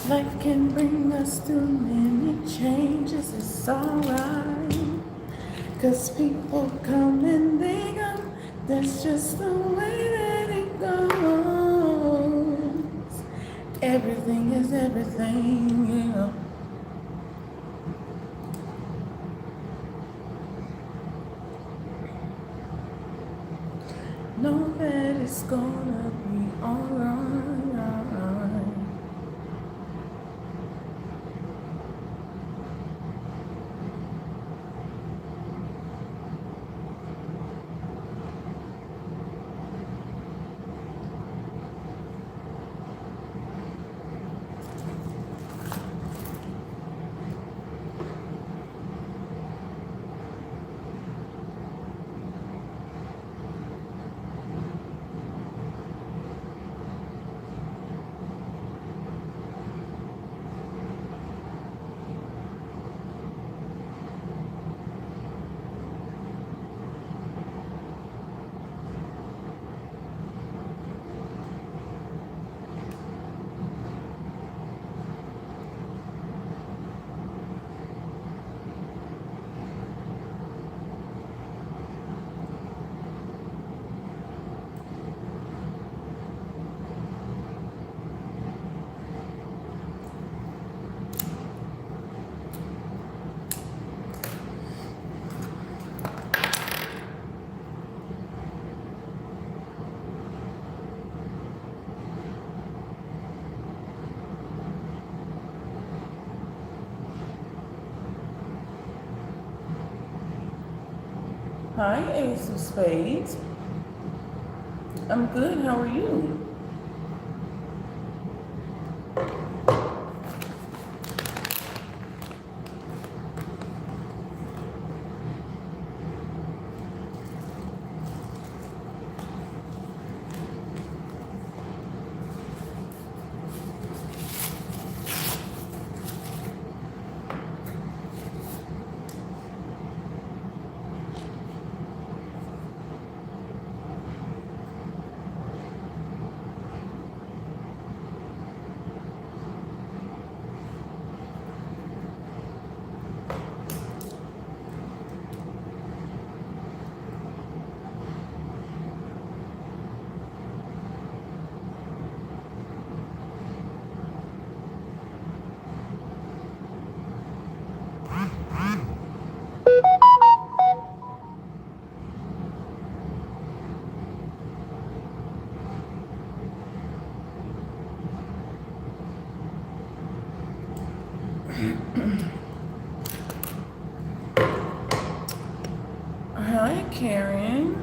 Life can bring us through many changes, it's alright. Cause people come and they go, that's just the way that it goes. Everything is everything, yeah. Know that it's gonna be alright. Hi, Ace of Spades. I'm good, how are you? Hi, Karen.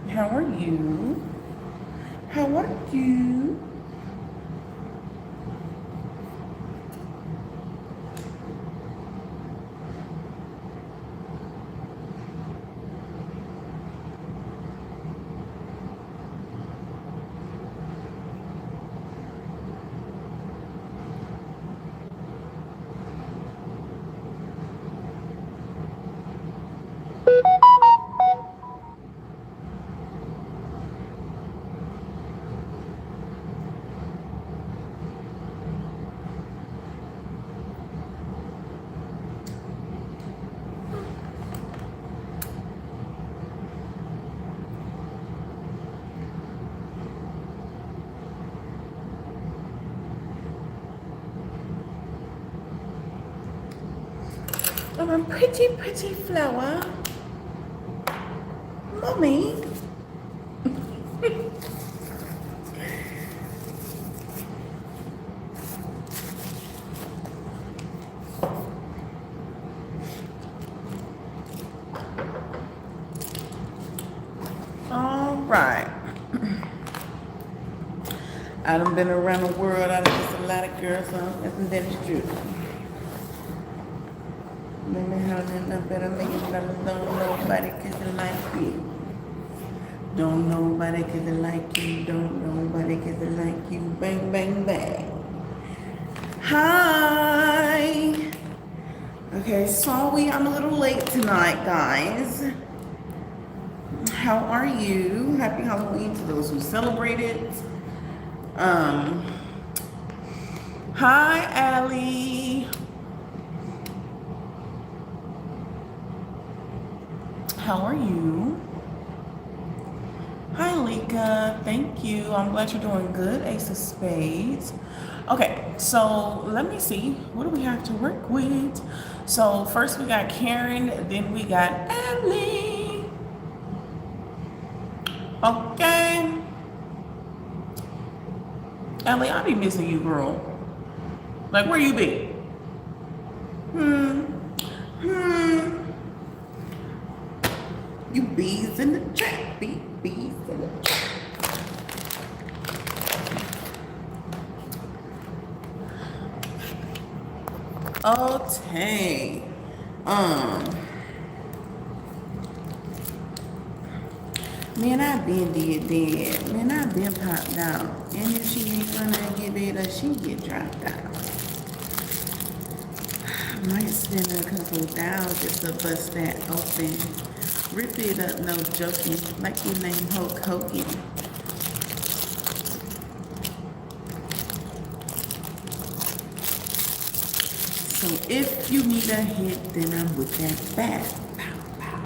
How are you? How are you? Oh, a pretty, pretty flower. Mommy. All right. I done been around the world. I done kissed a lot of girls, and that is true. Let me have it better make it better. Don't nobody kiss it like you. Don't nobody kiss it like you. Don't nobody kiss it like you. Bang, bang, bang. Hi. Okay, sorry I'm a little late tonight, guys. How are you? Happy Halloween to those who celebrate it. Hi, Allie. How are you? Hi, Lika. Thank you. I'm glad you're doing good. Ace of Spades. Okay, so let me see. What do we have to work with? So first we got Karen, then we got Allie. Okay. Allie, I be missing you, girl. Like, where you be? You bees in the trap, bees in the trap. Okay. Man, I been dead. Man, I been popped out. And if she ain't gonna give it a, she get dropped out. Might spend a couple of dollars just to bust that open. Rip it up, no joking. Like your name Hulk Hogan. So if you need a hit, then I'm with that bat. Pow, pow.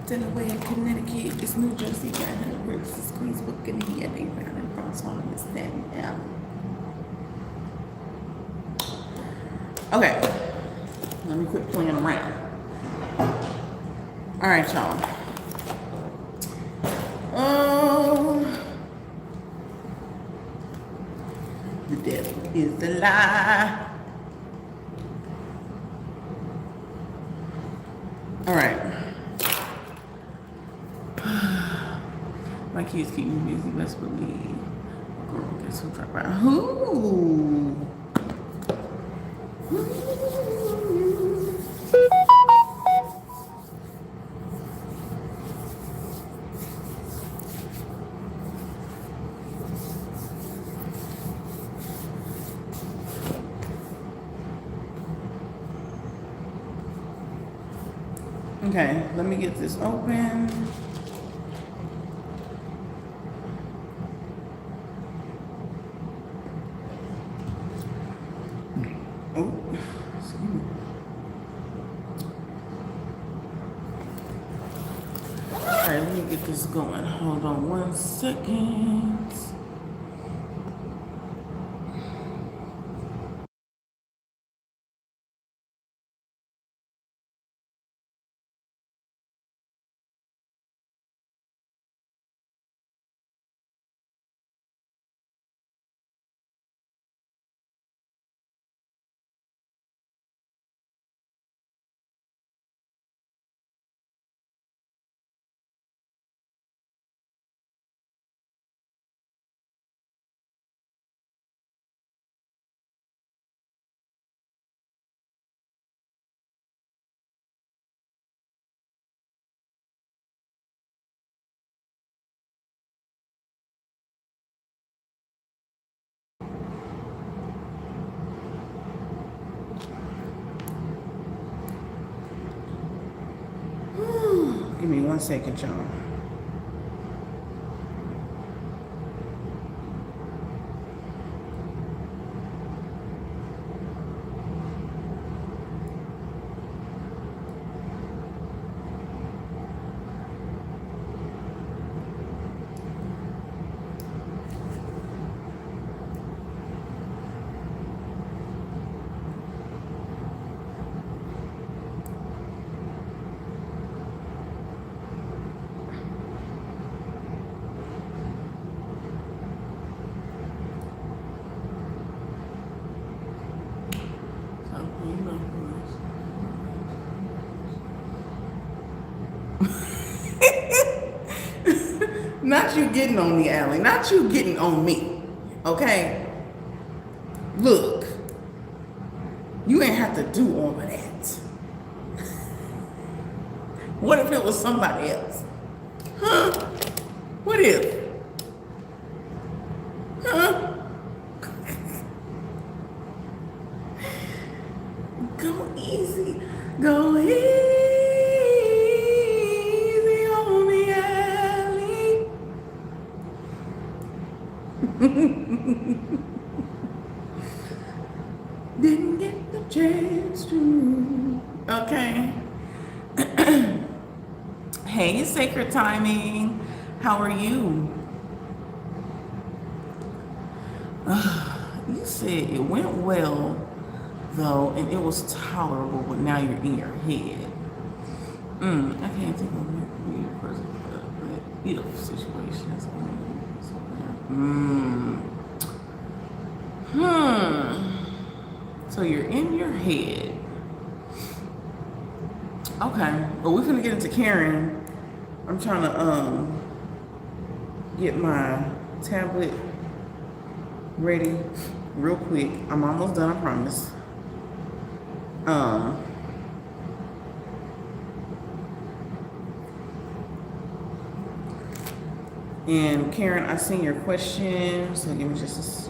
Delaware, Connecticut, it's New Jersey, got her ribs, Queens, Booking, yeah, they found in Bronx, Harlem, this, that, and that. Okay, let me quit playing around. All right, y'all. The devil is the lie. All right. My kids keep me busy, best believe. Girl, guess who dropped out? Who? Okay, let me get this open. Oh, excuse me. All right, let me get this going. Hold on 1 second. Give me 1 second, y'all. Not you getting on me, Allie. Not you getting on me. Okay? Look. You ain't have to do all of that. What if it was somebody else? Huh? What if? Huh? Go easy. Go easy on me, Allie. Didn't get the chance to. Okay. Hey, Sacred Timing. How are you? You said it went well, though, and it was tolerable, but now you're in your head. I can't think of weird person, but you know, situations. So you're in your head. Okay, well, we're gonna get into Karen. I'm trying to get my tablet ready real quick. I'm almost done, I promise. And Karen, I seen your question, so give me just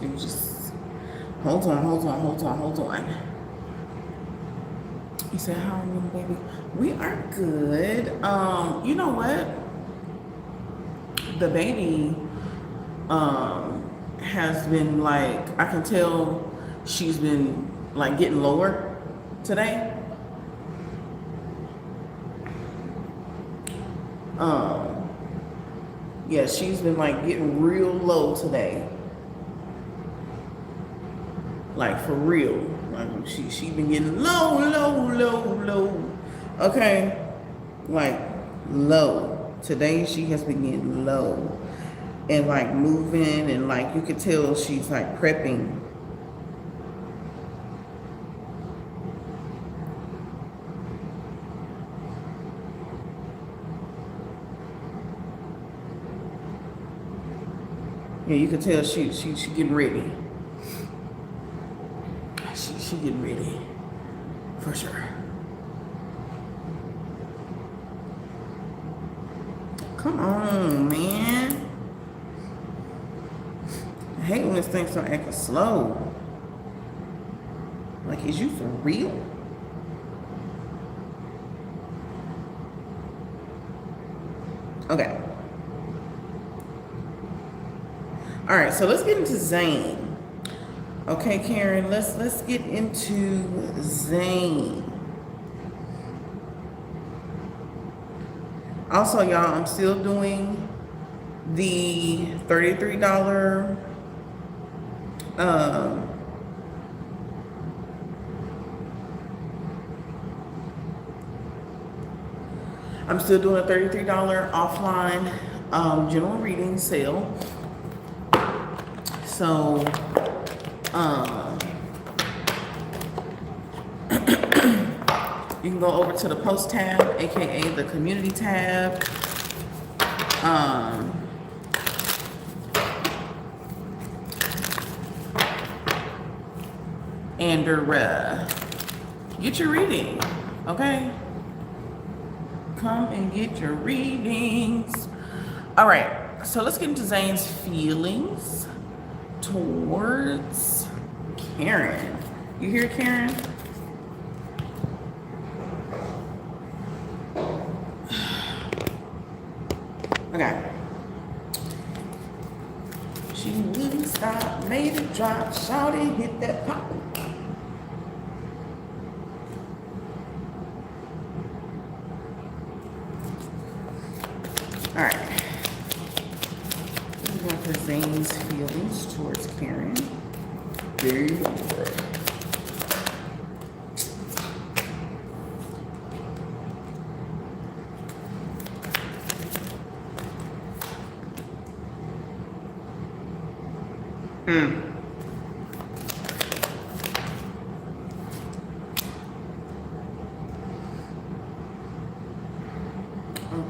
hold on. You said, how are you, baby? We are good. You know what? The baby has been like, I can tell she's been like getting lower today. Yeah, she's been like getting real low today. Like for real. Like she been getting low. Okay? Like low. Today she has been getting low. And like moving, and like you could tell she's like prepping. Yeah, you can tell she getting ready. She getting ready, for sure. Come on, man. I hate when this thing start acting slow. Like, is you for real? Okay. All right, so let's get into Zane. Okay, Karen, let's get into Zane. Also, y'all, I'm still doing the $33 I'm still doing a $33 offline general reading sale. So you can go over to the post tab, aka the community tab. And get your reading, okay? Come and get your readings. All right, so let's get into Zane's feelings towards Karen. You hear Karen? Okay. She wouldn't stop, made it drop, shouted, hit that pop. All right. We're going for Zane's feelings towards Karen. Very well.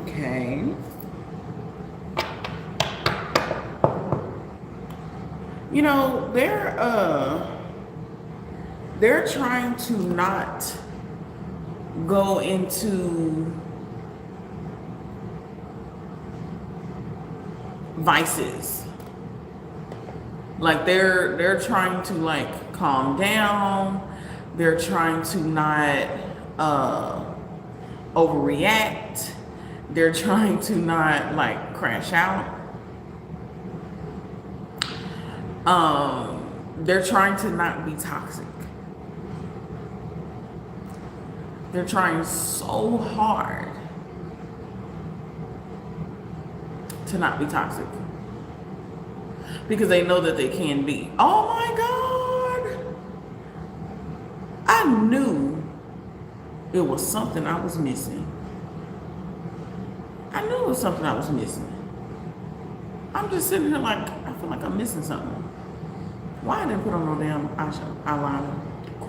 Okay. You know, they're trying to not go into vices. Like they're trying to like calm down. They're trying to not overreact. They're trying to not like crash out. They're trying to not be toxic. They're trying so hard to not be toxic because they know that they can be. Oh my God. I knew it was something I was missing. I knew it was something I was missing. I'm just sitting here like, I feel like I'm missing something. Why I didn't put on no damn eyeliner?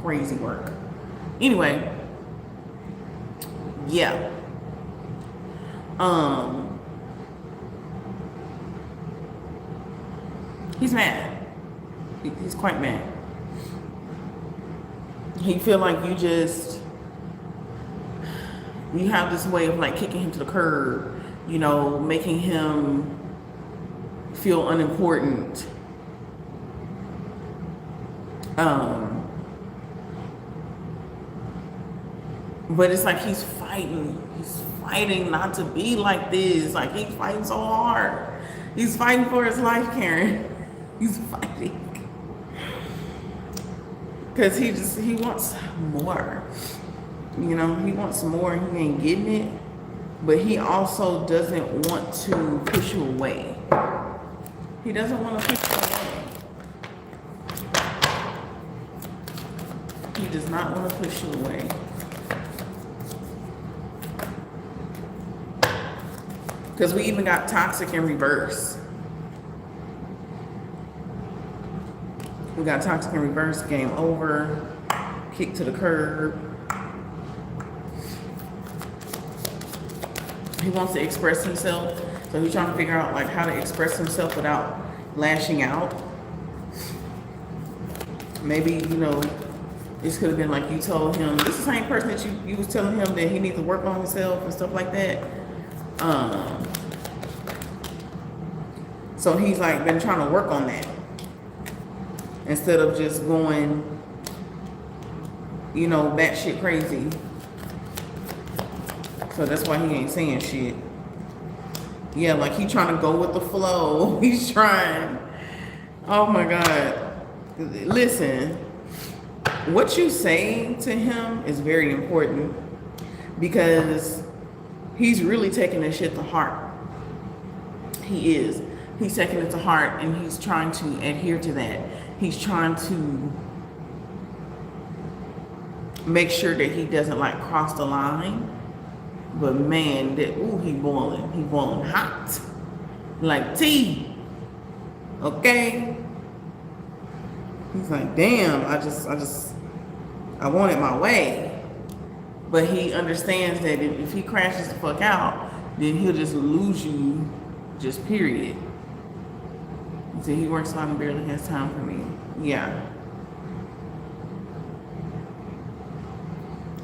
Crazy work. Anyway, yeah. He's mad. He's quite mad. He feel like you have this way of like kicking him to the curb, you know, making him feel unimportant. But it's like he's fighting not to be like this. Like he's fighting so hard. He's fighting for his life, Karen. He's fighting. Because he wants more. You know, he wants more and he ain't getting it. But he also doesn't want to push you away. He doesn't want to push you away. He does not want to push you away. Because we even got toxic in reverse. We got toxic in reverse, game over, kick to the curb. He wants to express himself, so he's trying to figure out like how to express himself without lashing out. Maybe, you know, this could have been like you told him, this is the same person that you was telling him that he needs to work on himself and stuff like that. So he's like been trying to work on that instead of just going, you know, batshit crazy. So that's why he ain't saying shit. Yeah, like he trying to go with the flow. He's trying. Oh my God. Listen, what you say to him is very important because he's really taking this shit to heart. He is. He's taking it to heart and he's trying to adhere to that. He's trying to make sure that he doesn't like cross the line. But man, that he boiling. He boiling hot. Like tea. Okay? He's like, damn, I want it my way. But he understands that if he crashes the fuck out, then he'll just lose you, just period. He said he works hard and barely has time for me. Yeah.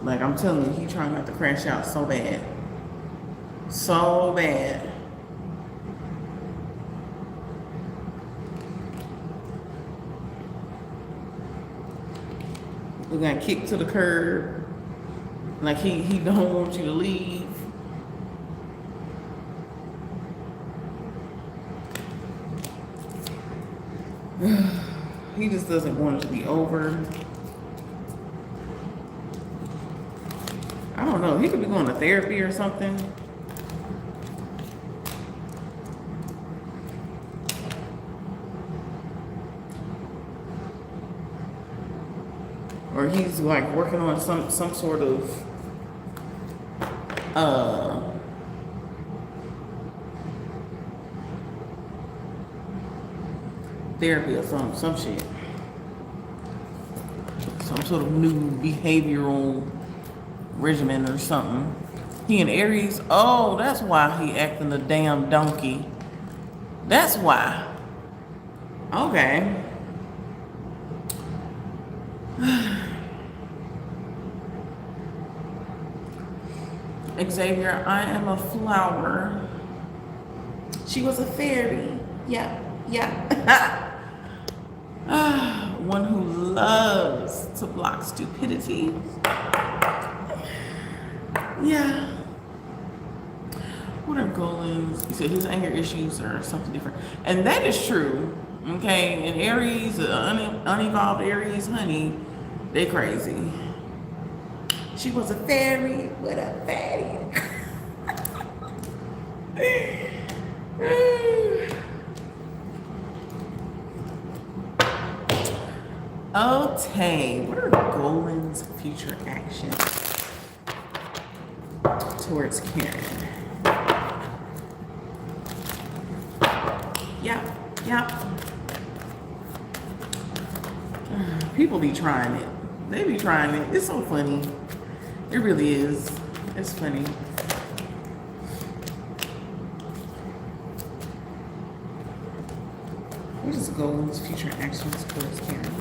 Like I'm telling you, he trying not to crash out so bad. So bad. We got kicked to the curb. Like he don't want you to leave. He just doesn't want it to be over. I don't know. He could be going to therapy or something. Or he's like working on some sort of therapy or some shit. Some sort of new behavioral regimen or something. He in Aries. Oh, that's why he acting a damn donkey. That's why. Okay. Xavier, I am a flower. She was a fairy. Yeah. One who loves to block stupidity. Yeah. What are golems? You said his anger issues are something different. And that is true. Okay. And Aries, unevolved Aries, honey, they crazy. She was a fairy with a fatty. Okay, what are Golan's future actions towards Karen? Yep. People be trying it. They be trying it. It's so funny. It really is. It's funny. What is Golan's future actions towards Karen?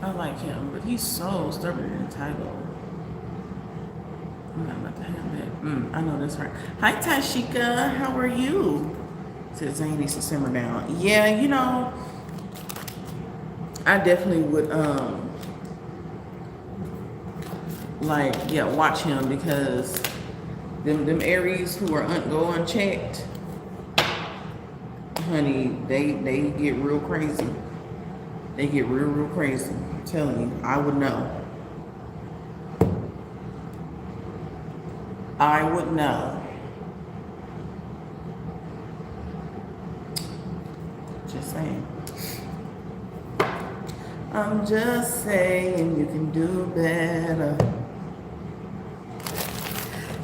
I like him, but he's so stubborn and entitled. I'm not about to have that. I know that's right. Hi, Tashika. How are you? Says Zane needs to simmer down. Yeah, you know, I definitely would, watch him, because them Aries who are go unchecked, honey, they get real crazy. They get real crazy. I'm telling you, I would know. I would know. Just saying. I'm just saying you can do better.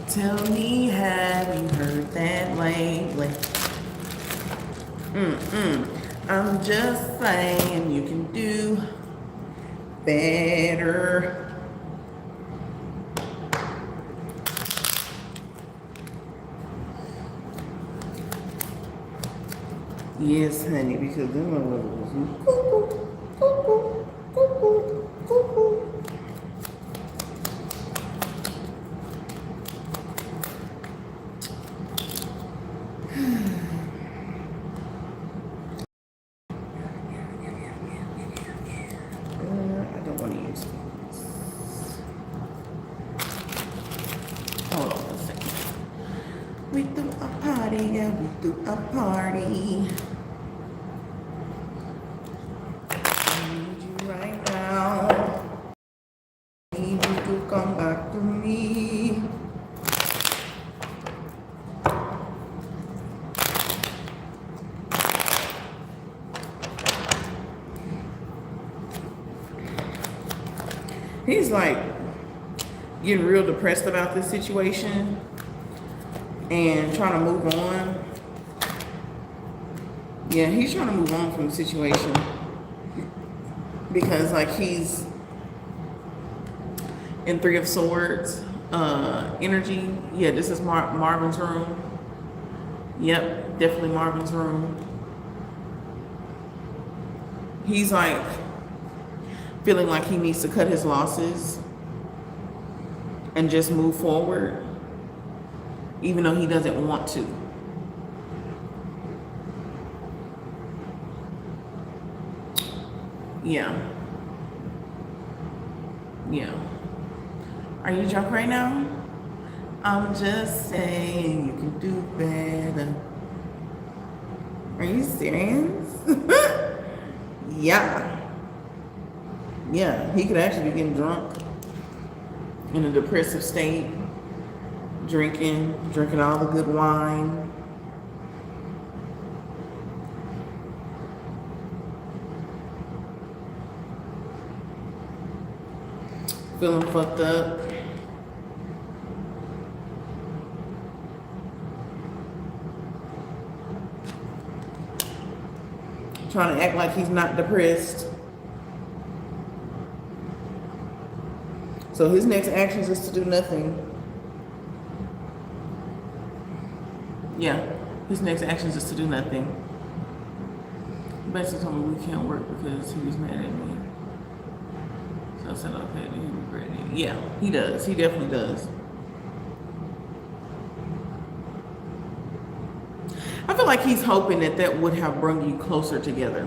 Tell me, have you heard that lately? I'm just saying you can do better. Yes, honey, because them motherfuckers was cuckoo. I don't want to use this. Hold on a second. We threw a party, yeah, we threw a party. I need you right now. I need you to come back to me. He's like getting real depressed about this situation and trying to move on. Yeah, he's trying to move on from the situation because like he's in Three of Swords energy. Yeah, this is Marvin's room. Yep, definitely Marvin's room. He's like feeling like he needs to cut his losses and just move forward, even though he doesn't want to. Yeah. Are you drunk right now? I'm just saying you can do better. Are you serious? Yeah, he could actually be getting drunk in a depressive state, drinking all the good wine. Feeling fucked up. Trying to act like he's not depressed. So his next action is to do nothing. Yeah, his next action is just to do nothing. He basically told me we can't work because he was mad at me. So I said, okay, then he regretted it. Yeah, he does. He definitely does. I feel like he's hoping that that would have brought you closer together.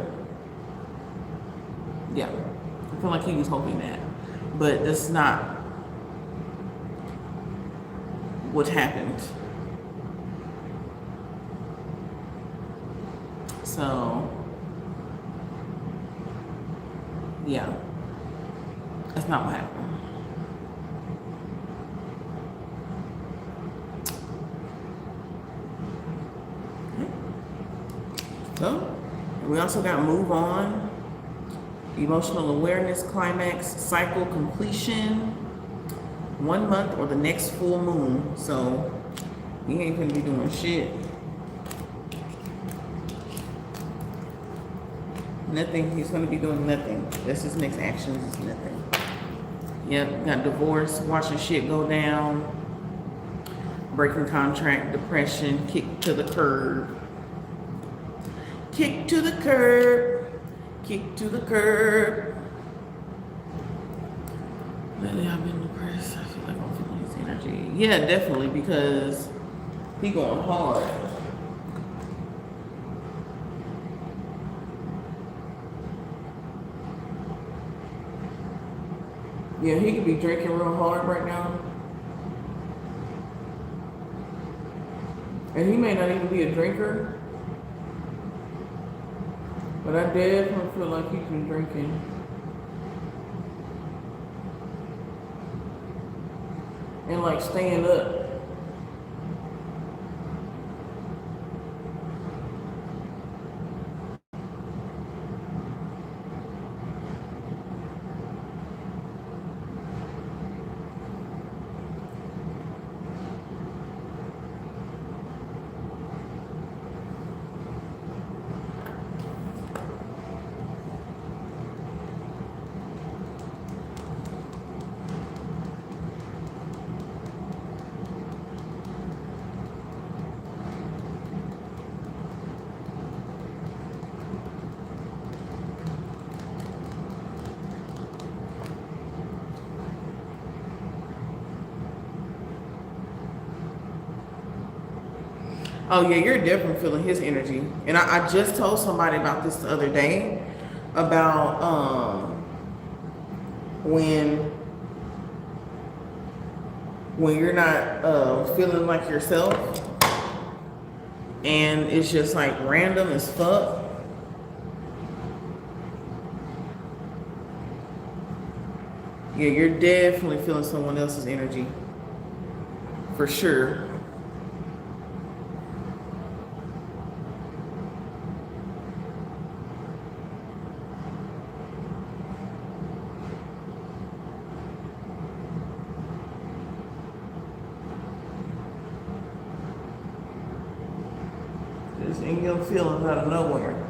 Yeah, I feel like he was hoping that. But that's not what happened. So, yeah, that's not what happened. So, we also got move on, emotional awareness, climax, cycle completion, 1 month or the next full moon. So, he ain't gonna be doing shit. Nothing. He's gonna be doing nothing. That's his next action is nothing. Yep, got divorce, watching shit go down, breaking contract, depression, kick to the curb. Kick to the curb, kick to the curb. Lately I've been depressed. I feel like I'm feeling his energy. Yeah, definitely, because he going hard. Yeah, he could be drinking real hard right now. And he may not even be a drinker. But I definitely feel like he's been drinking. And like staying up. Oh yeah, you're definitely feeling his energy. And I just told somebody about this the other day about when you're not feeling like yourself and it's just like random as fuck. Yeah, you're definitely feeling someone else's energy. For sure. Just in your feelings out of nowhere.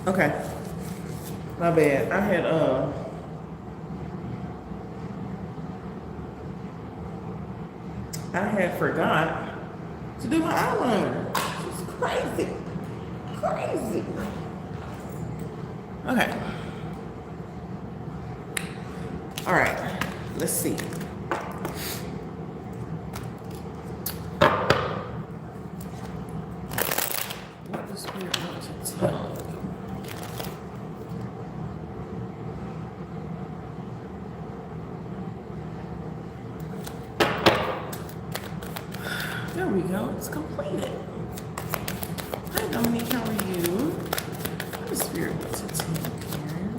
Okay. My bad. I had forgot to do my eyeliner. It's crazy. Crazy. Okay. All right. Let's see. is completed. Hi, Dominique. How are you? What is spirit wants to take here?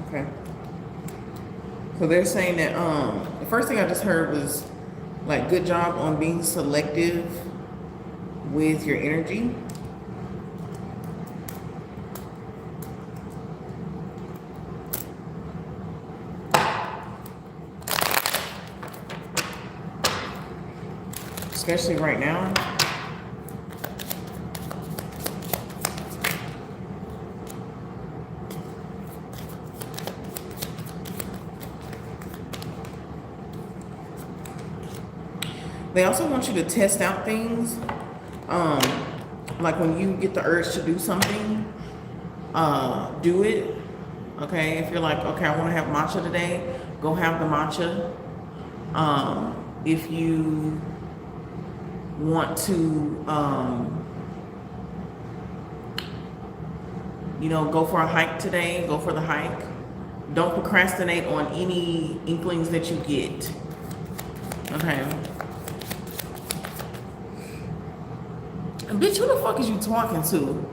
Okay. So they're saying that the first thing I just heard was like, good job on being selective with your energy. Especially right now. They also want you to test out things. Like when you get the urge to do something, do it. Okay, if you're like, okay, I want to have matcha today, go have the matcha. If you want to, you know, go for a hike today, go for the hike. Don't procrastinate on any inklings that you get. Okay. And bitch, who the fuck is you talking to?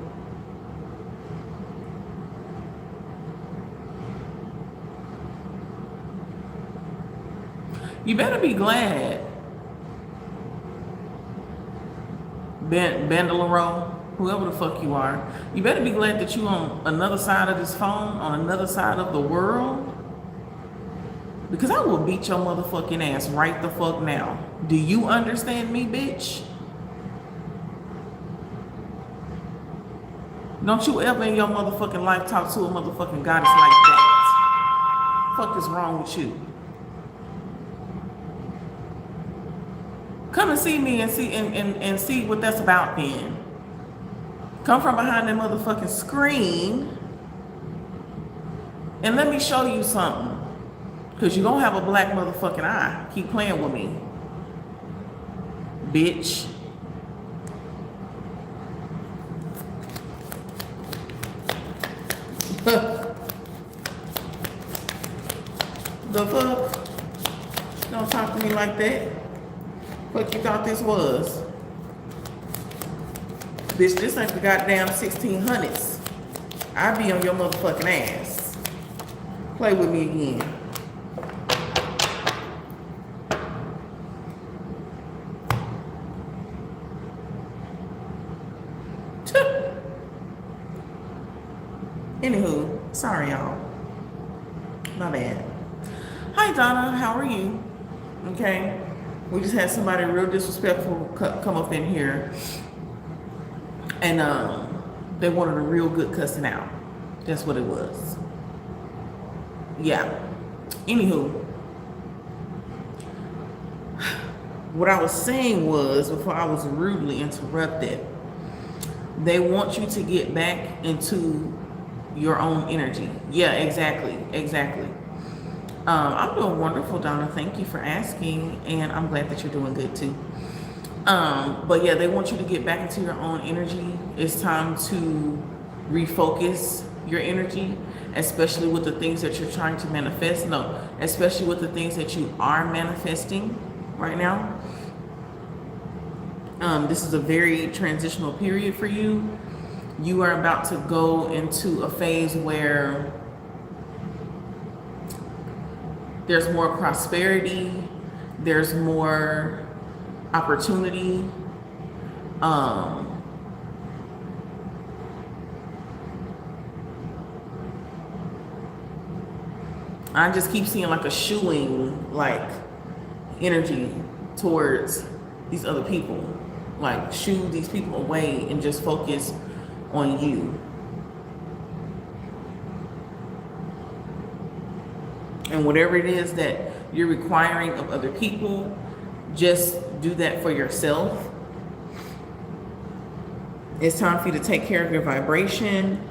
You better be glad, Bandolero, whoever the fuck you are, you better be glad that you on another side of this phone, on another side of the world. Because I will beat your motherfucking ass right the fuck now. Do you understand me, bitch? Don't you ever in your motherfucking life talk to a motherfucking goddess like that. Fuck is wrong with you? Come and see me and see what that's about then. Come from behind that motherfucking screen and let me show you something. Cause you gonna have a black motherfucking eye. Keep playing with me, bitch. The fuck? Don't talk to me like that. What you thought this was? Bitch, this ain't the goddamn 1600s. I be on your motherfucking ass. Play with me again. Anywho, sorry y'all. My bad. Hi Donna, how are you? Okay. We just had somebody real disrespectful come up in here, and they wanted a real good cussing out. That's what it was. Yeah. Anywho, what I was saying was, before I was rudely interrupted, they want you to get back into your own energy. Yeah, exactly. I'm doing wonderful, Donna. Thank you for asking, and I'm glad that you're doing good too. But yeah, they want you to get back into your own energy. It's time to refocus your energy, especially with the things that you're trying to manifest. No, especially with the things that you are manifesting right now. This is a very transitional period for you. You are about to go into a phase where there's more prosperity, there's more opportunity. I just keep seeing like a shooing like energy towards these other people. Like shoo these people away and just focus on you. And whatever it is that you're requiring of other people, just do that for yourself. It's time for you to take care of your vibration,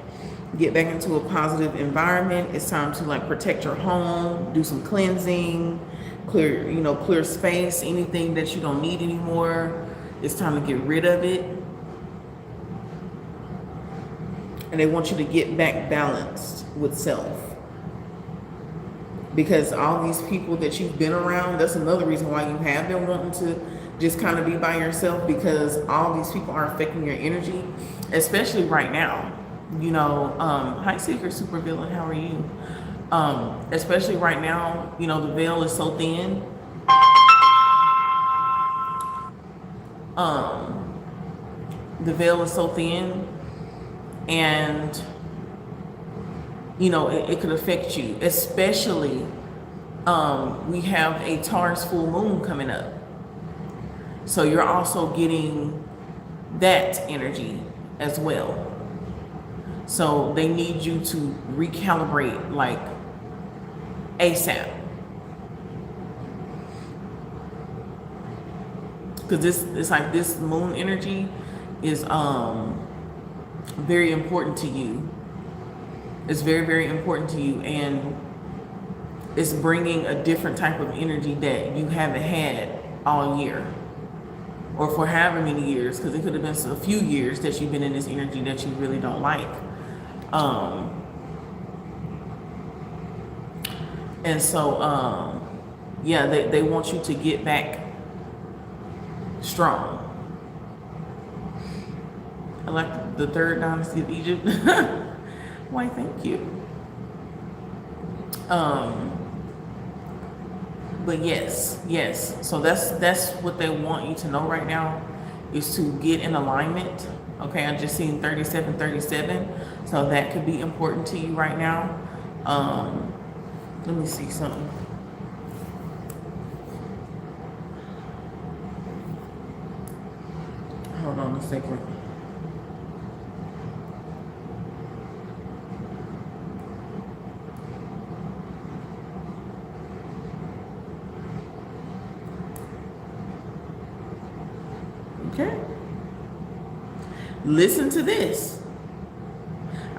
get back into a positive environment. It's time to like protect your home, do some cleansing, Clear, you know, clear space, anything that you don't need anymore. It's time to get rid of it. And they want you to get back balanced with self. Because all these people that you've been around, that's another reason why you have been wanting to just kind of be by yourself, because all these people are affecting your energy, especially right now. You know, hi Secret Supervillain, how are you? Especially right now, you know, the veil is so thin. The veil is so thin, and you know, it could affect you, especially we have a Taurus full moon coming up. So you're also getting that energy as well. So they need you to recalibrate like ASAP. Because it's like this moon energy is very important to you. It's very, very important to you, and it's bringing a different type of energy that you haven't had all year, or for however many years, because it could have been a few years that you've been in this energy that you really don't like. And so, yeah, they want you to get back strong. I like the third dynasty of Egypt. Why, thank you. But yes. So that's what they want you to know right now, is to get in alignment. Okay, I just seen 3737. So that could be important to you right now. Let me see something. Hold on a second. Okay. Listen to this.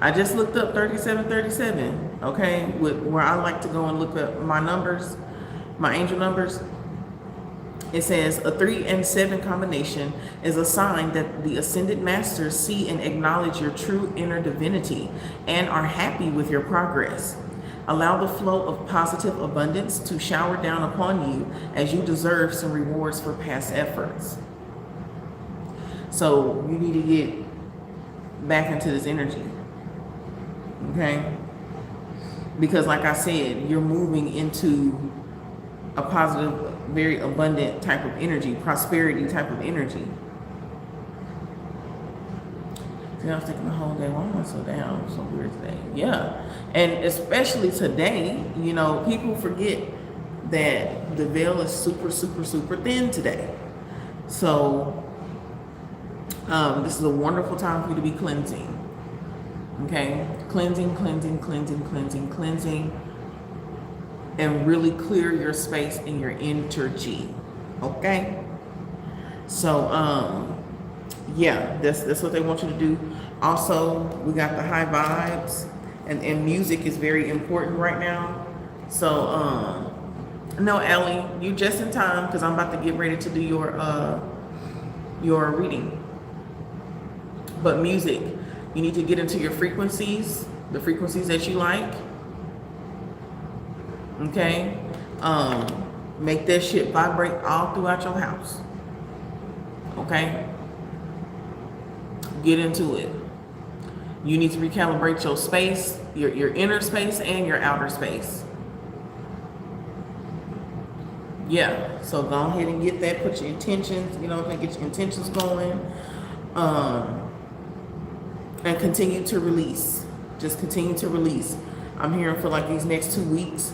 I just looked up 3737, okay, where I like to go and look up my numbers, my angel numbers. It says a 3 and 7 combination is a sign that the ascended masters see and acknowledge your true inner divinity and are happy with your progress. Allow the flow of positive abundance to shower down upon you, as you deserve some rewards for past efforts. So you need to get back into this energy, okay? Because like I said, you're moving into a positive, very abundant type of energy, prosperity type of energy. See, I was thinking the whole day, why am I so down? So weird today. Yeah. And especially today, you know, people forget that the veil is super, super, super thin today. So this is a wonderful time for you to be cleansing. Okay? Cleansing, and really clear your space and your energy. Okay? So, yeah, that's what they want you to do. Also, we got the high vibes, and music is very important right now. So, no, Ellie, you just in time, because I'm about to get ready to do your reading. But music, you need to get into your frequencies, the frequencies that you like. Okay? Make that shit vibrate all throughout your house. Okay? Get into it. You need to recalibrate your space, your inner space and your outer space. Yeah, so go ahead and get that. Put your intentions, you know, get your intentions going. And continue to release. Just continue to release. I'm hearing for like these next 2 weeks,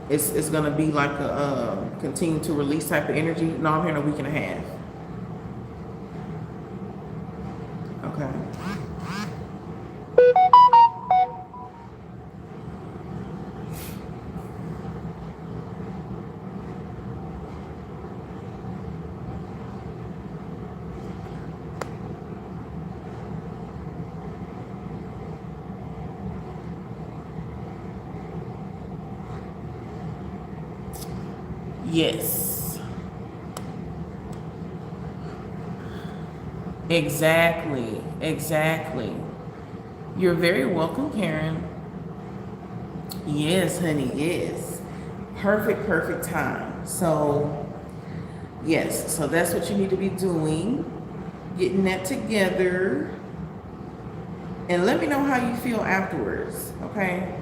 it's gonna be like a continue to release type of energy. No, I'm hearing a week and a half. Okay. Yes. Exactly. Exactly. You're very welcome, Karen. Yes, honey. Yes. Perfect, perfect time. So, yes. So that's what you need to be doing. Getting that together. And let me know how you feel afterwards. Okay?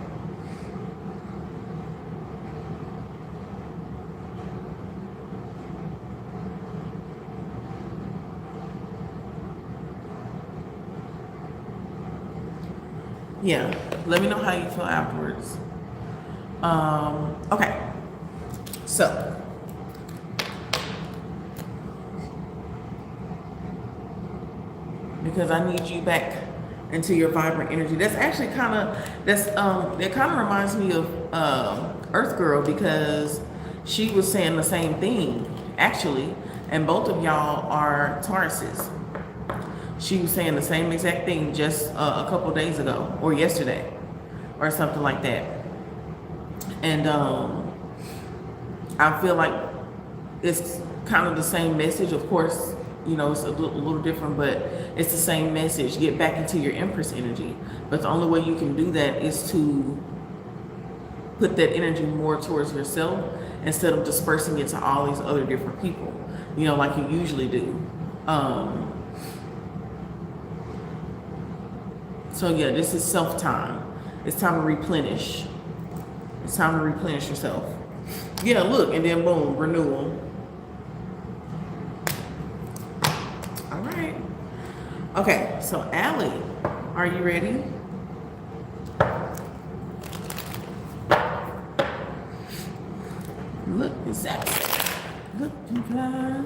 Yeah. Let me know how you feel afterwards. Okay. So, because I need you back into your vibrant energy. That's actually kind of that kind of reminds me of Earth Girl, because she was saying the same thing actually, and both of y'all are Tauruses. She was saying the same exact thing just a couple days ago or yesterday or something like that. And I feel like it's kind of the same message. Of course, you know, it's a little different, but it's the same message. Get back into your Empress energy. But the only way you can do that is to put that energy more towards yourself instead of dispersing it to all these other different people, you know, like you usually do. So yeah, this is self-time. It's time to replenish. It's time to replenish yourself. Yeah, look, and then boom, renewal. All right. Okay, so Allie, are you ready? Look, is that look and fly.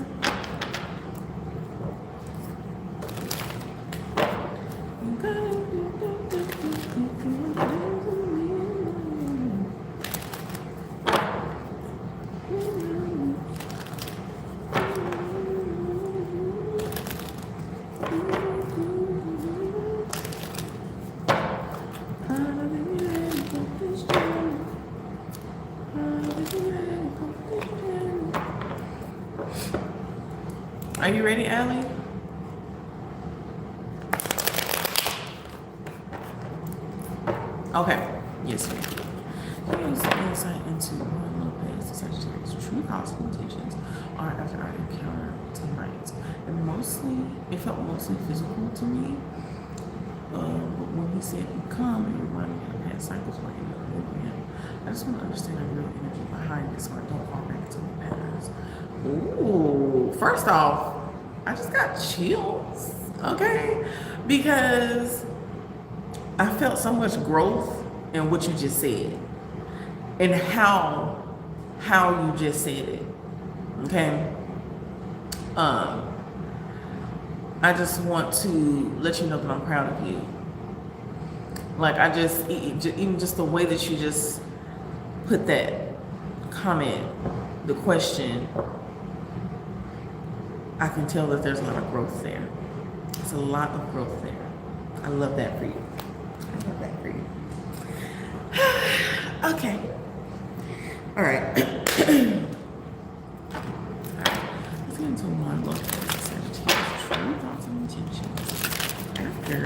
Are you ready, Allie? Okay. Yes, ma'am. Here's insight into Juan Lopez, the Sagittarius' true thoughts and intentions are after our encounter tonight. It felt mostly physical to me. But when he said he'd come, it reminded me of past cycles where he lived in. I just want to understand the real energy behind this, so I don't fall back into the past. Ooh, first off, I just got chills, okay? Because I felt so much growth in what you just said and how you just said it, okay? I just want to let you know that I'm proud of you. Like, even just the way that you just put that comment, the question, I can tell that there's a lot of growth there. There's a lot of growth there. I love that for you. I love that for you. Okay. All right. Let's get into one look at the Sagittarius' true thoughts and intentions after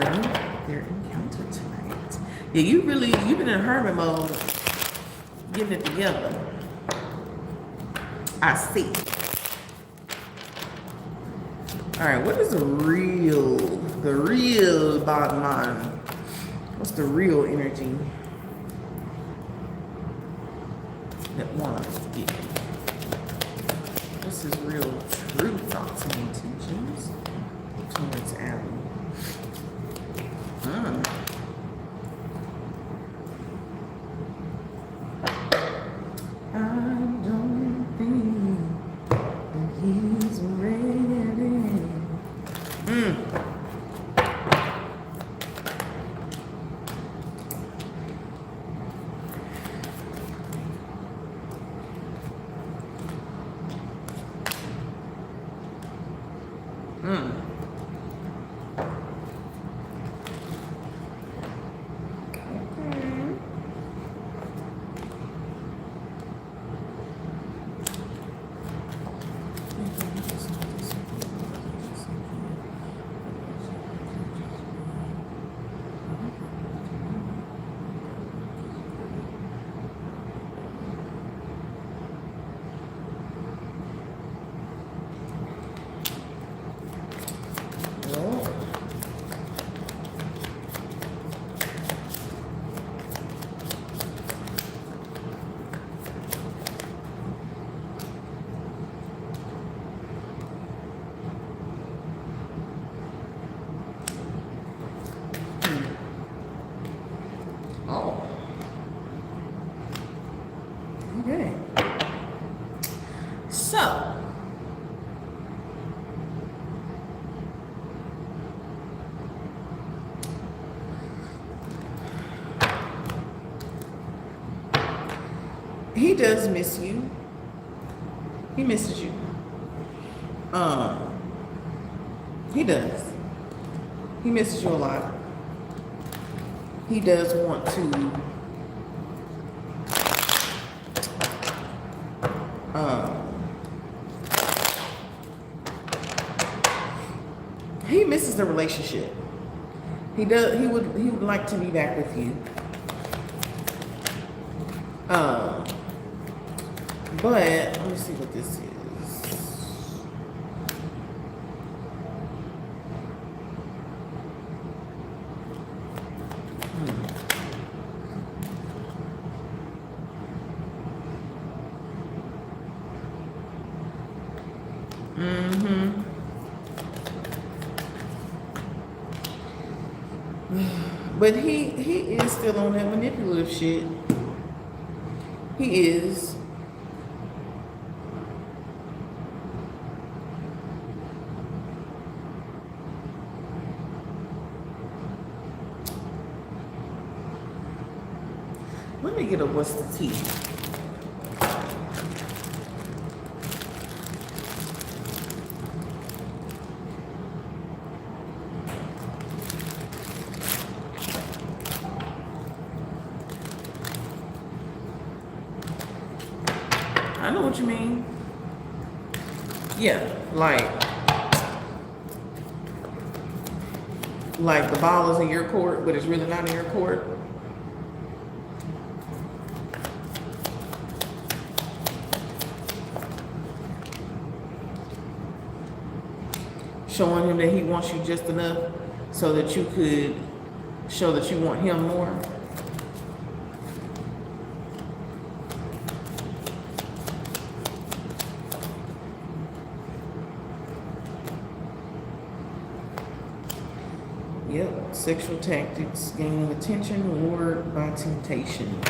their encounter tonight. Yeah, you've been in hermit mode, getting it together. I see. All right, what is the real bottom line? What's the real energy that Juan is getting? What's his real true thoughts and intentions towards Allie? I don't think that he's ready. does miss you. He misses you. He does. He misses you a lot. He does want to he misses the relationship. He would like to be back with you. But let me see what this is. But he is still on that manipulative shit. He is. Let me get a what's the tea? I know what you mean. Yeah, like the ball is in your court, but it's really not in your court. Showing him that he wants you just enough so that you could show that you want him more. Yep, sexual tactics, gaining attention, lured by temptation.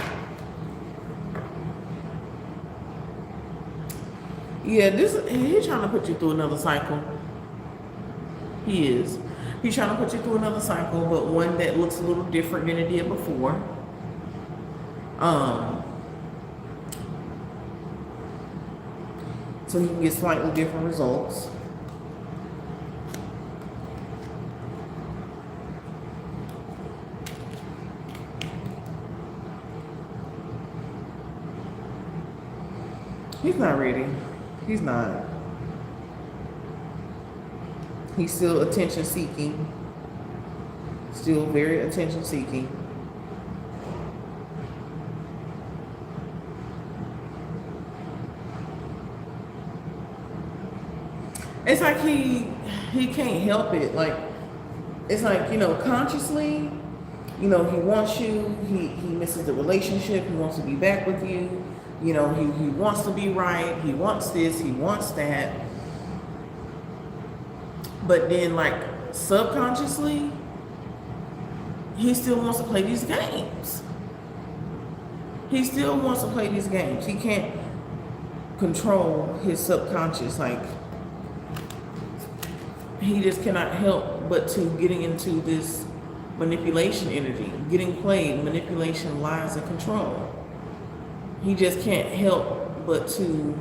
Yeah, he's trying to put you through another cycle. He is. He's trying to put you through another cycle, but one that looks a little different than it did before. So he can get slightly different results. He's not ready. He's not. He's still attention seeking. Still very attention seeking. It's like he can't help it. Like, it's like, consciously, he wants you. He misses the relationship. He wants to be back with you. He wants to be right. He wants this. He wants that. But then, like, subconsciously, he still wants to play these games. He still wants to play these games. He can't control his subconscious. Like, he just cannot help but to getting into this manipulation energy, getting played, manipulation, lies, and control. He just can't help but to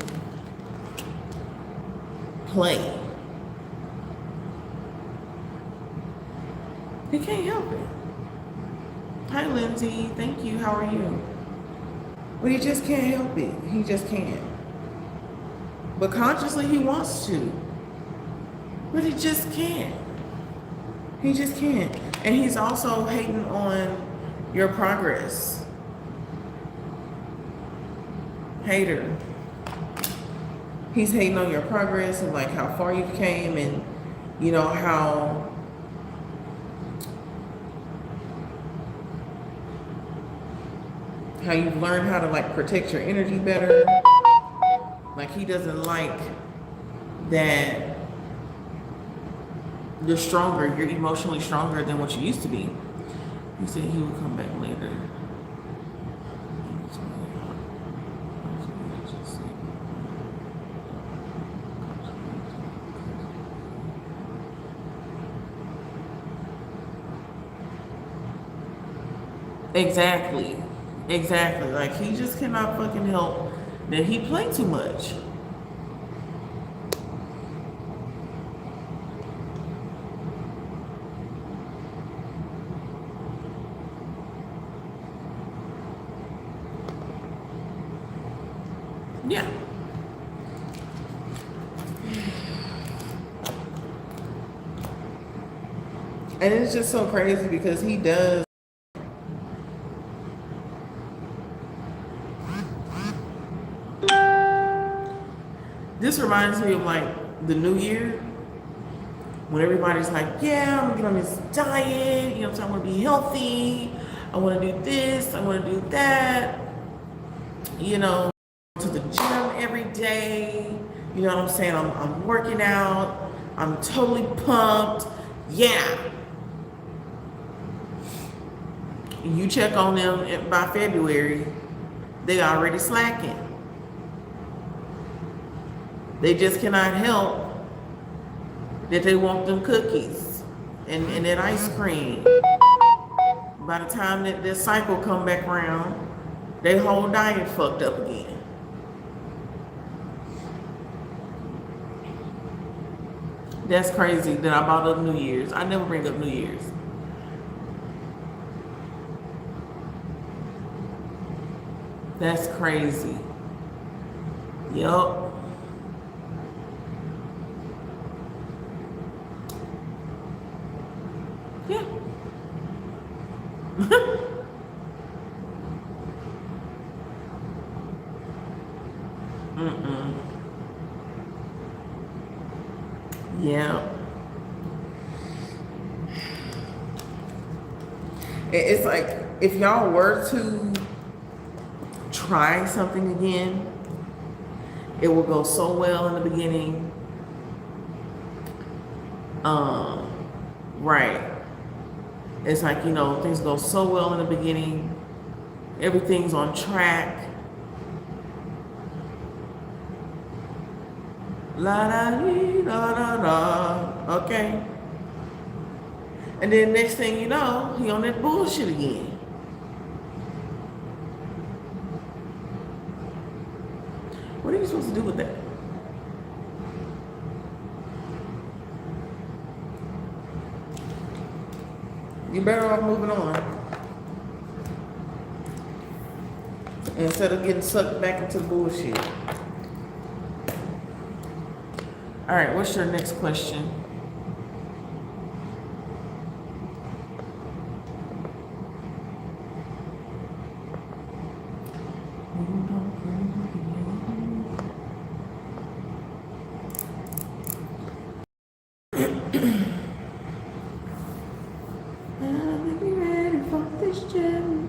play. He can't help it. Hi, Lindsay. Thank you. How are you? But he just can't help it. He just can't. But consciously, he wants to. But he just can't. He just can't. And he's also hating on your progress. Hater. He's hating on your progress and like how far you came and how you've learned how to like protect your energy better. Like he doesn't like that you're stronger, you're emotionally stronger than what you used to be. He said he will come back later. Exactly. Like he just cannot fucking help that he played too much. Yeah. And it's just so crazy because he does. This reminds me of like the New Year when everybody's like, yeah, I'm gonna get on this diet, you know what I'm saying? I wanna be healthy, I wanna do this, I wanna do that, you know, to the gym every day, you know what I'm saying? I'm working out, I'm totally pumped, yeah. You check on them by February, they already slacking. They just cannot help that they want them cookies and that ice cream. By the time that this cycle come back around, their whole diet fucked up again. That's crazy that I brought up New Year's. I never bring up New Year's. That's crazy. Yup. Yeah. Mm-mm. Yeah. It's like if y'all were to try something again, it will go so well in the beginning. Right. It's like, you know, things go so well in the beginning. Everything's on track. La da dee, da da da. Okay. And then next thing you know, he on that bullshit again. What are you supposed to do with that? You better off moving on instead of getting sucked back into the bullshit. All right, what's your next question? I'll be ready for this journey.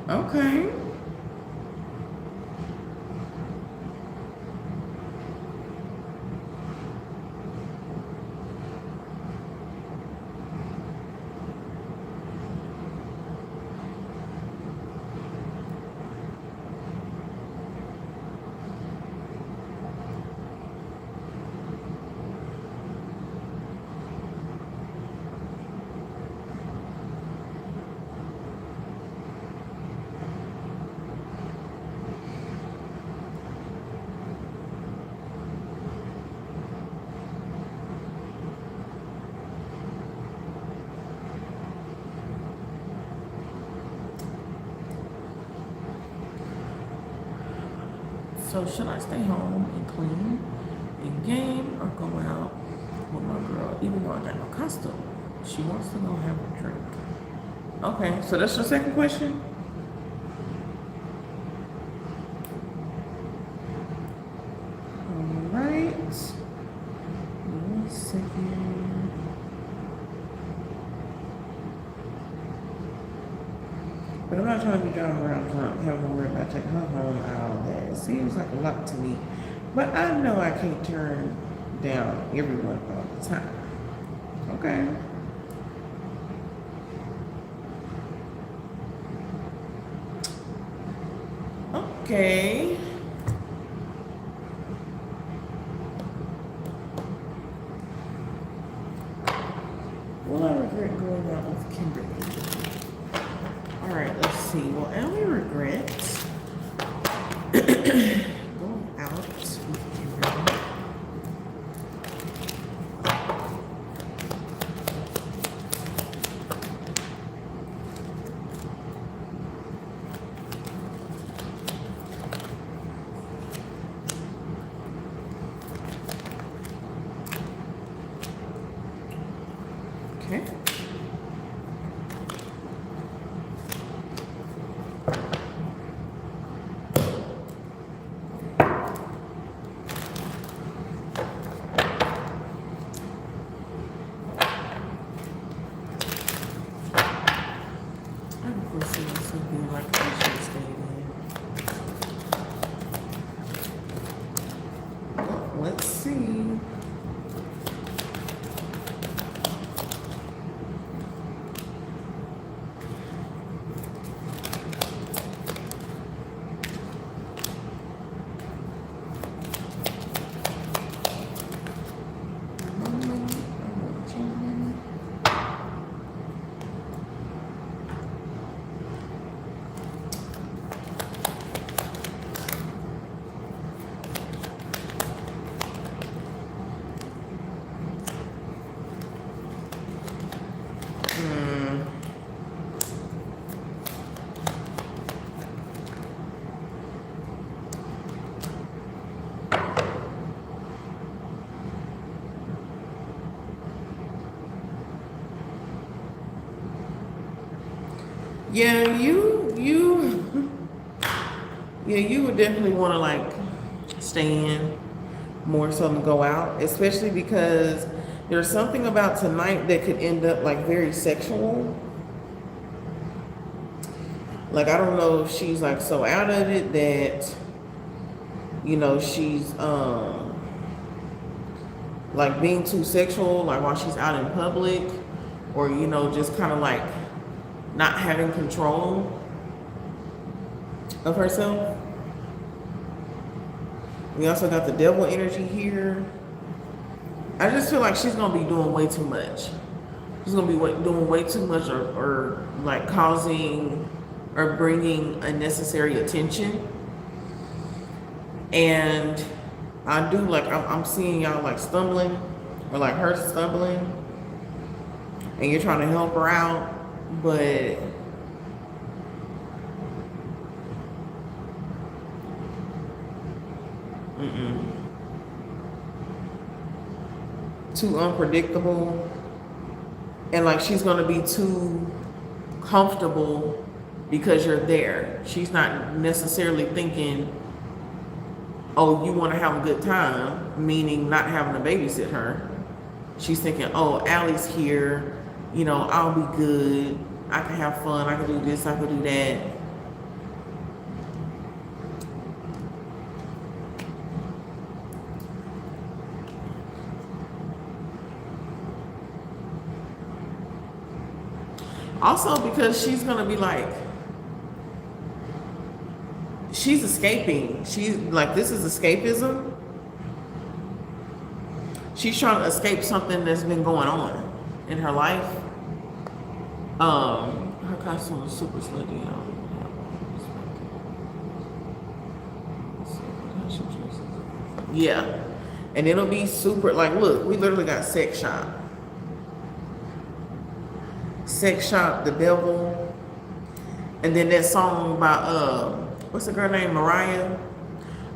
Okay. So should I stay home and clean and game or go out with my girl? Even though I got no costume, she wants to go have a drink. Okay, so that's your second question? All right. 1 second. But I'm not trying to be driving around drunk, having to worry about taking her home and all that. It seems like a lot to me. But I know I can't turn down everyone all the time. Okay. Okay. Will I regret going out with Kimberly? All right, let's see. Will Ellie regret going out with Kimberly? Okay. I can foresee something like I should stay in. Well, let's see. Yeah, you would definitely want to like stay in more so than go out, especially because there's something about tonight that could end up like very sexual. Like, I don't know if she's like so out of it that, you know, she's like being too sexual, like while she's out in public, or, you know, just kind of like not having control of herself. We also got the devil energy here. I just feel like she's gonna be doing way too much. She's gonna be doing way too much, or like causing or bringing unnecessary attention. And I do like, I'm seeing y'all like stumbling, or like her stumbling, and you're trying to help her out, but too unpredictable, and like she's gonna be too comfortable because you're there. She's not necessarily thinking, oh, you want to have a good time, meaning not having to babysit her. She's thinking, oh, Allie's here, you know, I'll be good, I can have fun, I can do this, I can do that. Also, because she's gonna be like, she's escaping. She's like, this is escapism. She's trying to escape something that's been going on in her life. Her costume is super slutty. Yeah, and it'll be super, like, look, we literally got sex shop. Sex shop, the devil, and then that song by what's the girl named Mariah?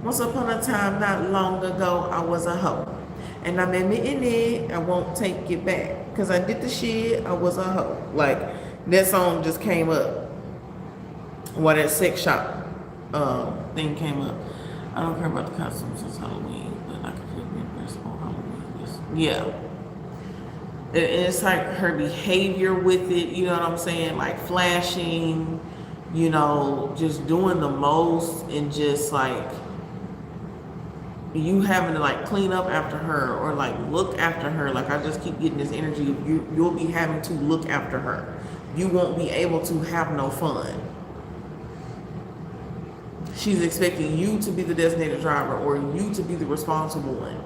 Once upon a time, not long ago, I was a hoe, and I'm admitting it. I won't take it back, cause I did the shit. I was a hoe. Like, that song just came up while that sex shop thing came up. I don't care about the costumes since Halloween, but I can feel the impressed on Halloween. Yeah. It's like her behavior with it, you know what I'm saying? Like flashing, you know, just doing the most, and just like you having to like clean up after her or like look after her. Like, I just keep getting this energy of you'll be having to look after her. You won't be able to have no fun. She's expecting you to be the designated driver, or you to be the responsible one.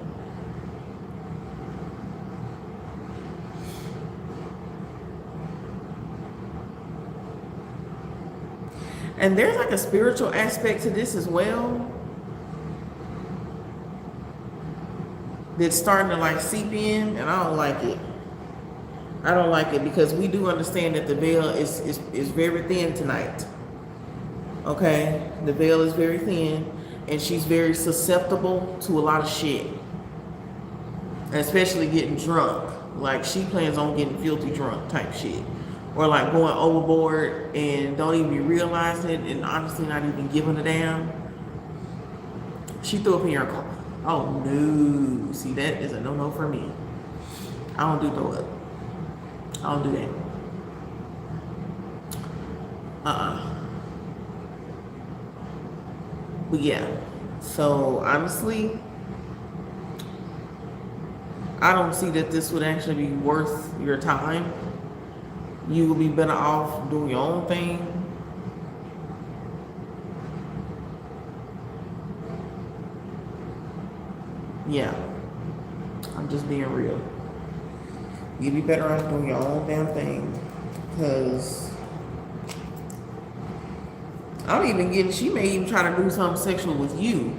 And there's like a spiritual aspect to this as well that's starting to like seep in, and I don't like it. I don't like it, because we do understand that the veil is very thin tonight. Okay? The veil is very thin, and she's very susceptible to a lot of shit. Especially getting drunk. Like, she plans on getting filthy drunk type shit. Or like going overboard and don't even be realizing it, and honestly not even giving a damn. She threw up in your car. Oh no. See, that is a no-no for me. I don't do throw up. I don't do that. But yeah. So honestly, I don't see that this would actually be worth your time. You will be better off doing your own thing. Yeah. I'm just being real. You'd be better off doing your own damn thing. Because I don't even get it. She may even try to do something sexual with you.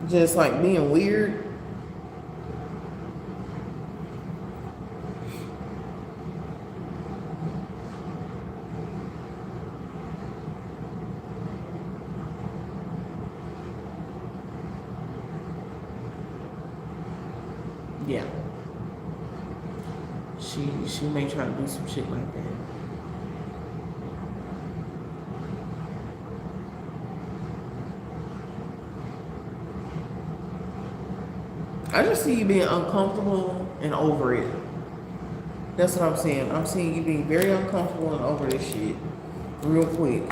Just like being weird. Yeah. She may try to do some shit like that. I just see you being uncomfortable and over it. That's what I'm saying. I'm seeing you being very uncomfortable and over this shit real quick.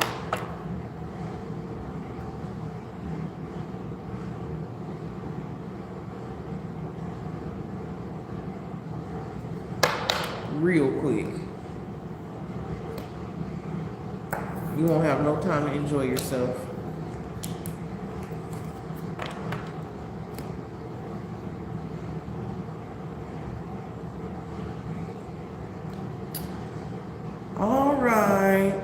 Real quick. You won't have no time to enjoy yourself. All right.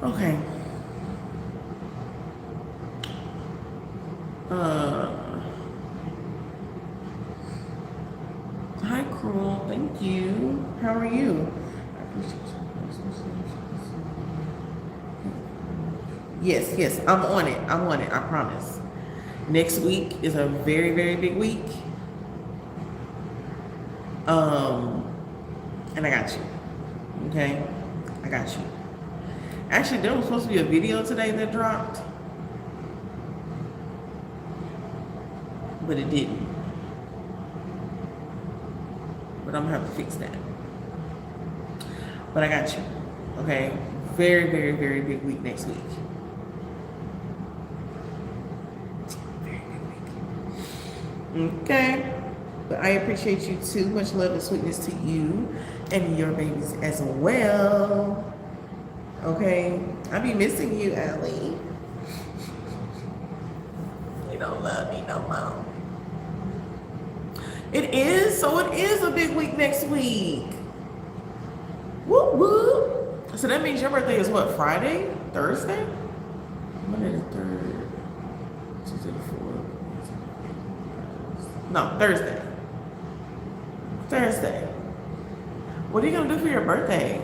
Okay. Hi, Cruel. Thank you. How are you? Yes. I'm on it. I promise. Next week is a very, very big week. And I got you. Okay? I got you. Actually, there was supposed to be a video today that dropped, but it didn't. But I'm gonna have to fix that. But I got you. Okay? Very, very, very big week next week. Very big week. Okay? But I appreciate you too. Much love and sweetness to you and your babies as well. Okay? I be missing you, Allie. You don't love me no more. It is, so it is a big week next week. Whoop whoop. So that means your birthday is what, Friday? Thursday? Monday the 3rd. Tuesday the 4th. No, Thursday. Thursday. What are you gonna do for your birthday?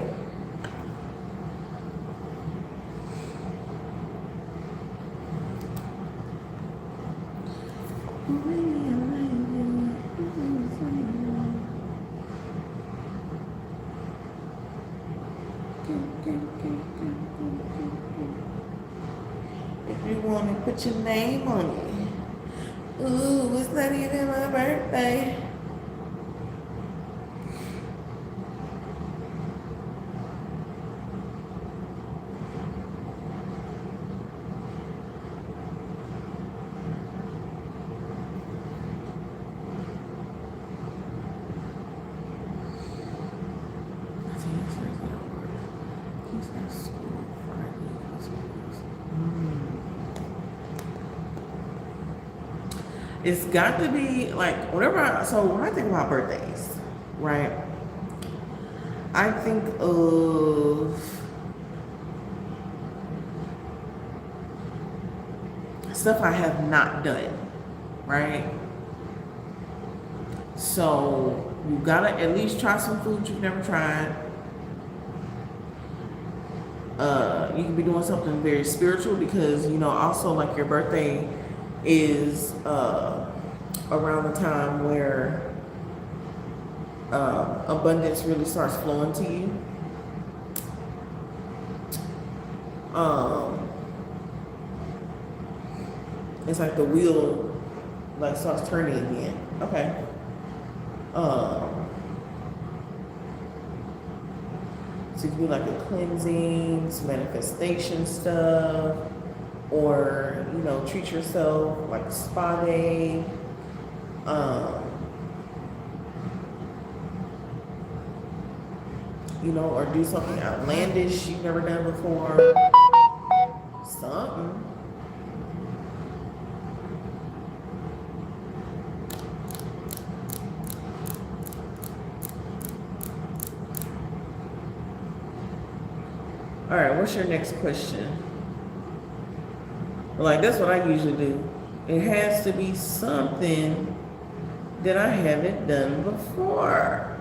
If you want to put your name on it. Ooh, it's not even my birthday. It's got to be like whatever. So when I think about birthdays, right? I think of stuff I have not done, right? So you gotta at least try some food you've never tried. You can be doing something very spiritual because also like your birthday is around the time where abundance really starts flowing to you. It's like the wheel like starts turning again. Okay. So you can do like a cleansing, some manifestation stuff, or treat yourself like a spa day. Or do something outlandish you've never done before. Something. All right, what's your next question? Like, that's what I usually do. It has to be something that I haven't done before.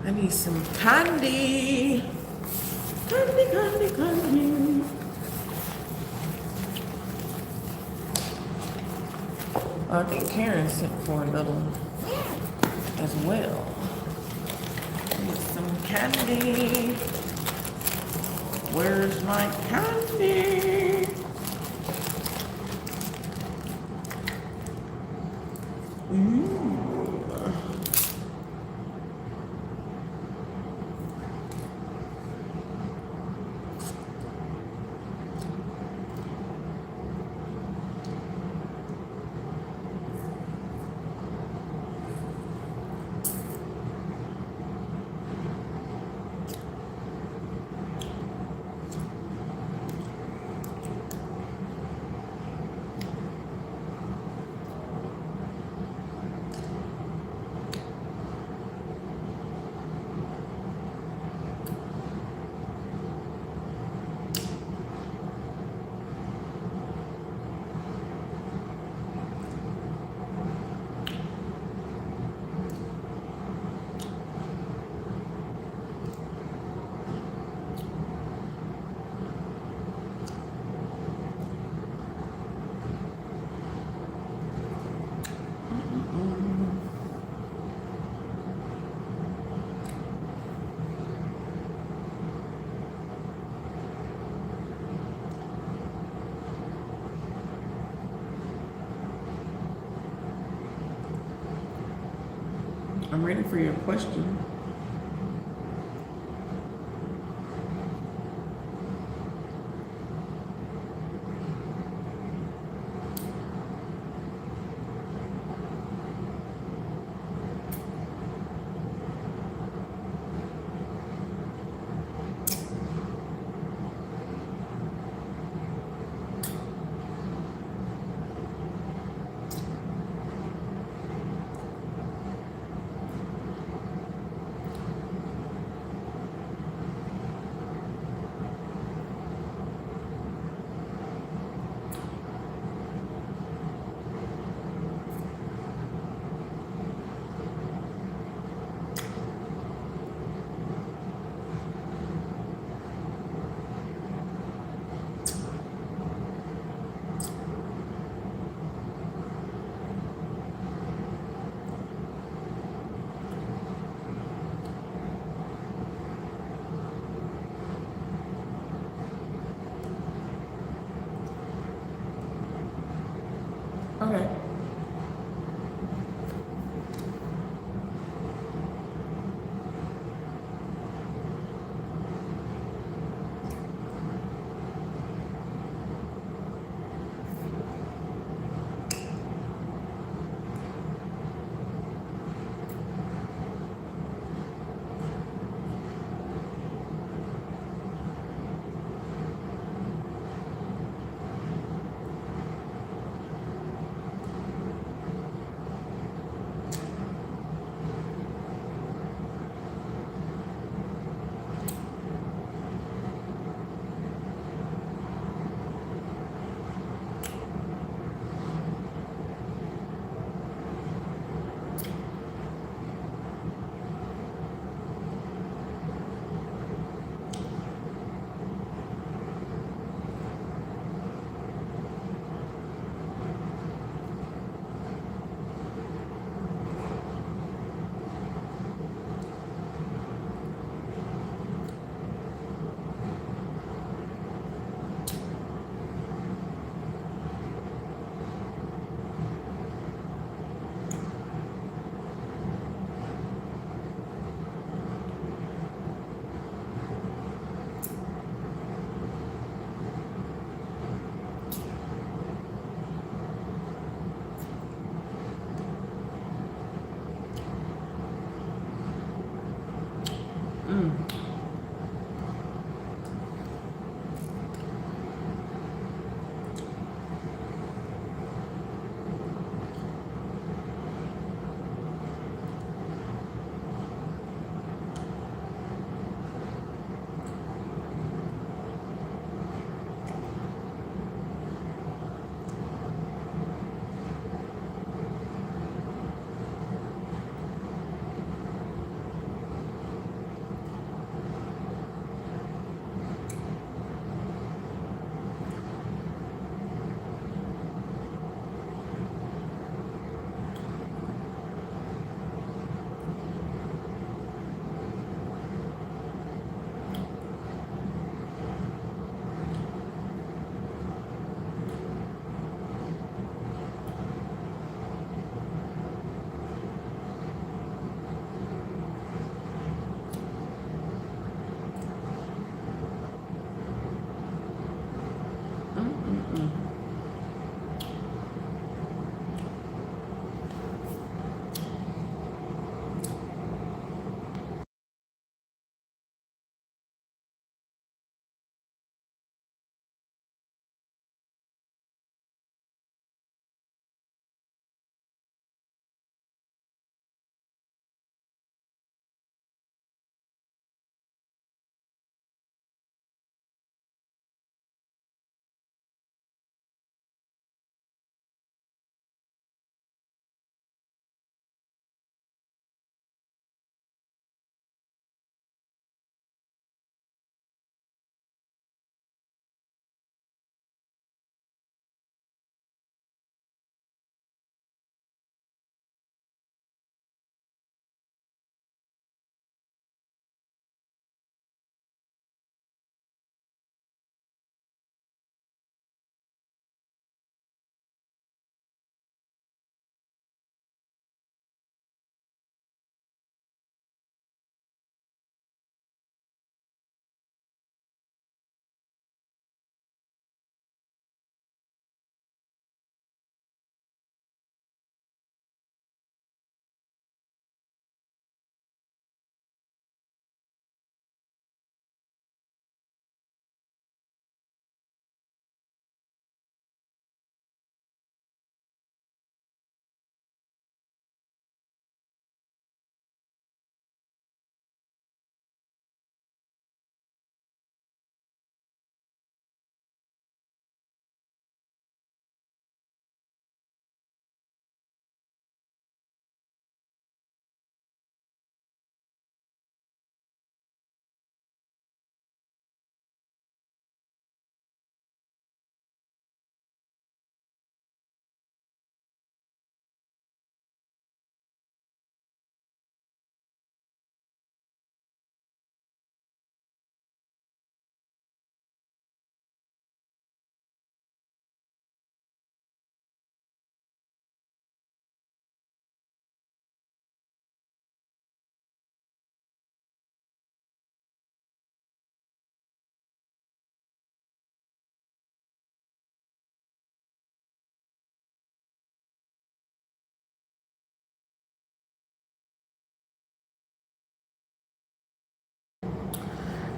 I need some candy. Candy, candy, candy. I think Karen sent for another one as well. I need some candy. Where's my candy? I'm ready for your question. Okay.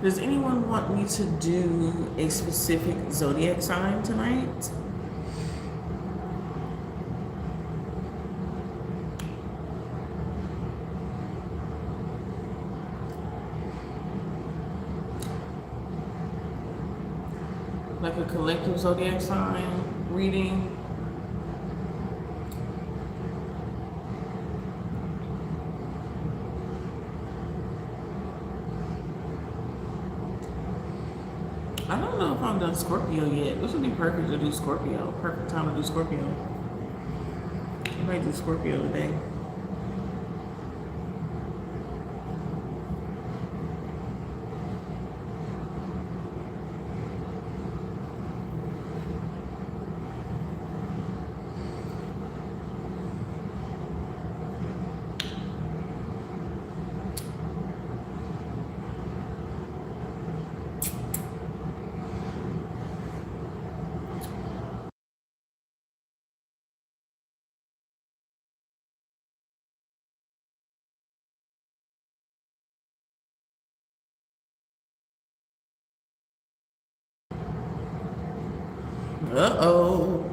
Does anyone want me to do a specific zodiac sign tonight? Like a collective zodiac sign reading? I don't know if I've done Scorpio yet. This would be perfect to do Scorpio. Perfect time to do Scorpio. I might do Scorpio today. Uh-oh.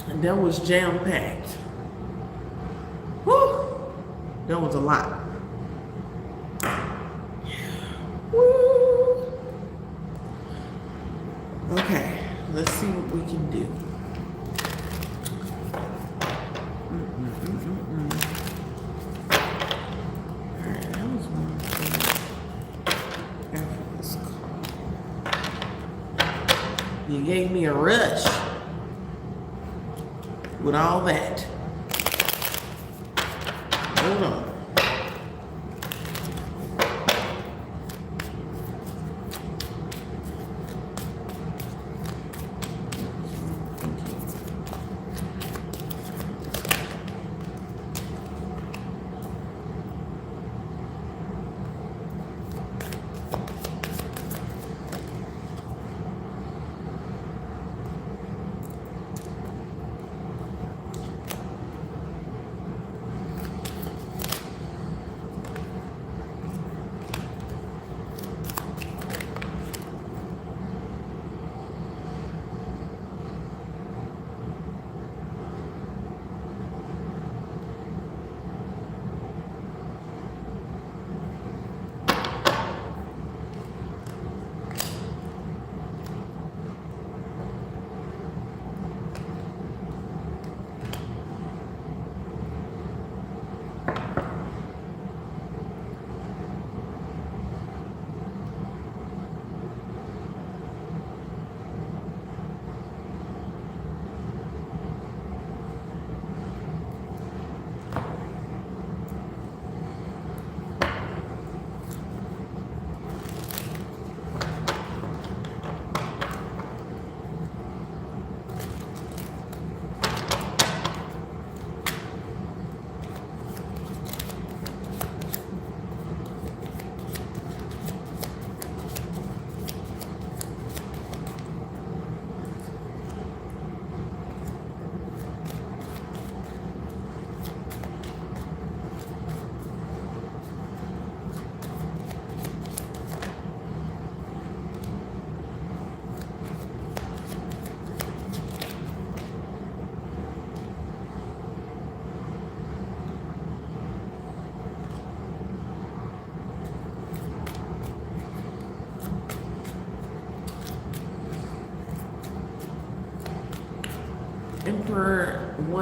And that was jam-packed. Woo! That was a lot. Woo! Okay, let's see what we can do. Alright, that was one thing. After this call. You gave me a rush with all that. Hold on.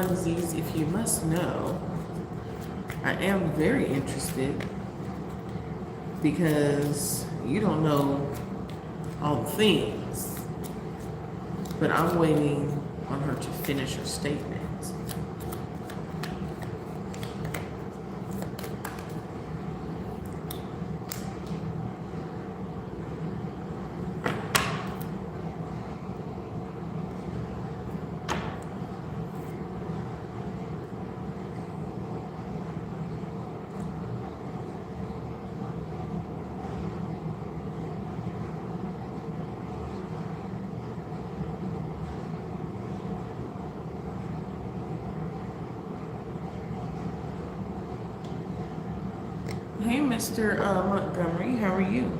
onesies, if you must know, I am very interested because you don't know all the things, but I'm waiting on her to finish her statement. Hey, Mr. Montgomery, how are you?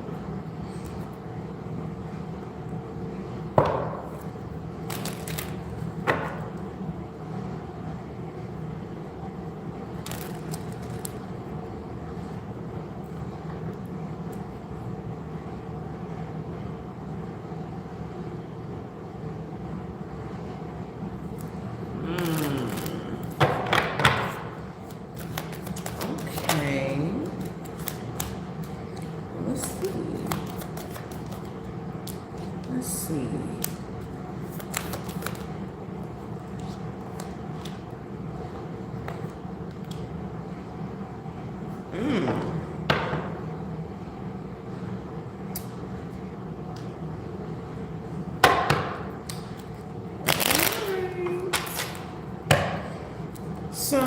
Okay. Let's see. So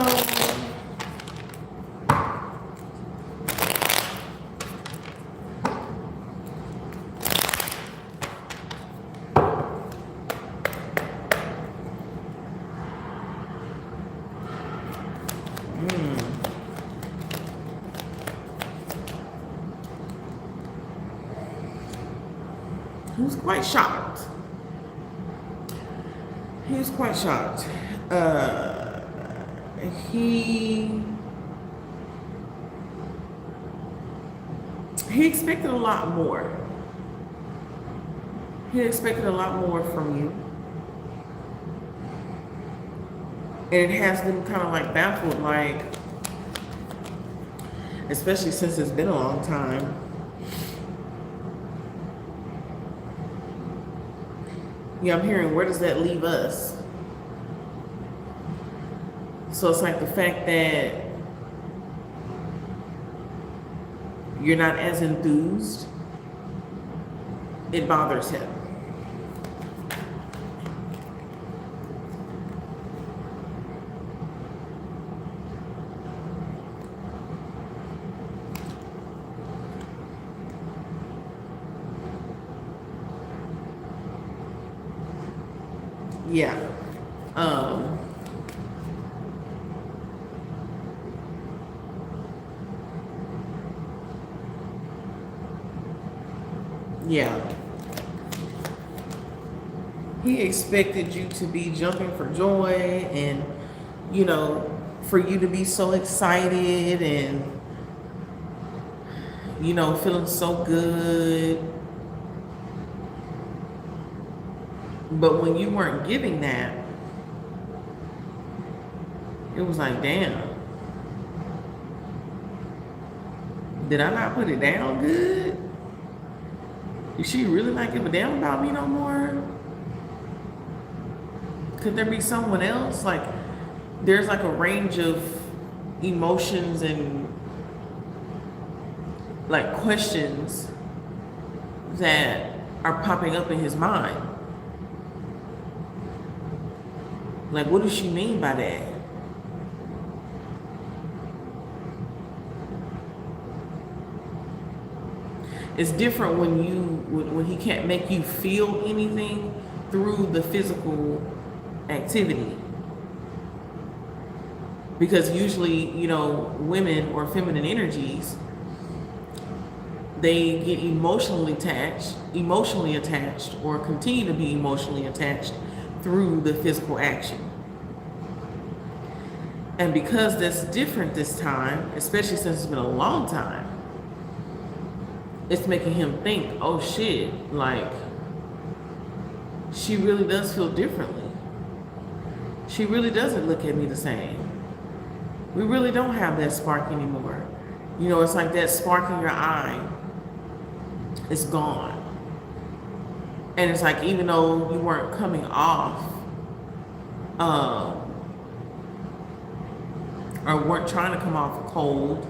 he was quite shocked. He was quite shocked. He expected a lot more. He expected a lot more from you. And it has them kind of like baffled, like, especially since it's been a long time. Yeah, I'm hearing, where does that leave us? So it's like the fact that you're not as enthused, it bothers him. Yeah. Yeah. He expected you to be jumping for joy and, you know, for you to be so excited and, you know, feeling so good. But when you weren't giving that, it was like, damn, did I not put it down good? Is she really not give a damn about me no more? Could there be someone else? Like, there's like a range of emotions and like questions that are popping up in his mind. Like, what does she mean by that? It's different when he can't make you feel anything through the physical activity. Because usually, you know, women or feminine energies, they get emotionally attached or continue to be emotionally attached through the physical action. And because that's different this time, especially since it's been a long time, it's making him think, oh shit, like, she really does feel differently. She really doesn't look at me the same. We really don't have that spark anymore. You know, it's like that spark in your eye is gone. And it's like, even though you weren't coming off, or weren't trying to come off cold,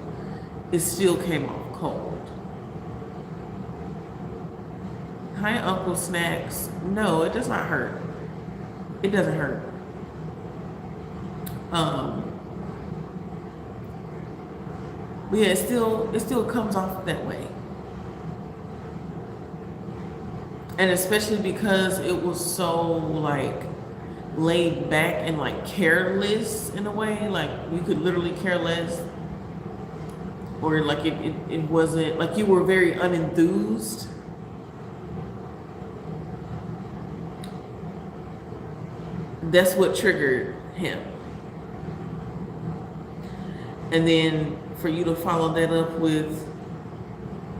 it still came off cold. Hi, Uncle Snacks. No, it does not hurt. It doesn't hurt. But yeah, it still comes off that way. And especially because it was so like laid back and like careless in a way, like you could literally care less, or like it wasn't like you were very unenthused. That's what triggered him. And then for you to follow that up with,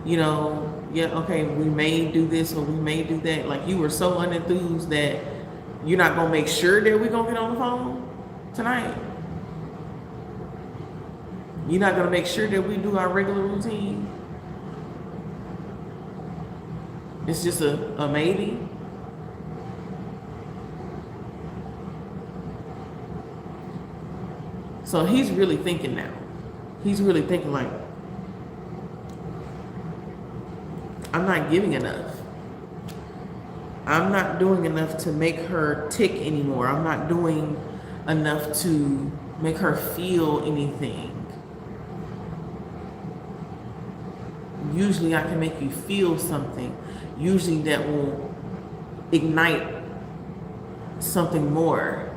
you know, yeah, okay, we may do this or we may do that. Like you were so unenthused that you're not gonna make sure that we're gonna get on the phone tonight. You're not gonna make sure that we do our regular routine. It's just a maybe. So he's really thinking now. He's really thinking like, I'm not giving enough. I'm not doing enough to make her tick anymore. I'm not doing enough to make her feel anything. Usually I can make you feel something. Usually that will ignite something more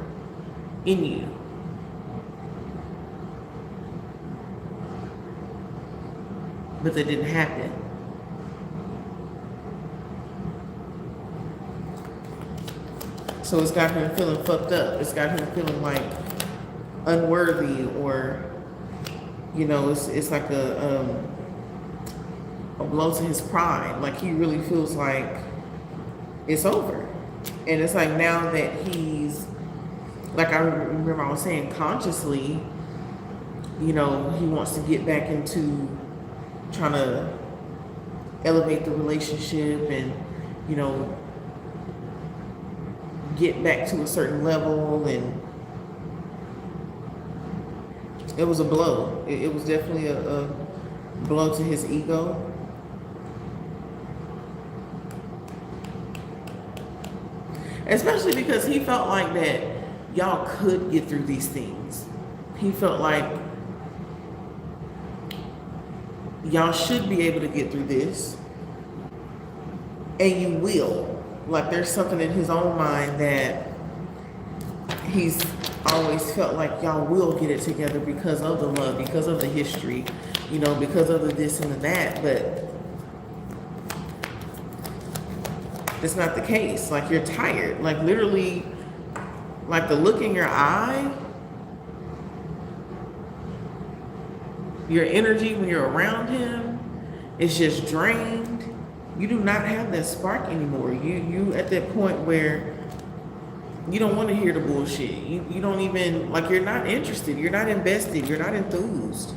in you. But that didn't happen. So it's got him feeling fucked up. It's got him feeling like unworthy, or, you know, it's like a blow to his pride. Like he really feels like it's over. And it's like now that he's, like I remember I was saying, consciously, you know, he wants to get back into trying to elevate the relationship and, you know, get back to a certain level. And it was a blow. It was definitely a blow to his ego. Especially because he felt like that y'all could get through these things. He felt like y'all should be able to get through this, and you will. Like there's something in his own mind that he's always felt like y'all will get it together because of the love, because of the history, you know, because of the this and the that. But it's not the case. Like you're tired. Like literally, like the look in your eye, your energy when you're around him is just drained. You do not have that spark anymore. You at that point where you don't want to hear the bullshit. You don't even, like, you're not interested. You're not invested. You're not enthused.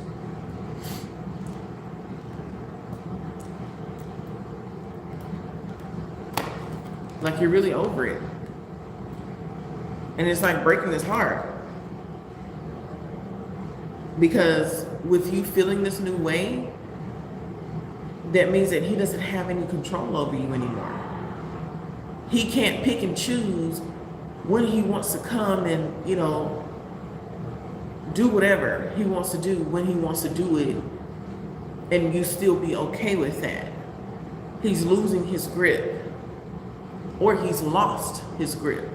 Like you're really over it. And it's like breaking his heart. Because with you feeling this new way, that means that he doesn't have any control over you anymore. He can't pick and choose when he wants to come and, you know, do whatever he wants to do, when he wants to do it, and you still be okay with that. He's losing his grip, or he's lost his grip.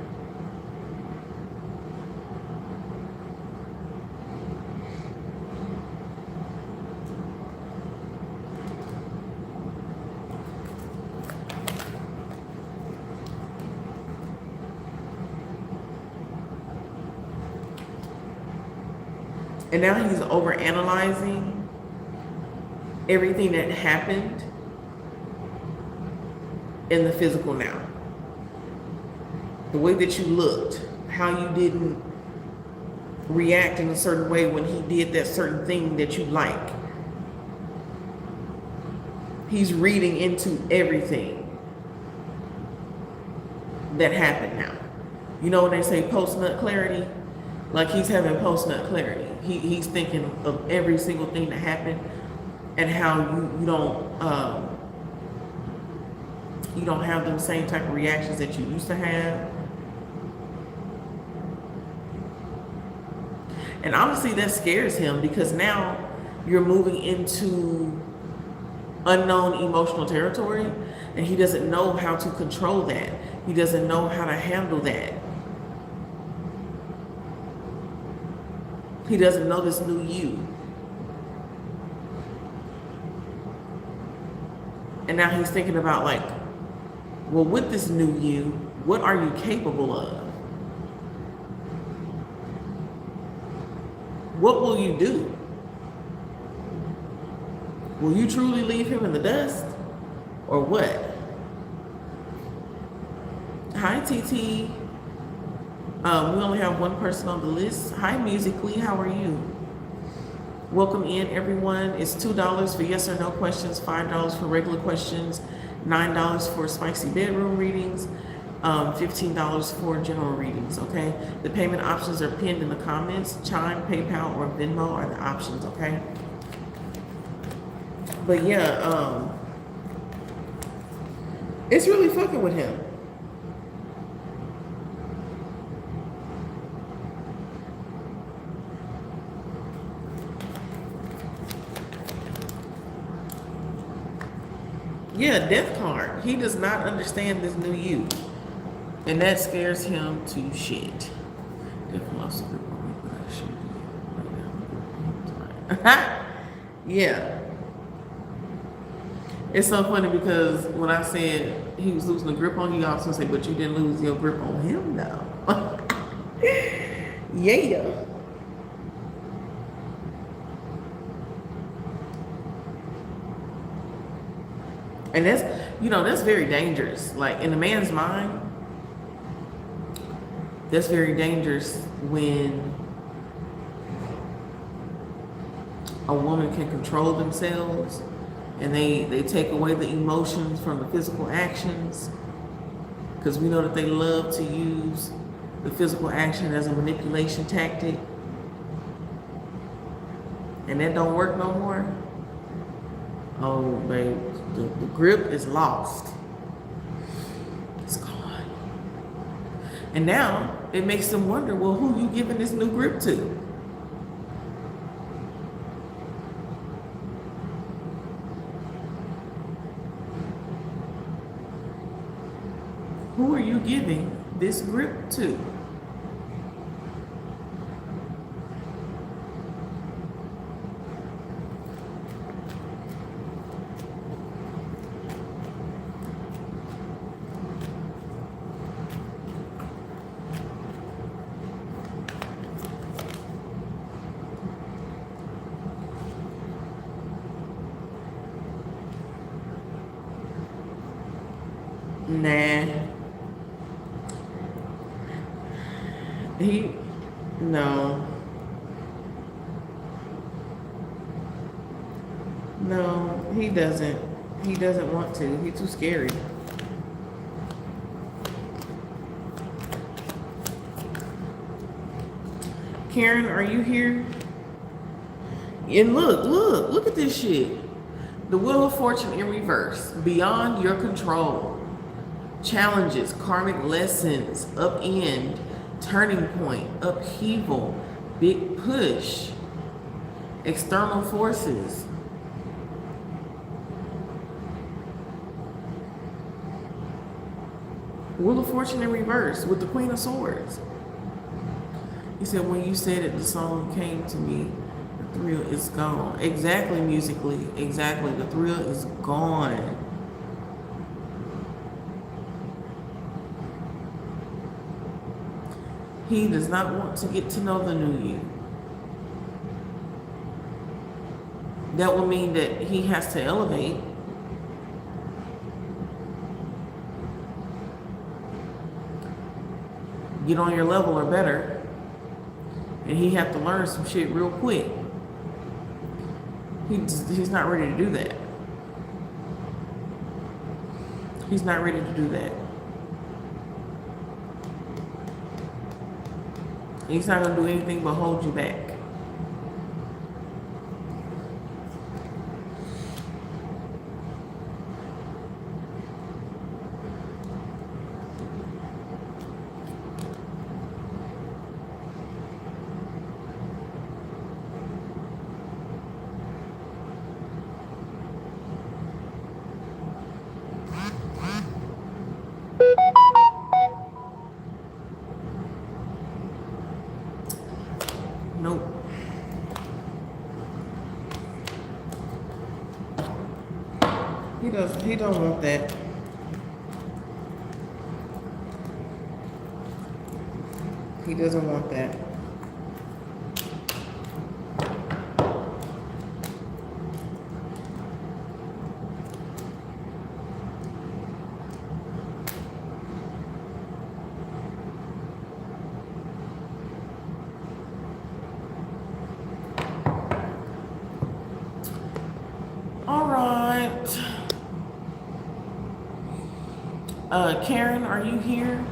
And now he's overanalyzing everything that happened in the physical now. The way that you looked, how you didn't react in a certain way when he did that certain thing that you like. He's reading into everything that happened now. You know when they say post-nut clarity? Like he's having post-nut clarity. He's thinking of every single thing that happened and how you don't have them same type of reactions that you used to have. And honestly, that scares him because now you're moving into unknown emotional territory and he doesn't know how to control that. He doesn't know how to handle that. He doesn't know this new you. And now he's thinking about like, well, with this new you, what are you capable of? What will you do? Will you truly leave him in the dust? Or what? Hi, TT. We only have one person on the list. Hi, Musically. How are you? Welcome in, everyone. It's $2 for yes or no questions, $5 for regular questions, $9 for spicy bedroom readings, $15 for general readings, okay? The payment options are pinned in the comments. Chime, PayPal, or Venmo are the options, okay? But yeah, it's really fucking with him. Yeah, death card. He does not understand this new you. And that scares him to shit. Yeah. It's so funny because when I said he was losing the grip on you, I also said, but you didn't lose your grip on him though. Yeah. And that's, that's very dangerous. Like in a man's mind, that's very dangerous when a woman can control themselves and they take away the emotions from the physical actions, because we know that they love to use the physical action as a manipulation tactic, and that don't work no more. Oh, babe, the grip is lost. It's gone. And now it makes them wonder, well, who you giving this new grip to? Who are you giving this grip to? Nah. No, he doesn't. He doesn't want to. He's too scary. Karen, are you here? And look at this shit. The Wheel of Fortune in reverse. Beyond your control. Challenges, karmic lessons, upend, turning point, upheaval, big push, external forces. Wheel of Fortune in reverse with the Queen of Swords. He said, when you said it, the song came to me. The thrill is gone. Exactly, Musically. Exactly. The thrill is gone. He does not want to get to know the new you. That will mean that he has to elevate. Get on your level or better. and he have to learn some shit real quick. He's not ready to do that. He's not ready to do that. He's not going to do anything but hold you back. Nope. He don't want that. He doesn't want that. All right. Karen, are you here?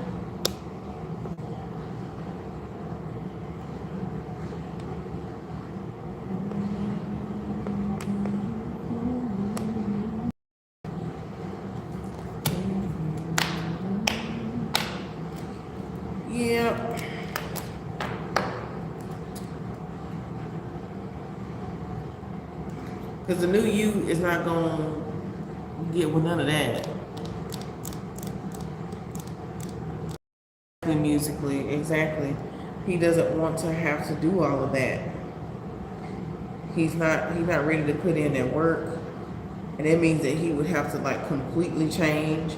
Yeah. Because the new you is not going to get with none of that. Musically, exactly. He doesn't want to have to do all of that. He's not ready to put in that work. And that means that he would have to like completely change.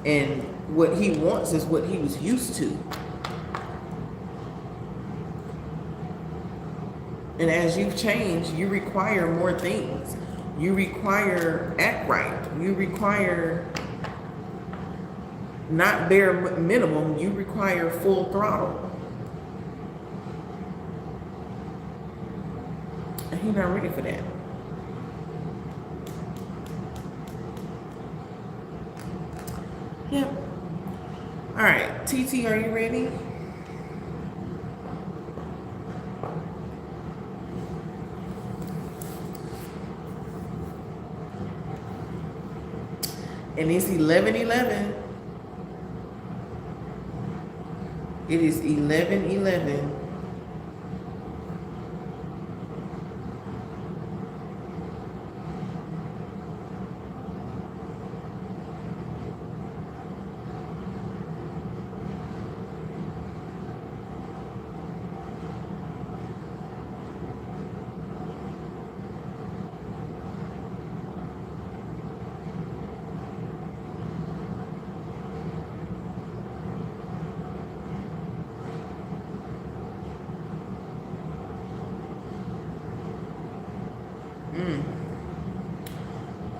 And what he wants is what he was used to. And as you've changed, you require more things. You require act right. You require not bare minimum. You require full throttle. And he's not ready for that. Yep. All right, TT, are you ready? And it's 11:11. It is 11:11.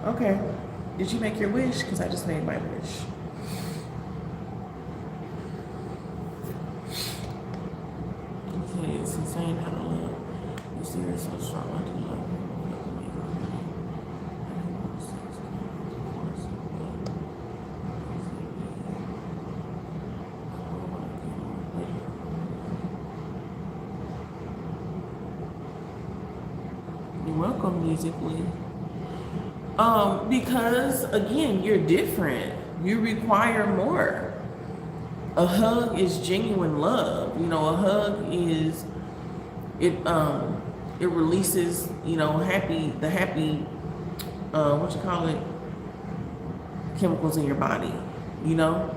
Okay. Did you make your wish? Because I just made my wish. Okay, it's insane how to live. You see, you're so strong. I do love you. You're welcome, musically. Because again, you're different. You require more. A hug is genuine love. You know, a hug is it releases, you know, the happy chemicals in your body, you know?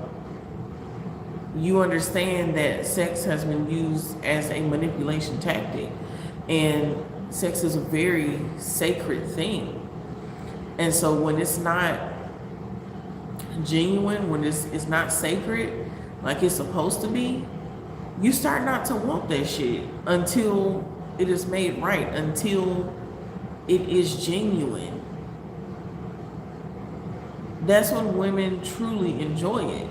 You understand that sex has been used as a manipulation tactic, and sex is a very sacred thing. And so when it's not genuine, when it's not sacred, like it's supposed to be, you start not to want that shit until it is made right, until it is genuine. That's when women truly enjoy it.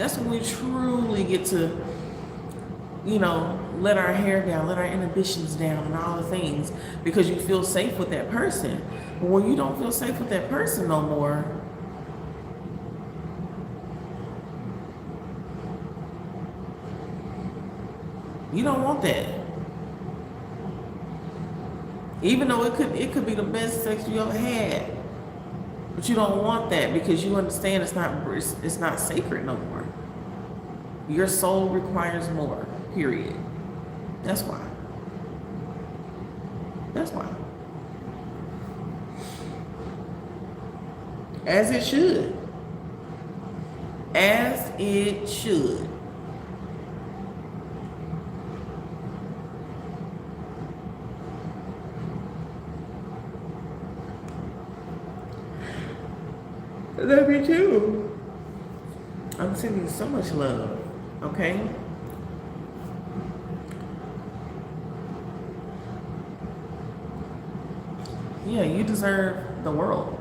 That's when we truly get to, you know, let our hair down, let our inhibitions down and all the things, because you feel safe with that person. But when you don't feel safe with that person no more, you don't want that. Even though it could be the best sex you ever had, but you don't want that because you understand it's not sacred no more. Your soul requires more. Period. That's why. That's why. As it should. As it should. Love you too. I'm sending so much love. Okay? Yeah, you deserve the world.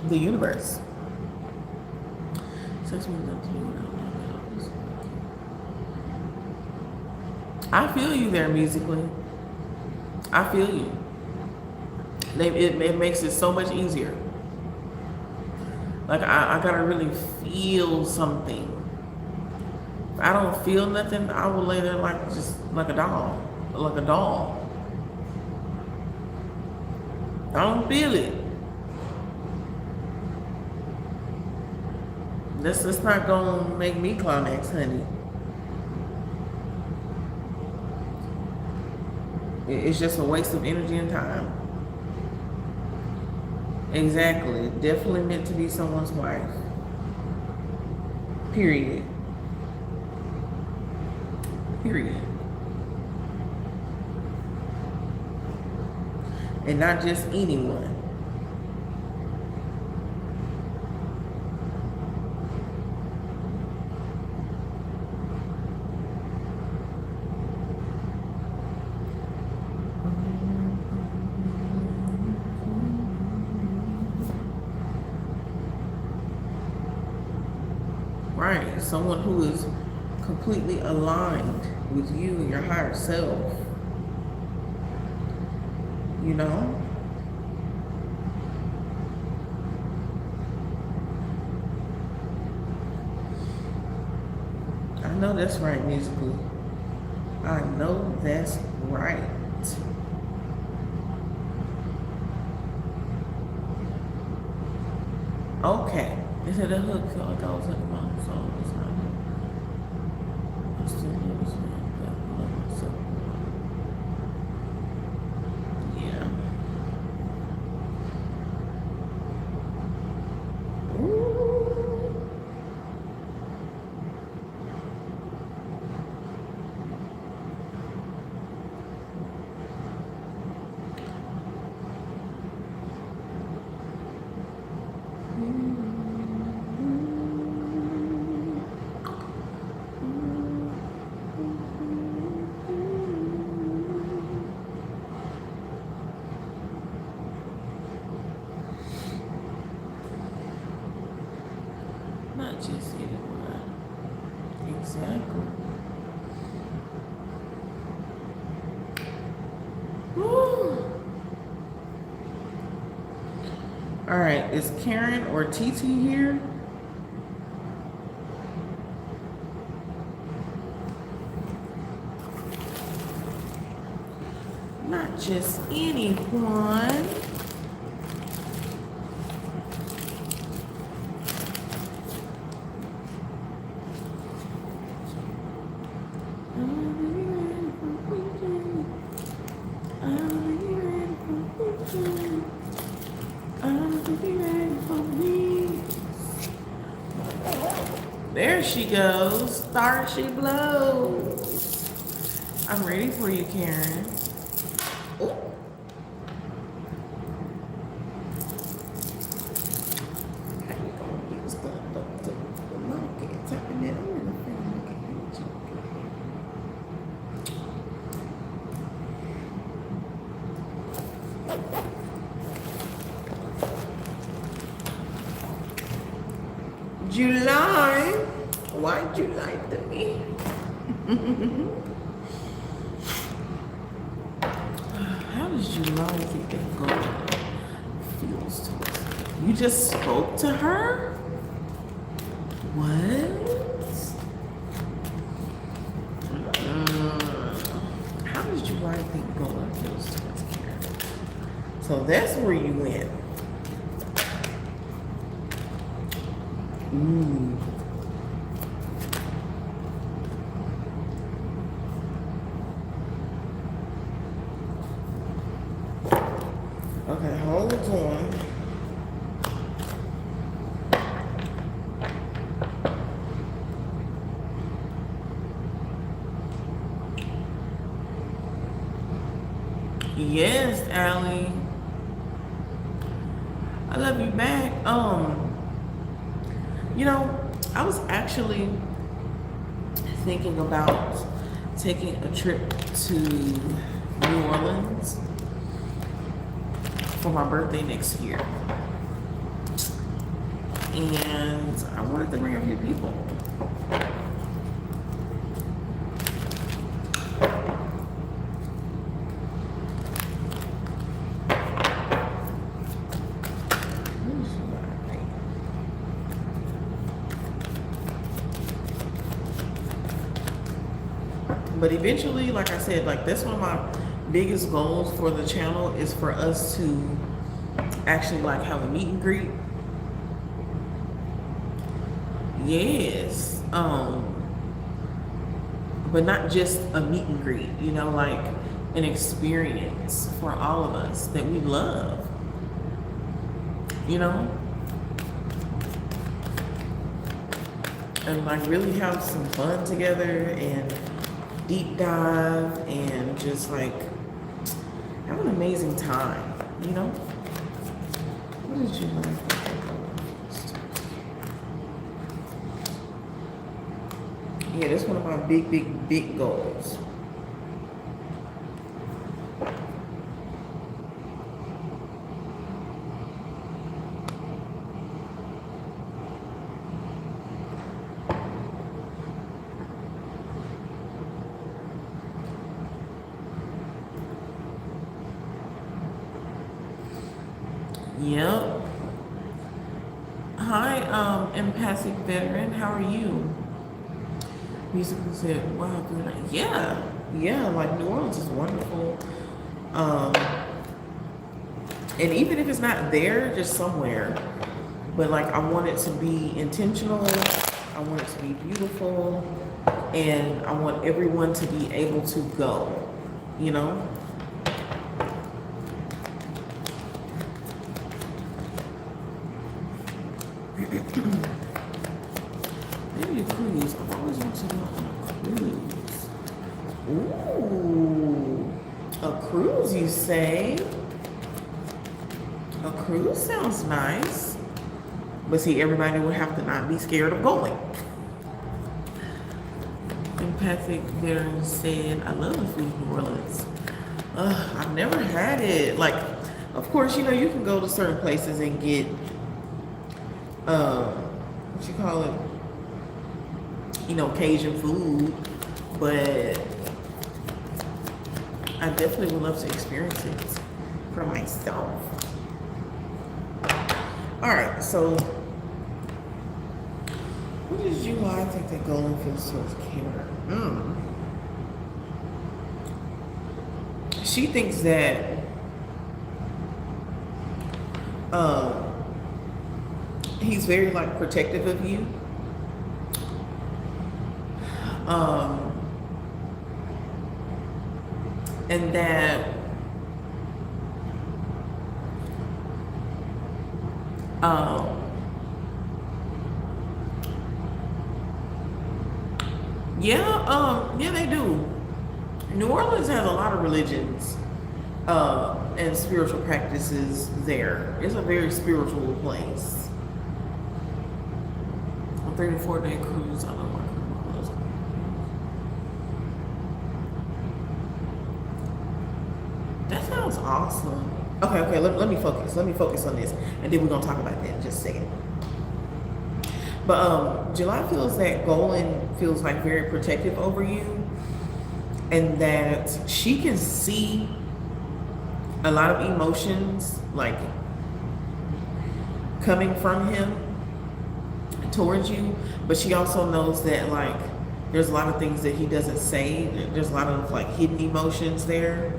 The universe. I feel you there musically. I feel you. It makes it so much easier. Like I gotta really feel something. If I don't feel nothing, I will lay there just like a doll. Like a doll. I don't feel it. That's not gonna make me climax, honey. It's just a waste of energy and time. Exactly. Definitely meant to be someone's wife. Period. Period. And not just anyone. Right, someone who is completely aligned with you and your higher self. You know? I know that's right, musically. I know that's right. Okay. They said that hook felt like I was hooking my own soul. It's not hook. I still love myself, but I love myself. Yeah. Ooh. Not just anyone. Exactly. Woo. All right, is Karen or TT here? Not just anyone. There she goes. Star she blows. I'm ready for you, Karen. Oh. How you gonna use the monkey tapping that on the thing? you lie? Why'd you lie to me? How did you lie to think that gold feels towards you? You just spoke to her? What? How did you lie to think gold feels towards Karen? So that's where you went. Ooh. Okay, hold on. Yes, Allie. I love you back. You know, I was actually thinking about taking a trip to New Orleans for my birthday next year. And I wanted to bring a few people. But eventually, like I said, like that's one of my biggest goals for the channel is for us to actually like have a meet and greet. Yes. But not just a meet and greet, you know, like an experience for all of us that we love. You know? And like really have some fun together and deep dive and just like have an amazing time, you know? What did you like? Yeah, that's one of my big goals. Yep. Hi, empathic veteran. How are you? Musically said, wow, good. Yeah, like New Orleans is wonderful. And even if it's not there, just somewhere. But like I want it to be intentional. I want it to be beautiful. And I want everyone to be able to go, you know? Maybe a cruise. I've always wanted to go on a cruise. Ooh, a cruise, you say? A cruise sounds nice. But see, everybody would have to not be scared of going. Empathic veteran said, I love the food in New Orleans. I've never had it. Like, of course, you know, you can go to certain places and get what you call it, you know, Cajun food, but I definitely would love to experience it for myself. All right, so what did you I think that golden feels towards Karen? She thinks that he's very like protective of you. And that yeah, they do. New Orleans has a lot of religions and spiritual practices there. It's a very spiritual place. A 3 to 4 day cruise. I love my cruise. That sounds awesome. Okay, let me focus. Let me focus on this. And then we're going to talk about that in just a second. But July feels that Golan feels like very protective over you, and that she can see a lot of emotions like coming from him towards you, but she also knows that like there's a lot of things that he doesn't say. There's a lot of like hidden emotions there.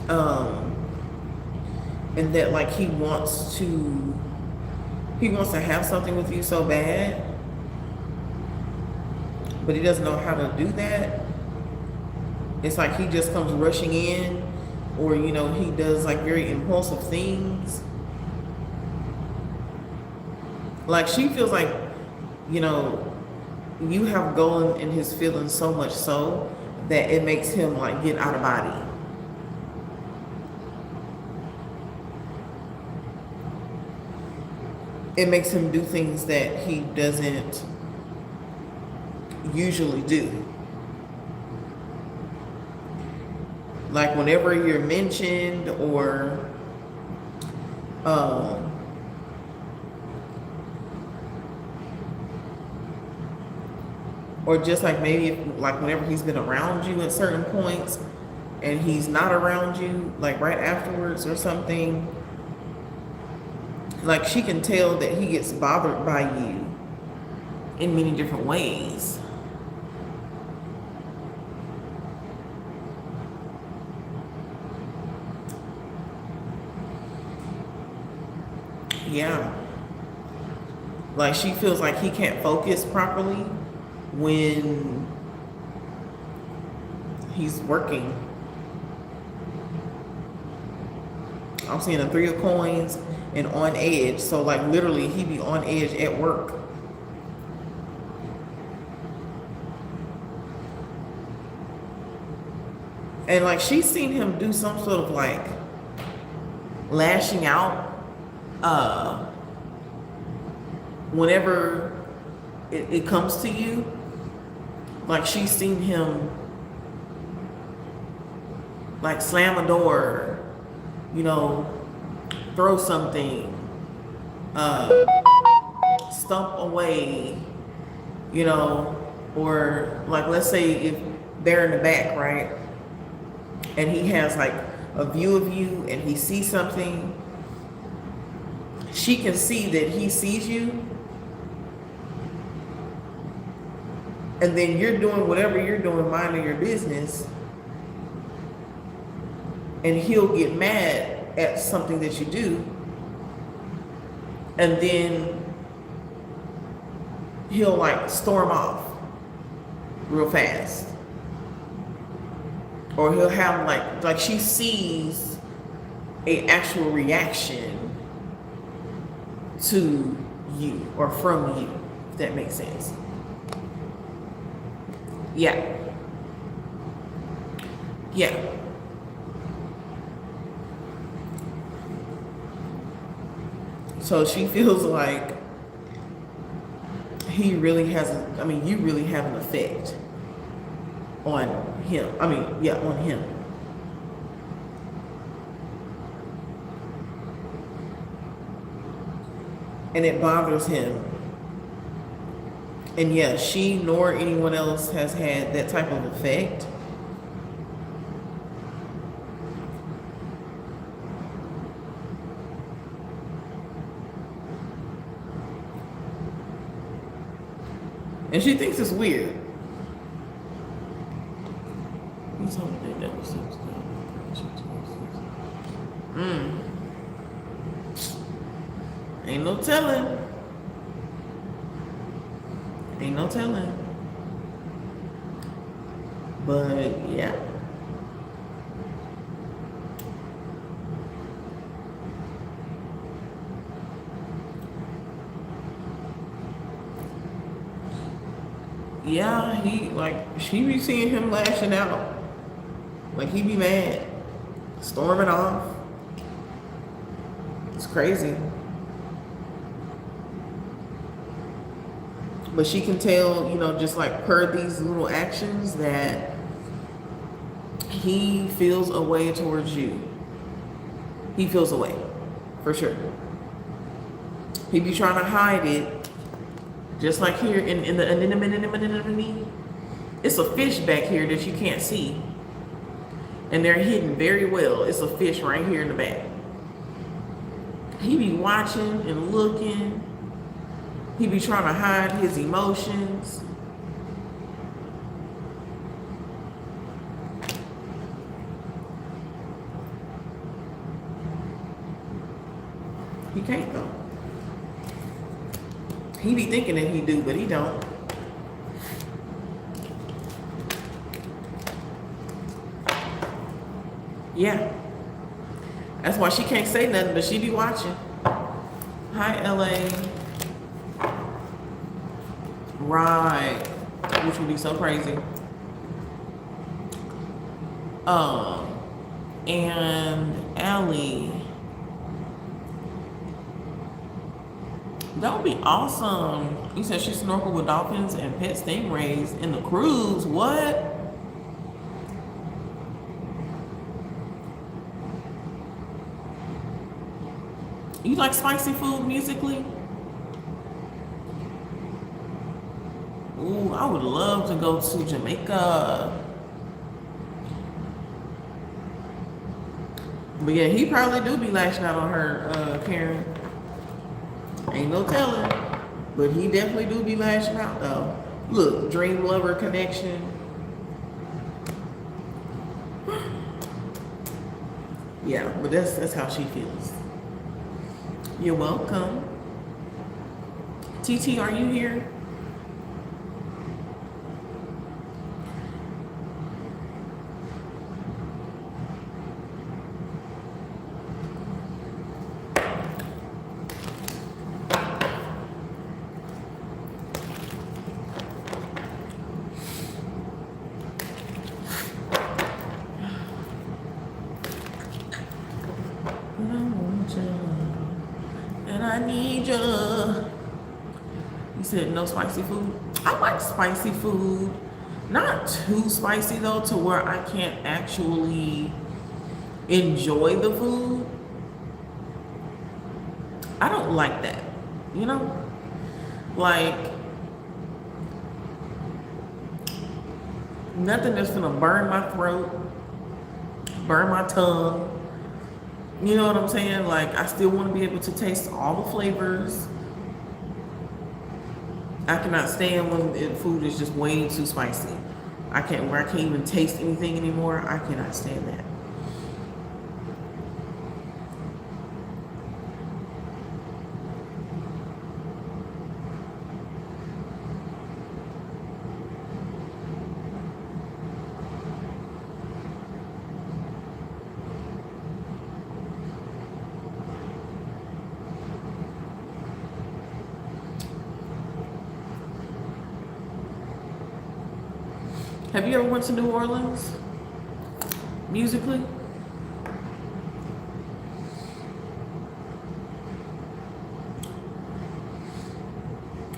And that like he wants to have something with you so bad, but he doesn't know how to do that. It's like he just comes rushing in, or you know, he does like very impulsive things. Like she feels like, you know, you have Golan in his feelings so much so that it makes him like get out of body. It makes him do things that he doesn't usually do. Like whenever you're mentioned, or just like maybe like whenever he's been around you at certain points and he's not around you, like right afterwards or something, like she can tell that he gets bothered by you in many different ways. Yeah. Like she feels like he can't focus properly when he's working. I'm seeing a 3 of coins and on edge. So like literally he be on edge at work. And like she's seen him do some sort of like lashing out whenever it comes to you. Like she's seen him like slam a door, you know, throw something, stump away, you know, or like let's say if they're in the back, right? And he has like a view of you and he sees something, she can see that he sees you, and then you're doing whatever you're doing, minding your business, and he'll get mad at something that you do, and then he'll like storm off real fast. Or he'll have like she sees a actual reaction to you or from you, if that makes sense. Yeah. Yeah. So she feels like he really has, you really have an effect on him. On him. And it bothers him. And yeah, she nor anyone else has had that type of effect. And she thinks it's weird. Ain't no telling. Ain't no telling. But yeah. Yeah, she be seeing him lashing out. Like he be mad, storming off. It's crazy. But she can tell, just like per these little actions, that he feels a way towards you. He feels a way, for sure. He be trying to hide it, just like here in the anemone. It's a fish back here that you can't see, and they're hidden very well. It's a fish right here in the back. He be watching and looking. He be trying to hide his emotions. He can't though. He be thinking that he do, but he don't. Yeah. That's why she can't say nothing, but she be watching. Hi, LA. Right. Which would be so crazy. And Allie. That would be awesome. You said she snorkeled with dolphins and pet stingrays in the cruise. What? You like spicy food musically? Ooh, I would love to go to Jamaica. But yeah, he probably do be lashing out on her, Karen. Ain't no telling. But he definitely do be lashing out though. Look, dream lover connection. Yeah, but that's how she feels. You're welcome. TT, are you here? Said no spicy food. I like spicy food, not too spicy though to where I can't actually enjoy the food. I don't like that, you know, like nothing that's gonna burn my throat, burn my tongue, you know what I'm saying? Like I still want to be able to taste all the flavors. I cannot stand when food is just way too spicy. I can't even taste anything anymore. I cannot stand that. Have you ever went to New Orleans? Musically?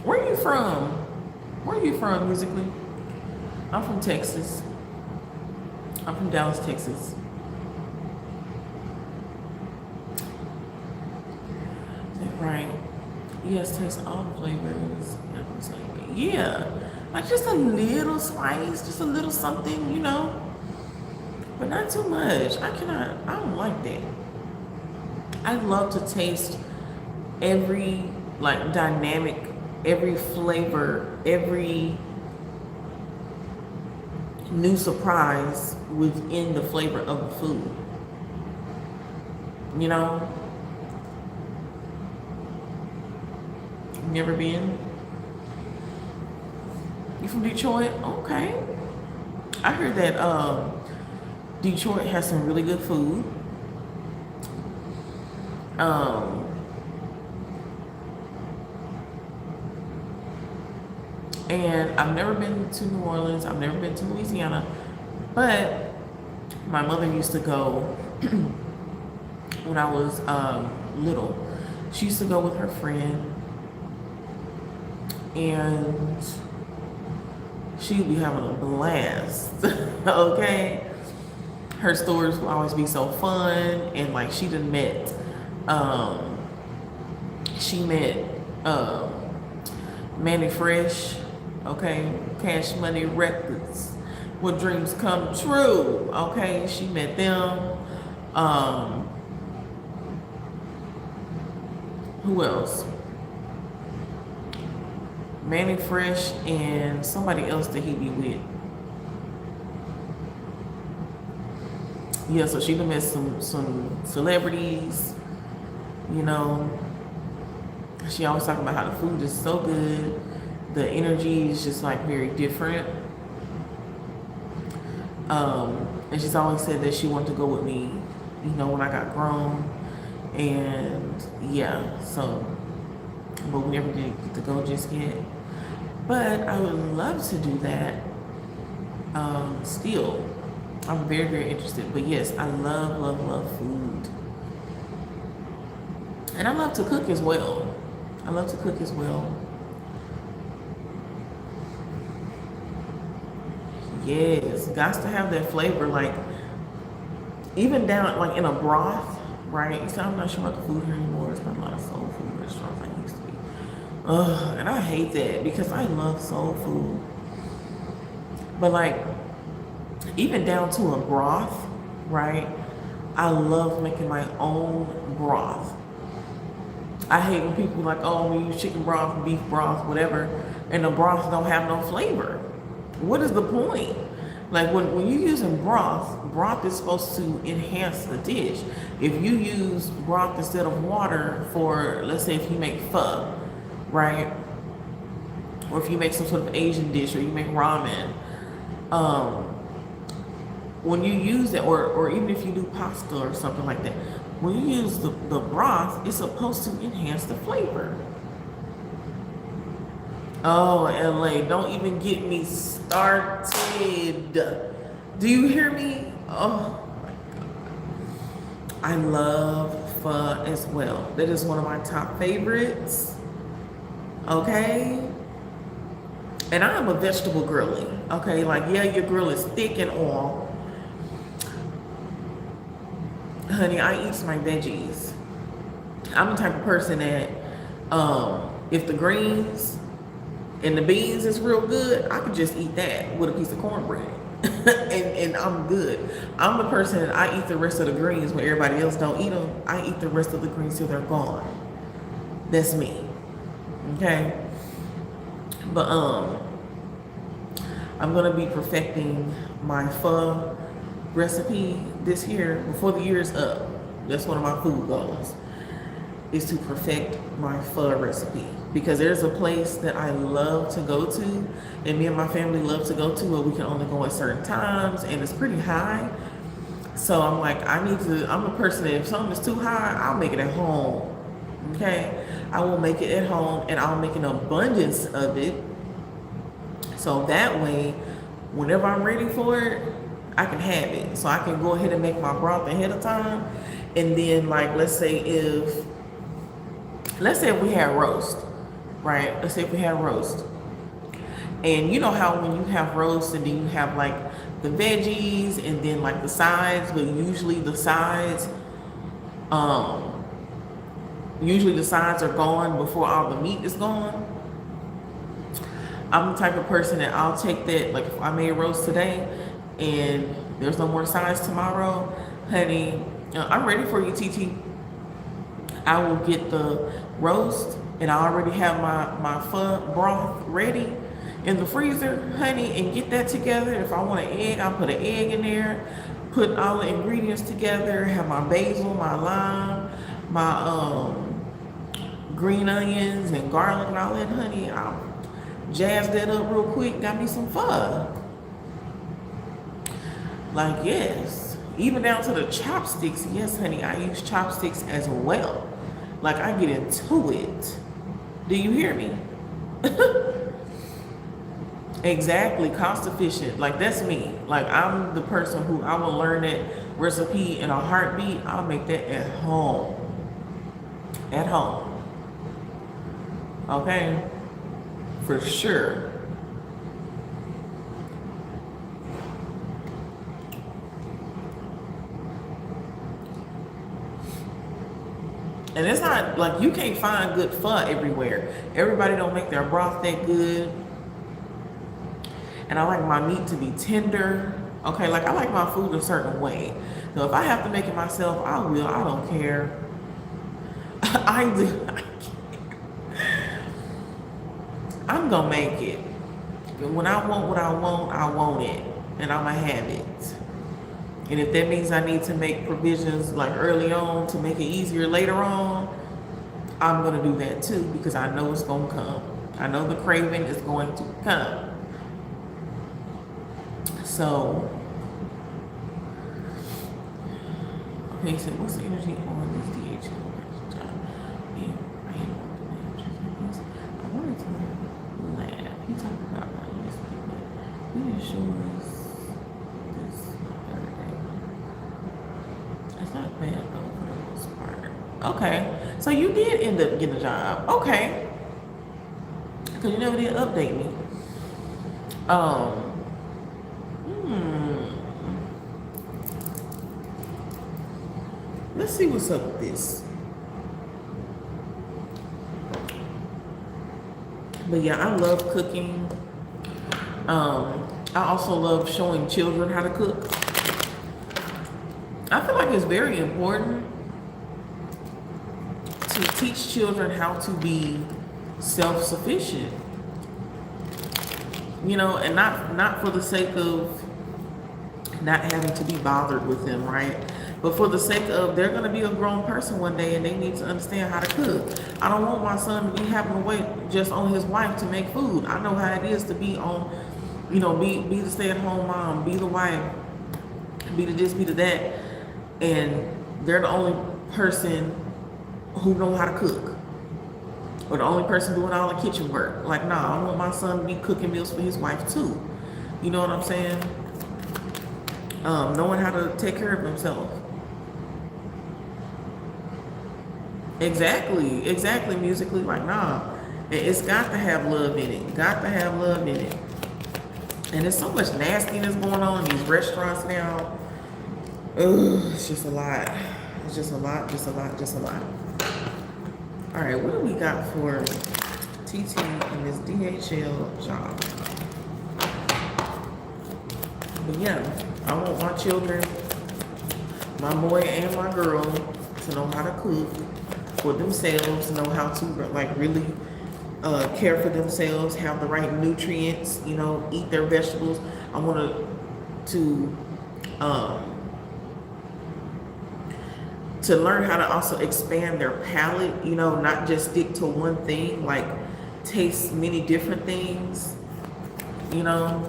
Where are you from? Where are you from musically? I'm from Texas. I'm from Dallas, Texas. Right. Yes, taste all the flavors. I was like, yeah. Like just a little spice, just a little something, you know, but not too much. I don't like that. I love to taste every like dynamic, every flavor, every new surprise within the flavor of the food, you know. You ever been? You from Detroit? Okay. I heard that Detroit has some really good food. And I've never been to New Orleans. I've never been to Louisiana. But my mother used to go when I was little. She used to go with her friend. And she would be having a blast, okay? Her stories will always be so fun, and like she done met, She met Manny Fresh, okay, Cash Money Records, When Dreams Come True, okay, she met them. Who else? Manny Fresh and somebody else that he be with. Yeah, so she done met some celebrities, you know. She always talking about how the food is so good. The energy is just like very different. And she's always said that she wanted to go with me, you know, when I got grown. And yeah, so, but we never did get to go just yet. But I would love to do that. Still, I'm very, very interested. But yes, I love, love, love food. And I love to cook as well. I love to cook as well. Yes, got to have that flavor, like even down like in a broth, right? So I'm not sure about the food here anymore. It's not a lot of soul food restaurants like it used to be. And I hate that because I love soul food. But like even down to a broth, right? I love making my own broth. I hate when people are like, oh, we use chicken broth, beef broth, whatever, and the broth don't have no flavor. What is the point? Like when you're using broth is supposed to enhance the dish. If you use broth instead of water for, let's say if you make pho, right? Or if you make some sort of Asian dish or you make ramen, when you use it, or even if you do pasta or something like that, when you use the broth, it's supposed to enhance the flavor. Oh, LA, don't even get me started. Do you hear me? Oh my God. I love pho as well. That is one of my top favorites. Okay? And I am a vegetable girly. Okay, like yeah, your girl is thick and all. Honey, I eat my veggies. I'm the type of person that if the greens and the beans is real good, I could just eat that with a piece of cornbread. and I'm good. I'm the person that I eat the rest of the greens when everybody else don't eat them. I eat the rest of the greens till they're gone. That's me. Okay? But I'm gonna be perfecting my pho recipe this year before the year is up. That's one of my food goals, is to perfect my pho recipe, because there's a place that I love to go to and me and my family love to go to, where we can only go at certain times and it's pretty high. So I'm like, I'm a person that if something is too high, I'll make it at home. Okay, I will make it at home and I'll make an abundance of it, so that way whenever I'm ready for it, I can have it. So I can go ahead and make my broth ahead of time. And then like, let's say if we had roast, right? Let's say if we had roast. And you know how when you have roast and then you have like the veggies and then like the sides, but usually the sides are gone before all the meat is gone. I'm the type of person that I'll take that, like if I made roast today and there's no more sides tomorrow, honey, I'm ready for you, TT. I will get the roast and I already have my pho broth ready in the freezer, honey, and get that together. If I want an egg, I'll put an egg in there, put all the ingredients together, have my basil, my lime, my green onions and garlic and all that, honey. I'll jazz that up real quick, got me some pho. Like, yes, even down to the chopsticks. Yes, honey, I use chopsticks as well. Like, I get into it. Do you hear me? Exactly, cost efficient. Like, that's me. Like, I'm the person who I will learn that recipe in a heartbeat. I'll make that at home. At home. Okay? For sure. And it's not like you can't find good pho everywhere. Everybody don't make their broth that good. And I like my meat to be tender. Okay, like I like my food a certain way. So if I have to make it myself, I will. I don't care. I do. I'm gonna make it. When I want what I want it. And I'ma have it. And if that means I need to make provisions like early on to make it easier later on, I'm gonna do that too, because I know it's gonna come. I know the craving is going to come. So, okay, so what's the energy on this DHL job? Yeah, I wanted to laugh. He talked about my yesterday, but we didn't show us this other day. It's not bad though for the most part. Okay, so you did end up getting a job. Okay, because you never did update me. Let's see what's up with this. But yeah, I love cooking. I also love showing children how to cook. I feel like it's very important to teach children how to be self-sufficient. You know, and not for the sake of not having to be bothered with them, right? But for the sake of they're gonna be a grown person one day and they need to understand how to cook. I don't want my son to be having to wait just on his wife to make food. I know how it is to be on, you know, be the stay-at-home mom, be the wife, be the this, be the that, and they're the only person who know how to cook. Or the only person doing all the kitchen work. Like, nah, I want my son to be cooking meals for his wife too. You know what I'm saying? Knowing how to take care of himself. Exactly, musically. Like, nah, it's got to have love in it. Got to have love in it. And there's so much nastiness going on in these restaurants now. Ugh, it's just a lot. It's just a lot. All right, what do we got for TT in this DHL job? But yeah, I want my children, my boy and my girl, to know how to cook for themselves, know how to like really care for themselves, have the right nutrients, you know, eat their vegetables. I want to learn how to also expand their palate, you know, not just stick to one thing, like taste many different things, you know.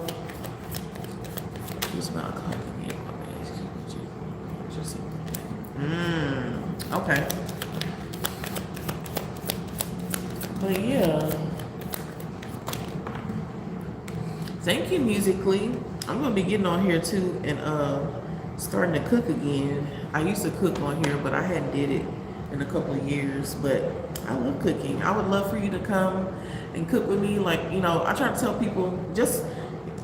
Okay. But yeah. Thank you, Musically. I'm gonna be getting on here too and starting to cook again. I used to cook on here, but I hadn't did it in a couple of years. But I love cooking. I would love for you to come and cook with me. Like, you know, I try to tell people, just,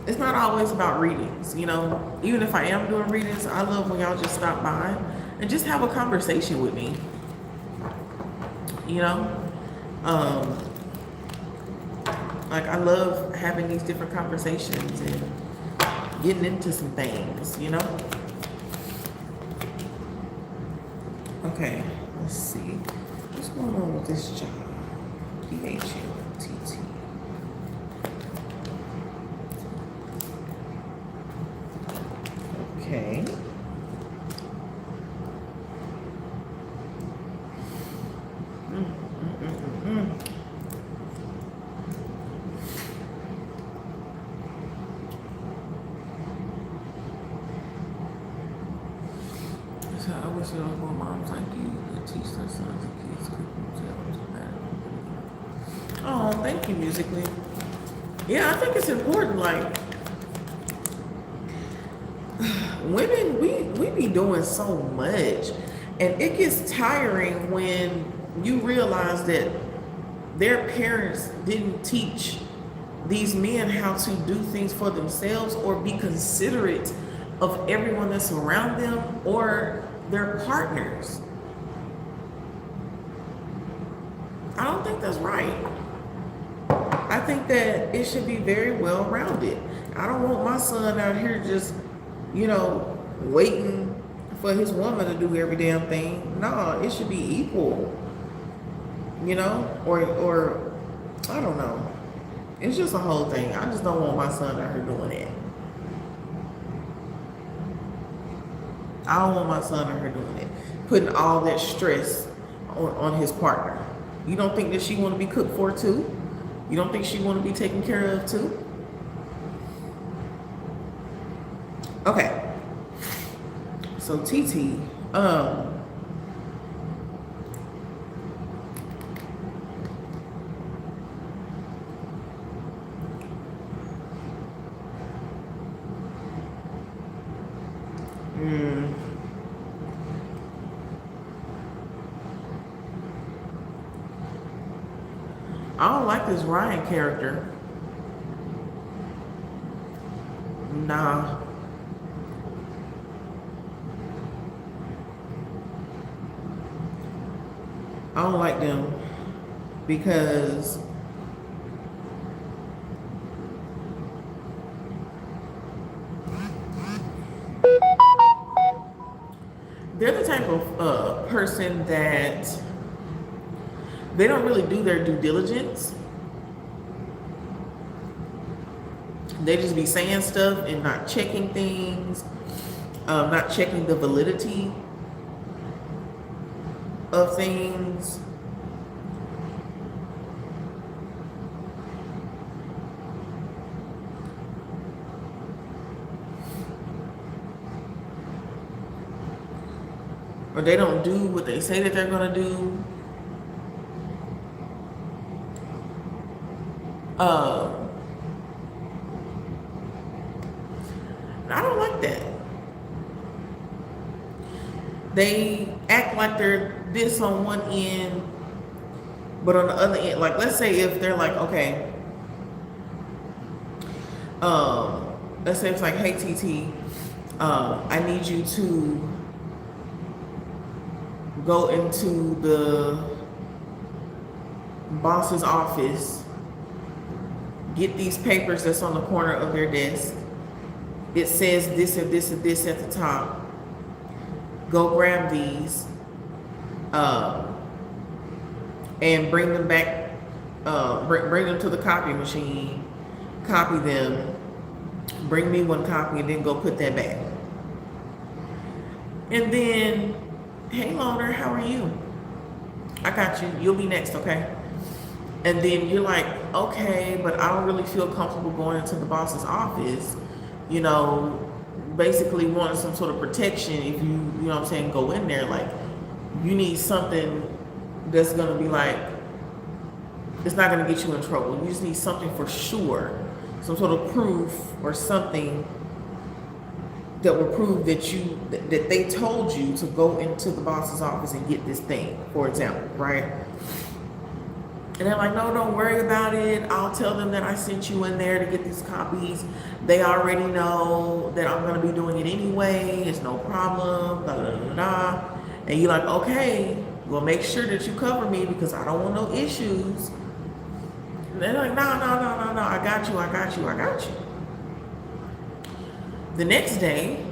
it's not always about readings, you know. Even if I am doing readings, I love when y'all just stop by and just have a conversation with me, you know. Like, I love having these different conversations and getting into some things, you know. Okay, let's see. What's going on with this job? PHLTT. Okay. So I wish there was more moms like you that teach their sons and kids cook themselves. Oh, thank you, Musically. Yeah, I think it's important. Like, women, we be doing so much, and it gets tiring when you realize that their parents didn't teach these men how to do things for themselves or be considerate of everyone that's around them or their partners. that's right. I think that it should be very well rounded. I don't want my son out here just, you know, waiting for his woman to do every damn thing. No, it should be equal. You know, or I don't know. It's just a whole thing. I just don't want my son out here doing it. I don't want my son out here doing it. Putting all that stress on his partner. You don't think that she want to be cooked for too? You don't think she want to be taken care of too? Okay. So TT, I don't like this Ryan character. Nah. I don't like them because they're the type of person that they don't really do their due diligence. They just be saying stuff and not checking things, not checking the validity of things. Or they don't do what they say that they're gonna do. I don't like that. They act like they're this on one end, but on the other end, like let's say if they're like, okay, let's say it's like, hey TT, I need you to go into the boss's office, get these papers that's on the corner of their desk. It says this and this and this at the top. Go grab these and bring them back, bring them to the copy machine, copy them, bring me one copy, and then go put that back. And then, hey loner, how are you? I got you, you'll be next, okay? And then you're like, okay, but I don't really feel comfortable going into the boss's office, you know, basically wanting some sort of protection if you know what I'm saying, go in there. Like, you need something that's gonna be like, it's not gonna get you in trouble. You just need something for sure, some sort of proof or something that will prove that that they told you to go into the boss's office and get this thing, for example, right? And they're like, no, don't worry about it. I'll tell them that I sent you in there to get these copies. They already know that I'm going to be doing it anyway. It's no problem. Da, da, da, da. And you're like, okay, well, make sure that you cover me because I don't want no issues. And they're like, no. I got you. The next day,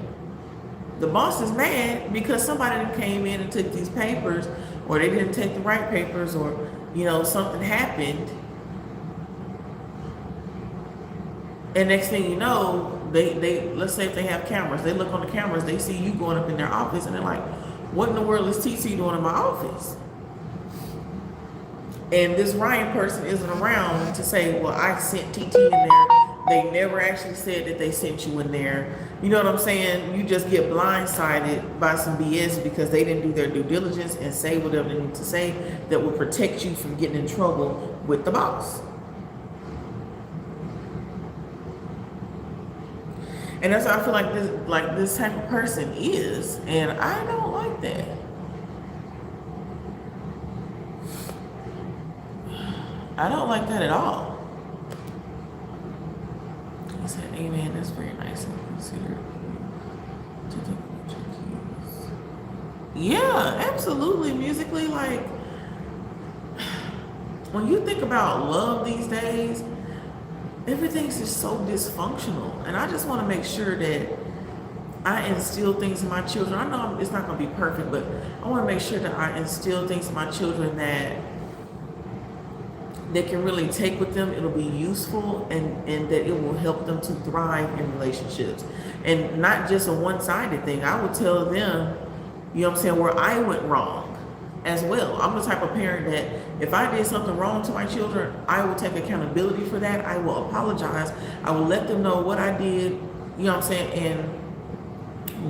the boss is mad because somebody came in and took these papers, or they didn't take the right papers, or you know, something happened. And next thing you know, they let's say if they have cameras, they look on the cameras, they see you going up in their office, and they're like, what in the world is TC doing in my office? And this Ryan person isn't around to say, well, I sent TT in there. They never actually said that they sent you in there. You know what I'm saying? You just get blindsided by some BS because they didn't do their due diligence and say whatever they need to say that will protect you from getting in trouble with the boss. And that's how I feel like this type of person is, and I don't like that. I don't like that at all. He said, amen, that's very nice and considered. Yeah, absolutely. Musically, like, when you think about love these days, everything's just so dysfunctional. And I just want to make sure that I instill things in my children. I know it's not going to be perfect, but I want to make sure that I instill things in my children that they can really take with them. It'll be useful, and that it will help them to thrive in relationships. And not just a one-sided thing. I would tell them, you know what I'm saying, where I went wrong as well. I'm the type of parent that if I did something wrong to my children, I will take accountability for that. I will apologize. I will let them know what I did, you know what I'm saying, and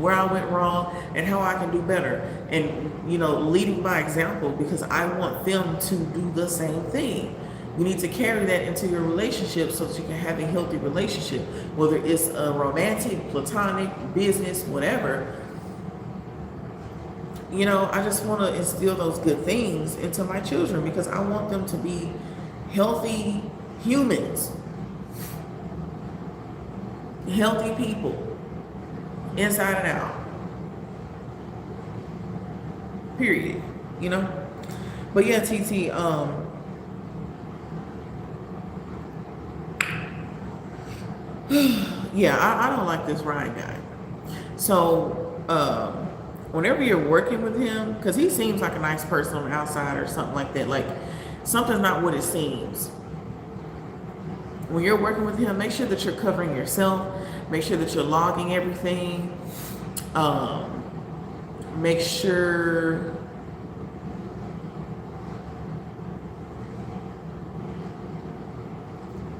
where I went wrong and how I can do better. And, you know, leading by example, because I want them to do the same thing. You need to carry that into your relationship so that you can have a healthy relationship, whether it's a romantic, platonic, business, whatever. You know, I just want to instill those good things into my children because I want them to be healthy humans, healthy people, inside and out, period, you know. But yeah, TT, yeah, I don't like this Ryan guy. So whenever you're working with him, because he seems like a nice person on the outside or something like that, like something's not what it seems. When you're working with him, make sure that you're covering yourself. Make sure that you're logging everything. Make sure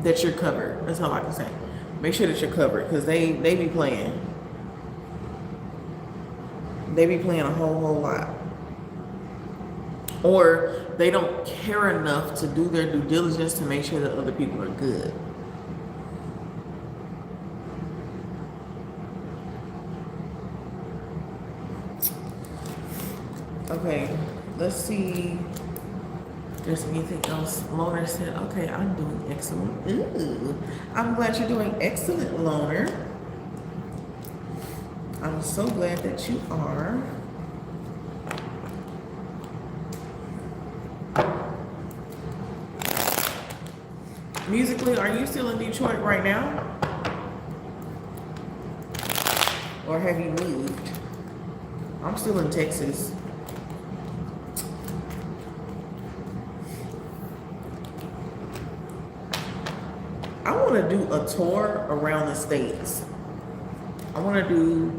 that you're covered. That's all I can say. Make sure that you're covered, because they be playing. They be playing a whole lot. Or they don't care enough to do their due diligence to make sure that other people are good. Okay, let's see if there's anything else. Loner said, okay, I'm doing excellent. Ooh, I'm glad you're doing excellent, Loner. I'm so glad that you are. Musically, are you still in Detroit right now? Or have you moved? I'm still in Texas. I want to do a tour around the states. I want to do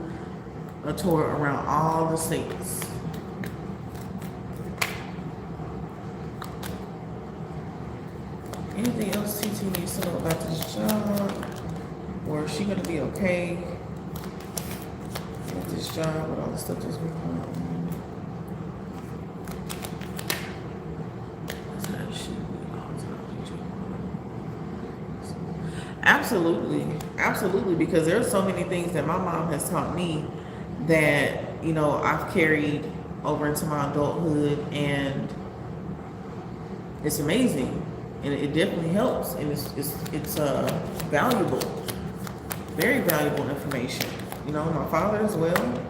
a tour around all the states. Anything else TT needs to know about this job? Or is she going to be okay with this job, with all the stuff that's going on? Absolutely, absolutely, because there are so many things that my mom has taught me that, you know, I've carried over into my adulthood, and it's amazing, and it definitely helps, and it's valuable, very valuable information. You know, my father as well.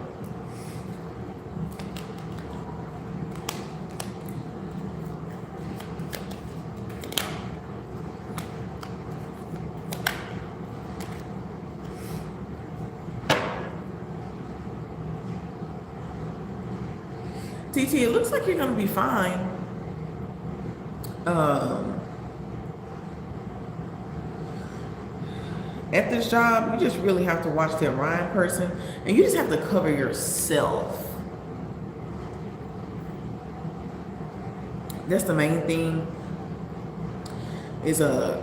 TT, it looks like you're going to be fine. At this job, you just really have to watch the Orion person, and you just have to cover yourself. That's the main thing, is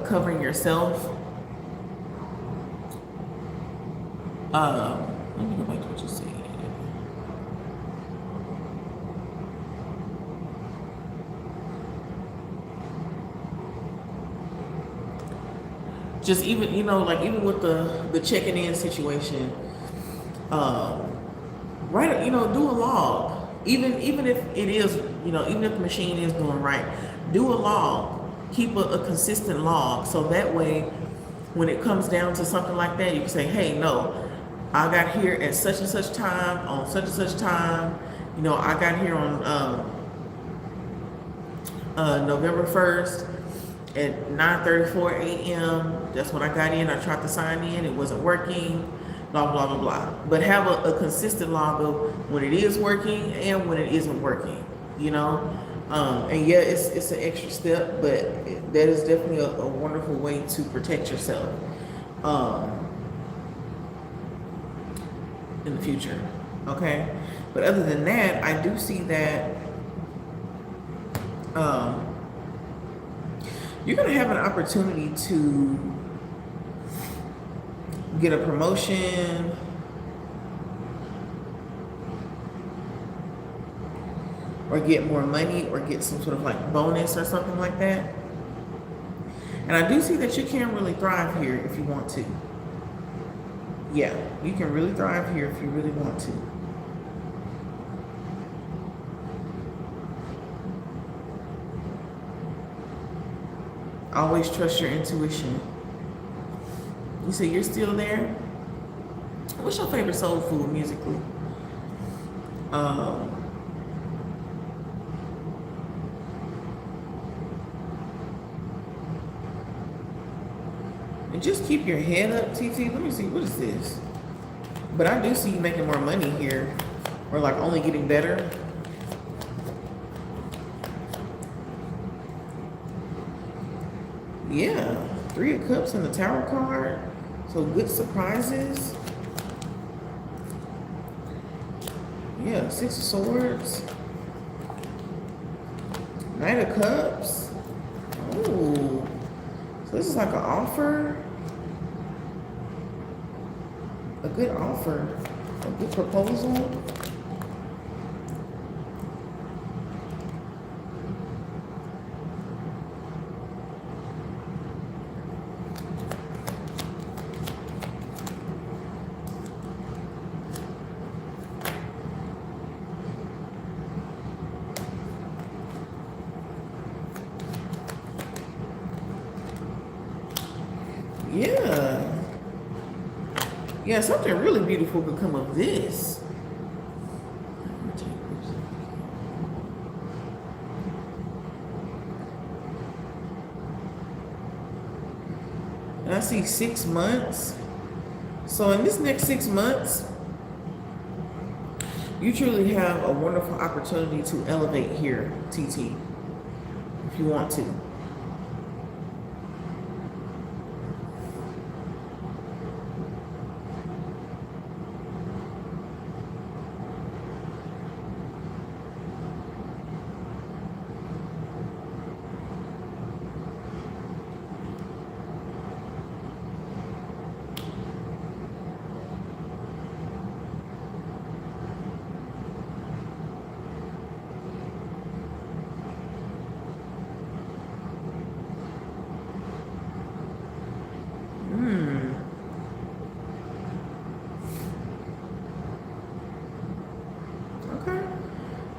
covering yourself. Let me go back to what you said. Just even, you know, like even with the checking in situation, right, you know, do a log. Even if it is, you know, even if the machine is doing right, do a log. Keep a consistent log, so that way, when it comes down to something like that, you can say, hey, no, I got here at such and such time, on such and such time. You know, I got here on November 1st at 9:34 a.m. That's when I got in. I tried to sign in. It wasn't working. Blah, blah, blah, blah. But have a consistent log of when it is working and when it isn't working, you know? And yeah, it's an extra step, but that is definitely a wonderful way to protect yourself in the future, okay? But other than that, I do see that you're going to have an opportunity to get a promotion, or get more money, or get some sort of like bonus or something like that. And I do see that you can really thrive here if you want to. Yeah, you can really thrive here if you really want to. Always trust your intuition. You say you're still there? What's your favorite soul food musically? And just keep your head up, TT. Let me see, what is this? But I do see you making more money here, or like only getting better. Yeah, 3 of Cups and the Tower card. So good surprises. Yeah, 6 of Swords. Knight of Cups. Ooh. So this is like an offer. A good offer. A good proposal. Yeah, something really beautiful could come of this. And I see 6 months. So in this next 6 months, you truly have a wonderful opportunity to elevate here, TT, if you want to.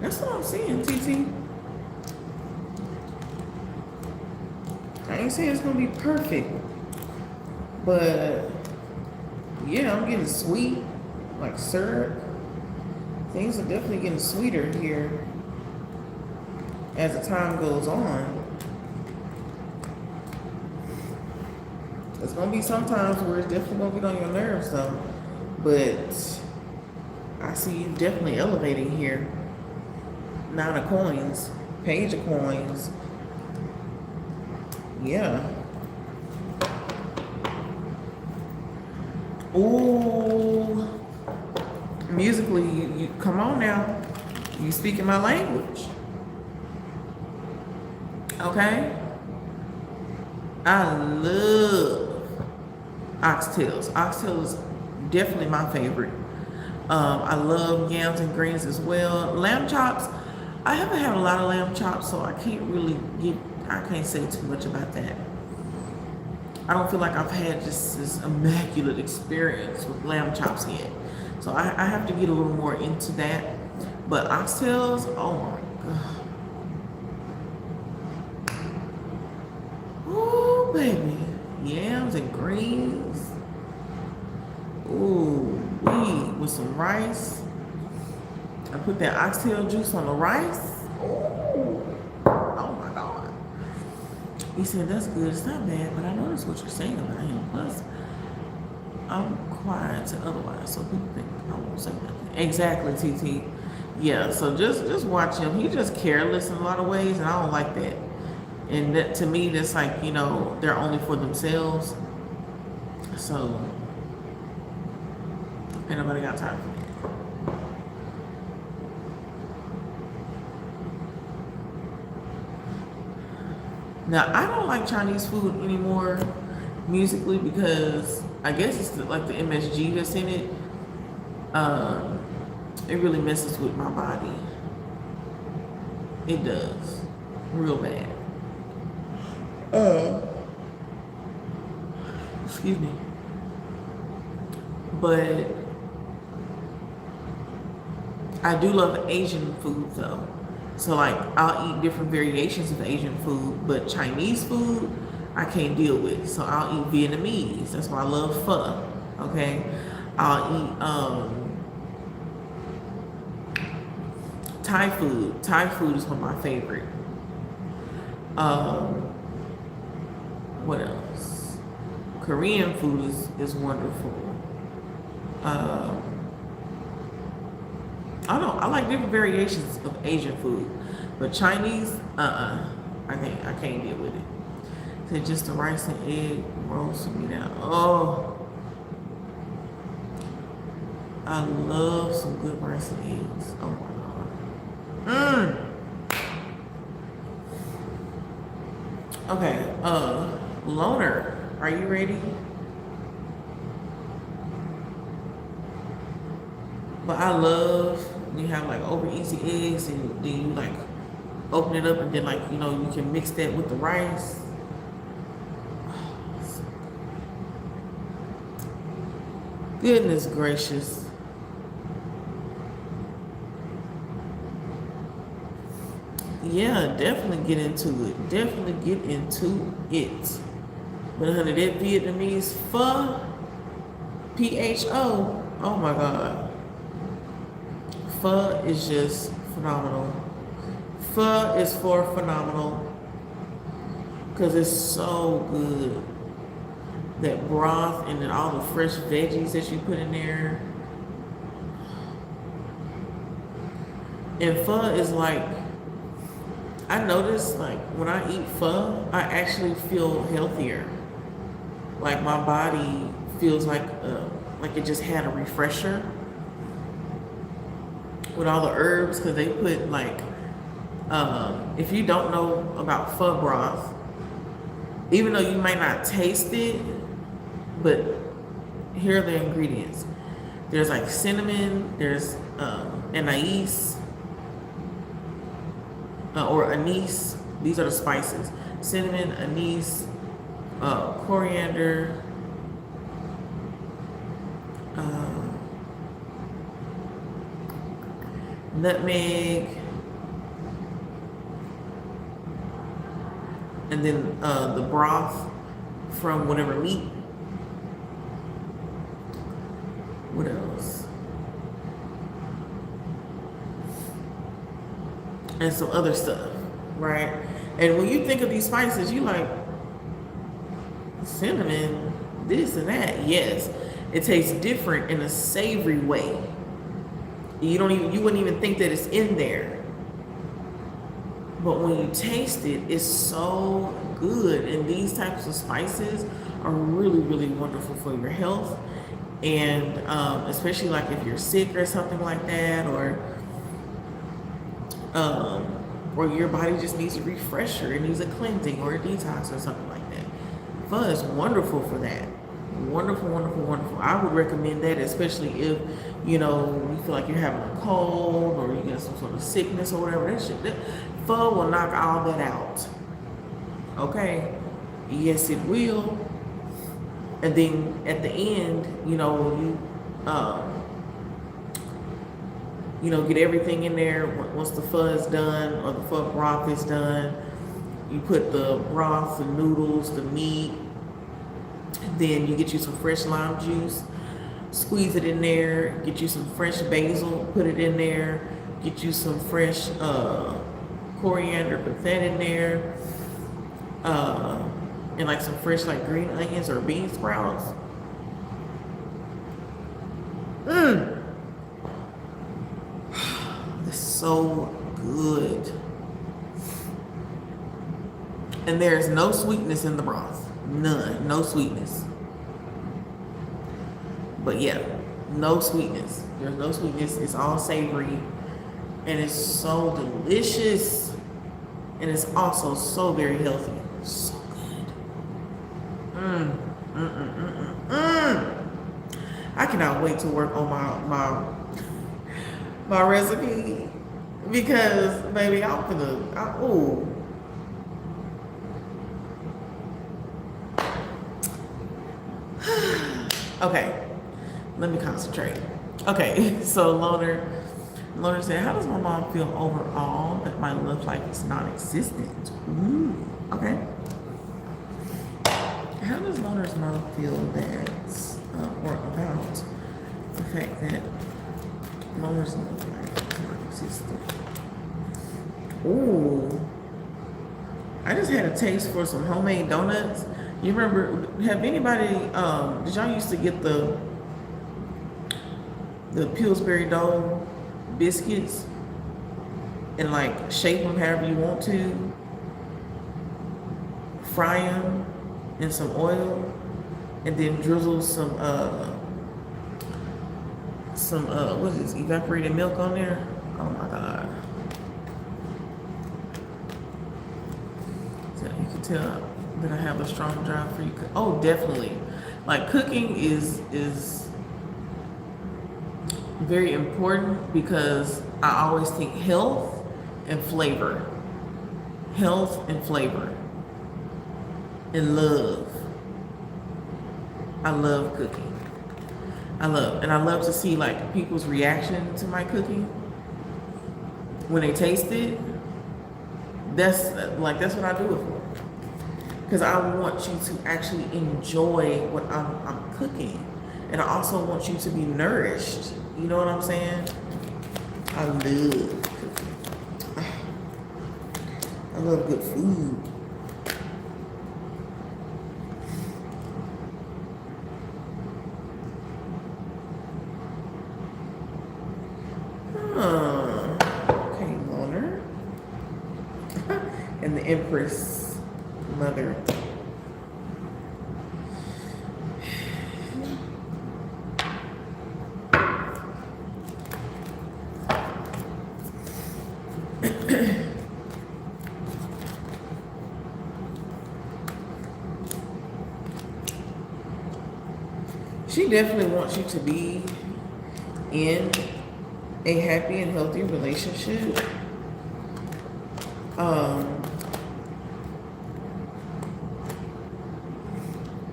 That's what I'm seeing, TT. I ain't saying it's gonna be perfect, but yeah, I'm getting sweet, like syrup. Things are definitely getting sweeter here as the time goes on. There's gonna be some times where it's definitely gonna get on your nerves though, but I see you definitely elevating here. 9 of Coins, Page of Coins. Yeah. Ooh. Musically, you come on now. You speaking my language. Okay? I love oxtails. Oxtails is definitely my favorite. I love yams and greens as well. Lamb chops, I haven't had a lot of lamb chops, so I can't say too much about that. I don't feel like I've had just this immaculate experience with lamb chops yet. So I have to get a little more into that. But oxtails, oh my God. Ooh, baby. Yams and greens. Ooh, with some rice. I put that oxtail juice on the rice. Ooh. Oh my God. He said, that's good. It's not bad, but I noticed what you're saying about him. Plus, I'm quiet to otherwise, so people think I won't say nothing. Exactly, TT. Yeah, so just watch him. He's just careless in a lot of ways, and I don't like that. And that, to me, that's like, you know, they're only for themselves. So, ain't nobody got time for that. Now, I don't like Chinese food anymore musically because I guess it's like the MSG that's in it. It really messes with my body. It does. Real bad. Excuse me. But I do love Asian food though. So like I'll eat different variations of Asian food, but Chinese food I can't deal with. So I'll eat Vietnamese. That's why I love pho. Okay. I'll eat Thai food. Thai food is one of my favorite. What else? Korean food is wonderful. I don't know. I like different variations of Asian food, but Chinese, I can't deal with it. So just the rice and egg rolls me down. Oh, I love some good rice and eggs. Oh my god. Okay. Loner, are you ready? But I love when you have like over easy eggs and then you like open it up and then like, you know, you can mix that with the rice. Goodness gracious. Yeah, definitely get into it. Definitely get into it. But honey, that Vietnamese pho, PHO, oh my god. Pho is just phenomenal. Pho is for phenomenal. Because it's so good. That broth and then all the fresh veggies that you put in there. And pho is like, I notice like when I eat pho, I actually feel healthier. Like my body feels like it just had a refresher with all the herbs, because they put like, if you don't know about pho broth, even though you might not taste it, but here are the ingredients. There's like cinnamon, there's anise, or anise. These are the spices. Cinnamon, anise, coriander, nutmeg, and then the broth from whatever meat. What else? And some other stuff, right? And when you think of these spices, you like cinnamon, this and that. Yes, it tastes different in a savory way. You wouldn't even think that it's in there. But when you taste it, it's so good. And these types of spices are really, really wonderful for your health. And especially like if you're sick or something like that, or your body just needs a refresher, it needs a cleansing or a detox or something like that. Pho is wonderful for that. Wonderful, wonderful, wonderful. I would recommend that, especially if, you know, you feel like you're having a cold or you get some sort of sickness or whatever. That pho will knock all that out. Okay? Yes, it will. And then at the end, you know, when you get everything in there, once the pho is done or the pho broth is done, you put the broth, the noodles, the meat, then you get you some fresh lime juice, squeeze it in there, get you some fresh basil, put it in there, get you some fresh coriander, put that in there, and like some fresh like green onions or bean sprouts. It's so good. And there's no sweetness in the broth. None. No sweetness. But yeah, no sweetness. There's no sweetness. It's all savory. And it's so delicious. And it's also so very healthy. So good. I cannot wait to work on my recipe. Because, baby, ooh. Okay, let me concentrate. Okay, so Loner said, how does my mom feel overall that my love life is non-existent? Ooh, okay. How does Loner's mom feel that, or about the fact that Loner's love life is non-existent? Ooh, I just had a taste for some homemade donuts. You remember, have anybody, did y'all used to get the Pillsbury dough biscuits and like shape them however you want to, fry them in some oil, and then drizzle some what is this, evaporated milk on there? Oh my God. So you can tell that I have a strong drive for you. Oh, definitely. Like cooking is very important because I always think health and flavor. Health and flavor. And love. I love cooking. I love to see like people's reaction to my cooking when they taste it. That's what I do it for. Because I want you to actually enjoy what I'm cooking. And I also want you to be nourished. You know what I'm saying? I love cooking. I love good food. Okay, Loner. And the Empress Mother. She definitely wants you to be in a happy and healthy relationship.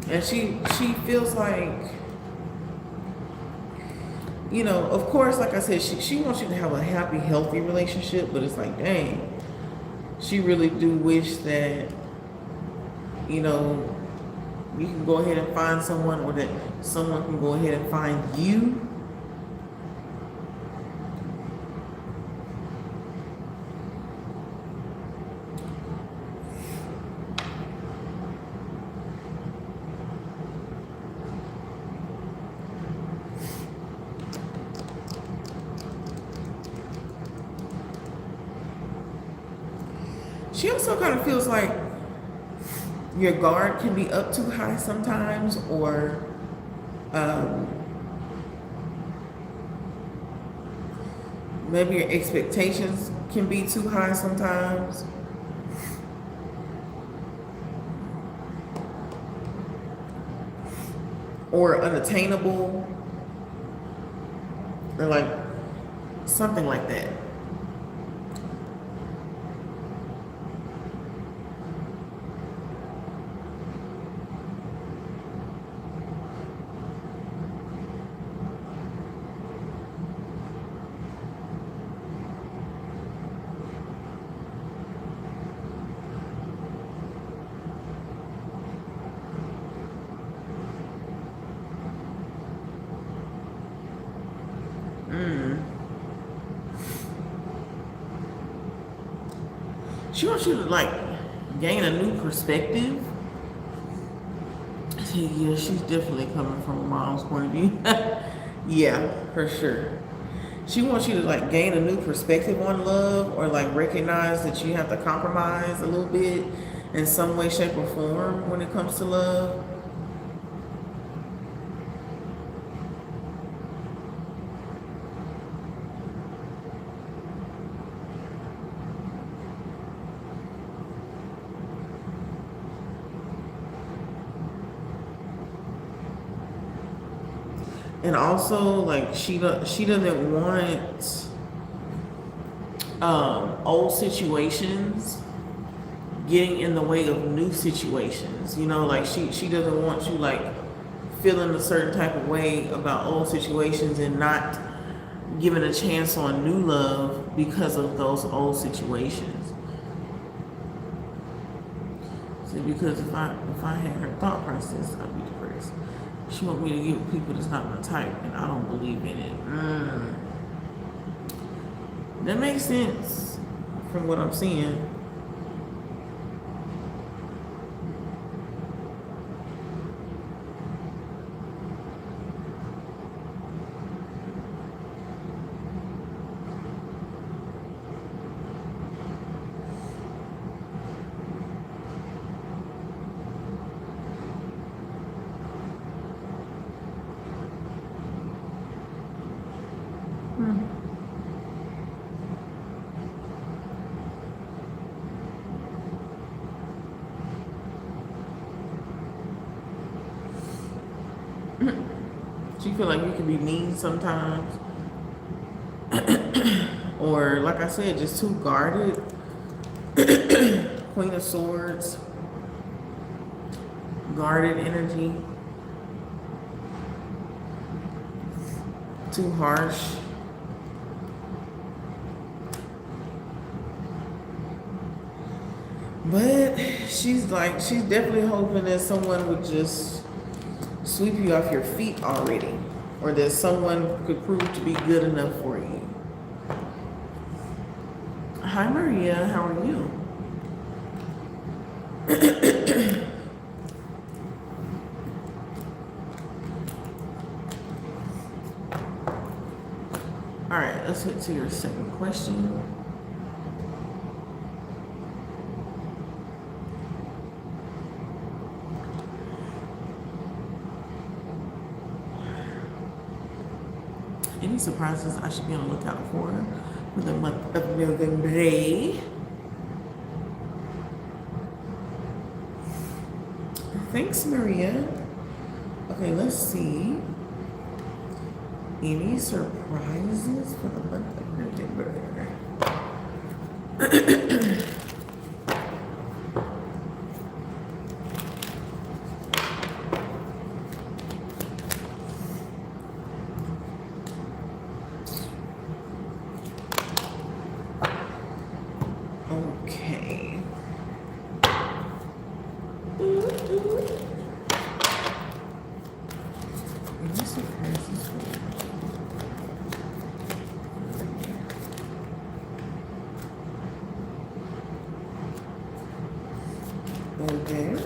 And she feels like, you know, of course, like I said, she wants you to have a happy, healthy relationship, but it's like, dang, she really do wish that, you know, you can go ahead and find someone, or that someone can go ahead and find you. She also kind of feels like your guard can be up too high sometimes, or maybe your expectations can be too high sometimes. Or unattainable, or like something like that. She wants you to like gain a new perspective. Yeah, she's definitely coming from a mom's point of view. Yeah, for sure. She wants you to like gain a new perspective on love, or like recognize that you have to compromise a little bit in some way, shape, or form when it comes to love. And also, like, she doesn't want old situations getting in the way of new situations. You know, like she doesn't want you like feeling a certain type of way about old situations and not giving a chance on new love because of those old situations. See, because if I had her thought process, I'd be depressed. She want me to give people that's not my type, and I don't believe in it. That makes sense from what I'm seeing. She feel like you can be mean sometimes, or like I said, just too guarded. Queen of Swords, guarded energy, too harsh. But she's definitely hoping that someone would just sweep you off your feet already, or that someone could prove to be good enough for you. Hi Maria, how are you? All right, let's hit to your second question. Any surprises I should be on the lookout for the month of November? Thanks, Maria. Okay, let's see. Any surprises for the month of November? Okay. Any surprises for the okay.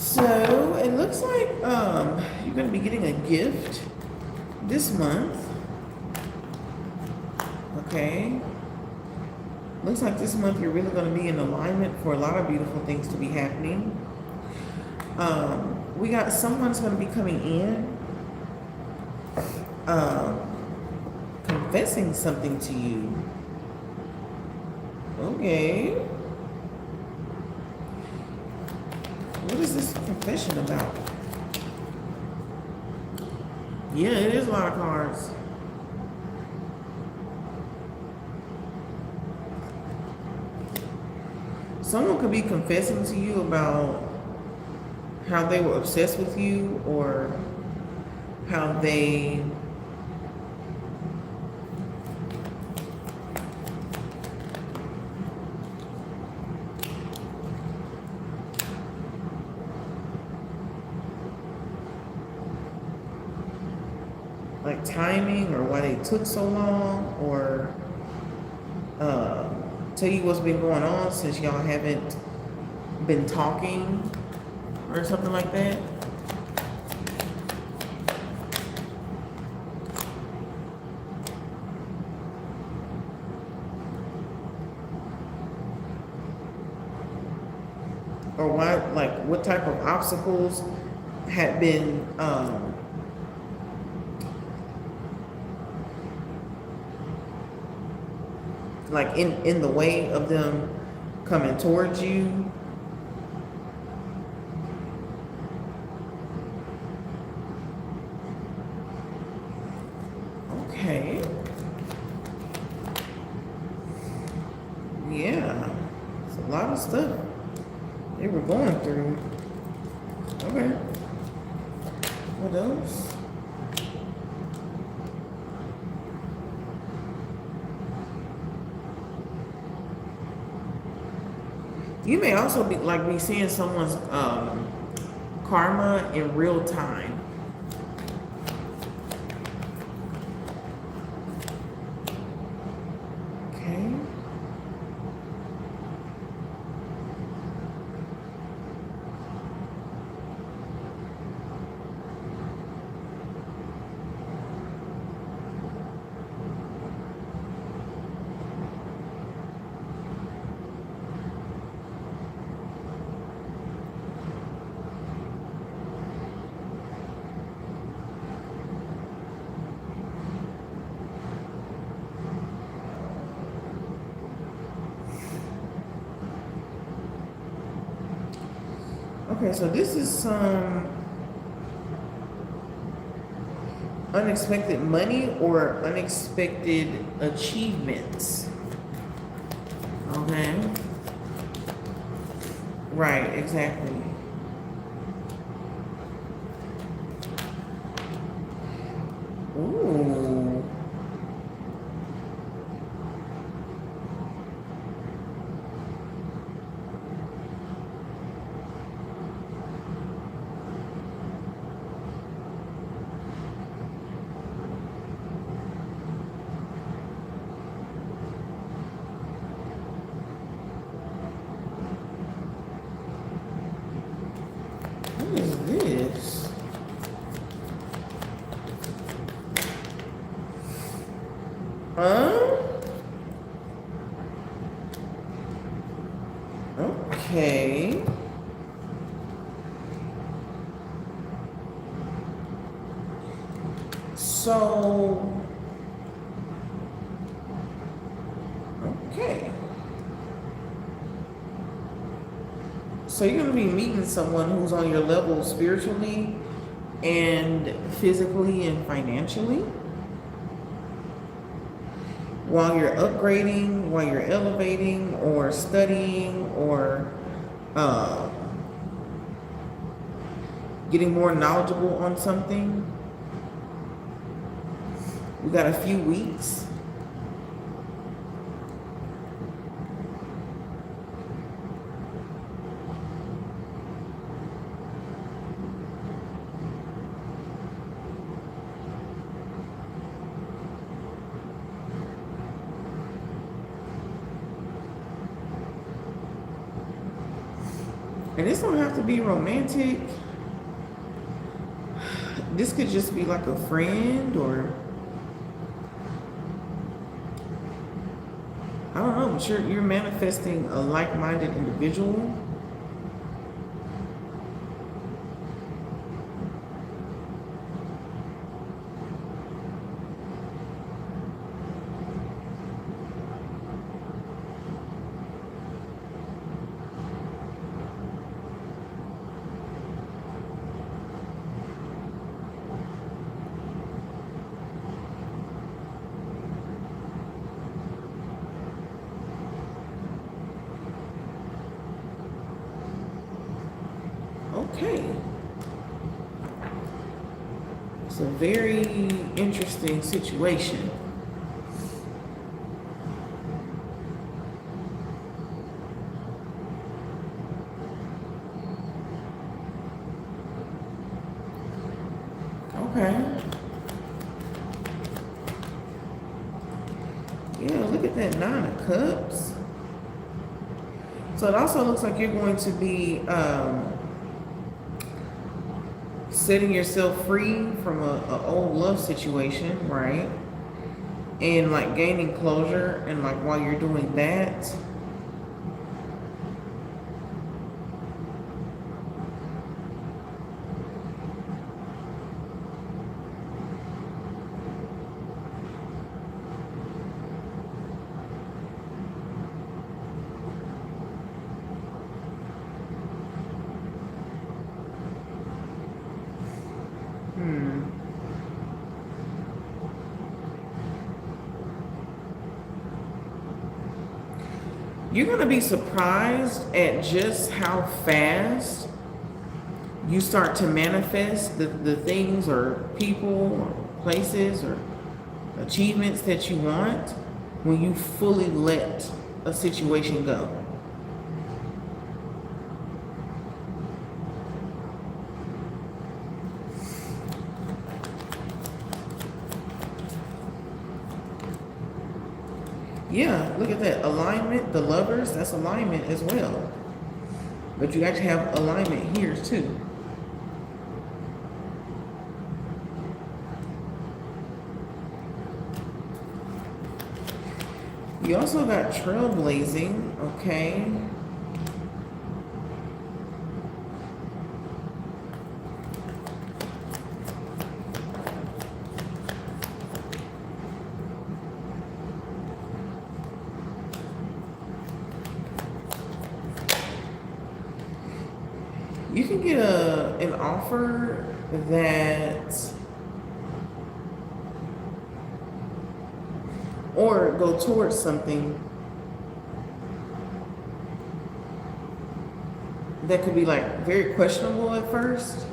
So it looks like you're going to be getting a gift this month. Okay. Looks like this month you're really going to be in alignment for a lot of beautiful things to be happening. We got someone's going to be coming in, confessing something to you. Okay. What is this confession about? Yeah, it is a lot of cards. Someone could be confessing to you about how they were obsessed with you, or how they like timing, or why they took so long, or tell you what's been going on since y'all haven't been talking, or something like that. Or why, like, what type of obstacles had been like in the way of them coming towards you. Okay. Yeah. It's a lot of stuff they were going through. Okay. What else? You may also be seeing someone's karma in real time. Okay. Okay, so this is some unexpected money or unexpected achievements. Okay. Right, exactly. Ooh. What is this? Huh? Okay. So, okay. So you're going to be meeting someone who's on your level spiritually and physically and financially, while you're upgrading, while you're elevating or studying, or getting more knowledgeable on something. We got a few weeks. And this don't have to be romantic. This could just be like a friend, or I don't know, but you're manifesting a like-minded individual. Okay. It's a very interesting situation. Okay. Yeah, look at that 9 of Cups. So it also looks like you're going to be setting yourself free from a old love situation, right? And like gaining closure, and like while you're doing that, you're going to be surprised at just how fast you start to manifest the things or people or places or achievements that you want when you fully let a situation go. Yeah, look at that. Alignment, the Lovers, that's alignment as well. But you actually have alignment here too. You also got trailblazing, okay? You can get an offer that, or go towards something that could be like very questionable at first.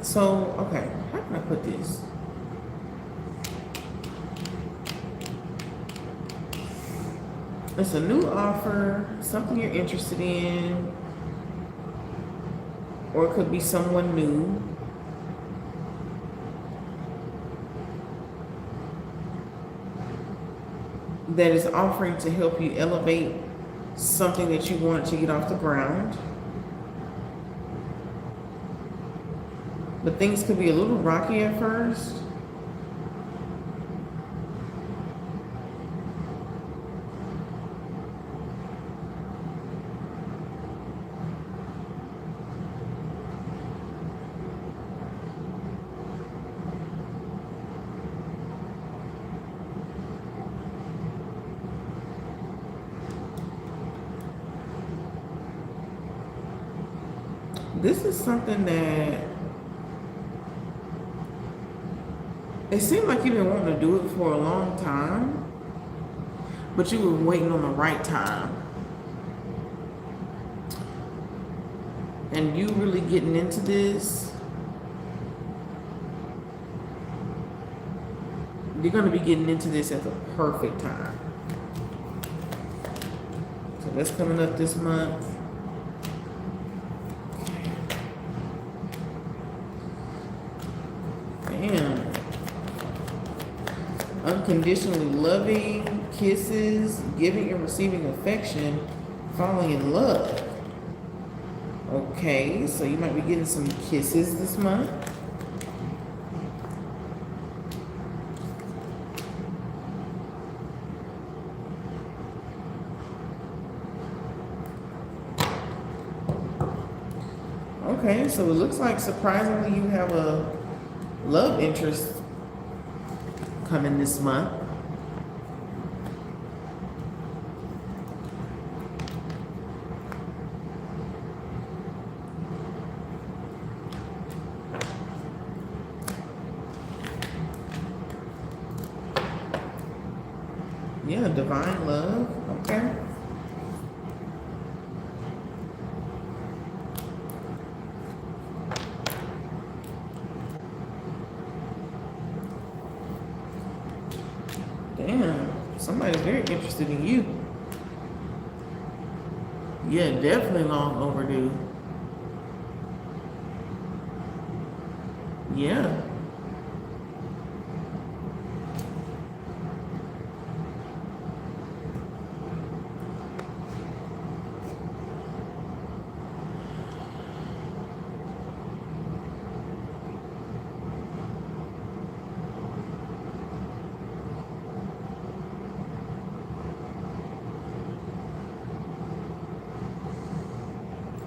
So, okay, how can I put this? It's a new offer, something you're interested in, or it could be someone new. That is offering to help you elevate something that you want to get off the ground. But things could be a little rocky at first. This is something that it seemed like you've been wanting to do it for a long time, but you were waiting on the right time. And you really getting into this You're going to be getting into this at the perfect time. So that's coming up this month. Damn. Unconditionally loving, kisses, giving and receiving affection, falling in love. Okay, so you might be getting some kisses this month. Okay, so it looks like surprisingly you have a love interest coming this month. Yeah, divine love. Okay. Damn, somebody's very interested in you. Yeah, definitely long overdue. Yeah.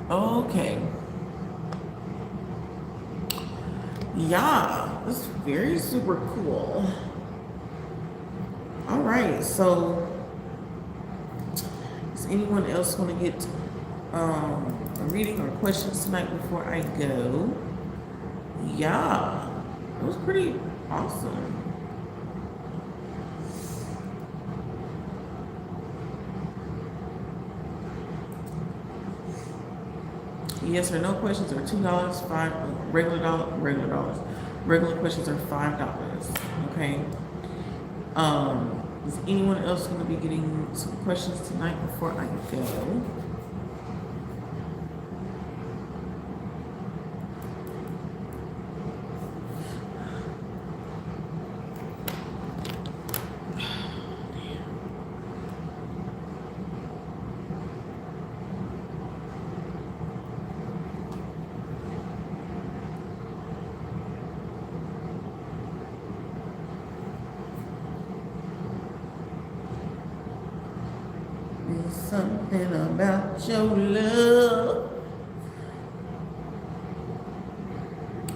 Okay. Yeah, that's very super cool. All right, so is anyone else want to get a reading or questions tonight before I go? Yeah, it was pretty awesome. Yes or no questions are $2, regular questions are $5. Okay. Is anyone else going to be getting some questions tonight before I go? There's something about your love.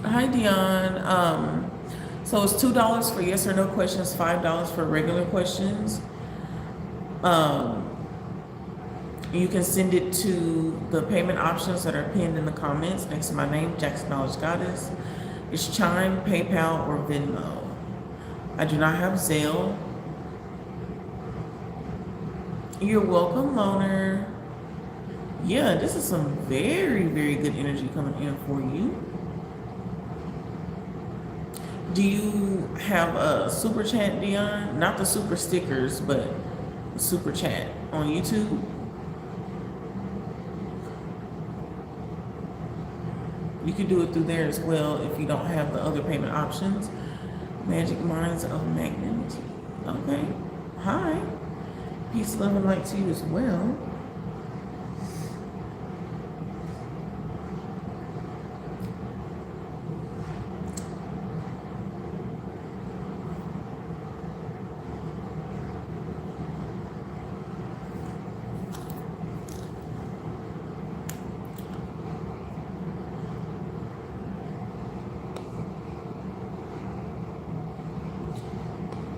Hi, Dion. So it's $2 for yes or no questions, $5 for regular questions. You can send it to the payment options that are pinned in the comments next to my name, Jackson Knowledge Goddess. It's Chime, PayPal, or Venmo. I do not have Zelle. You're welcome, Loner. Yeah, this is some very, very good energy coming in for you. Do you have a super chat, Dion? Not the super stickers, but super chat on YouTube. You can do it through there as well if you don't have the other payment options. Magic Minds of Magnanimity. Okay. Hi. Peace, love, and light to you as well.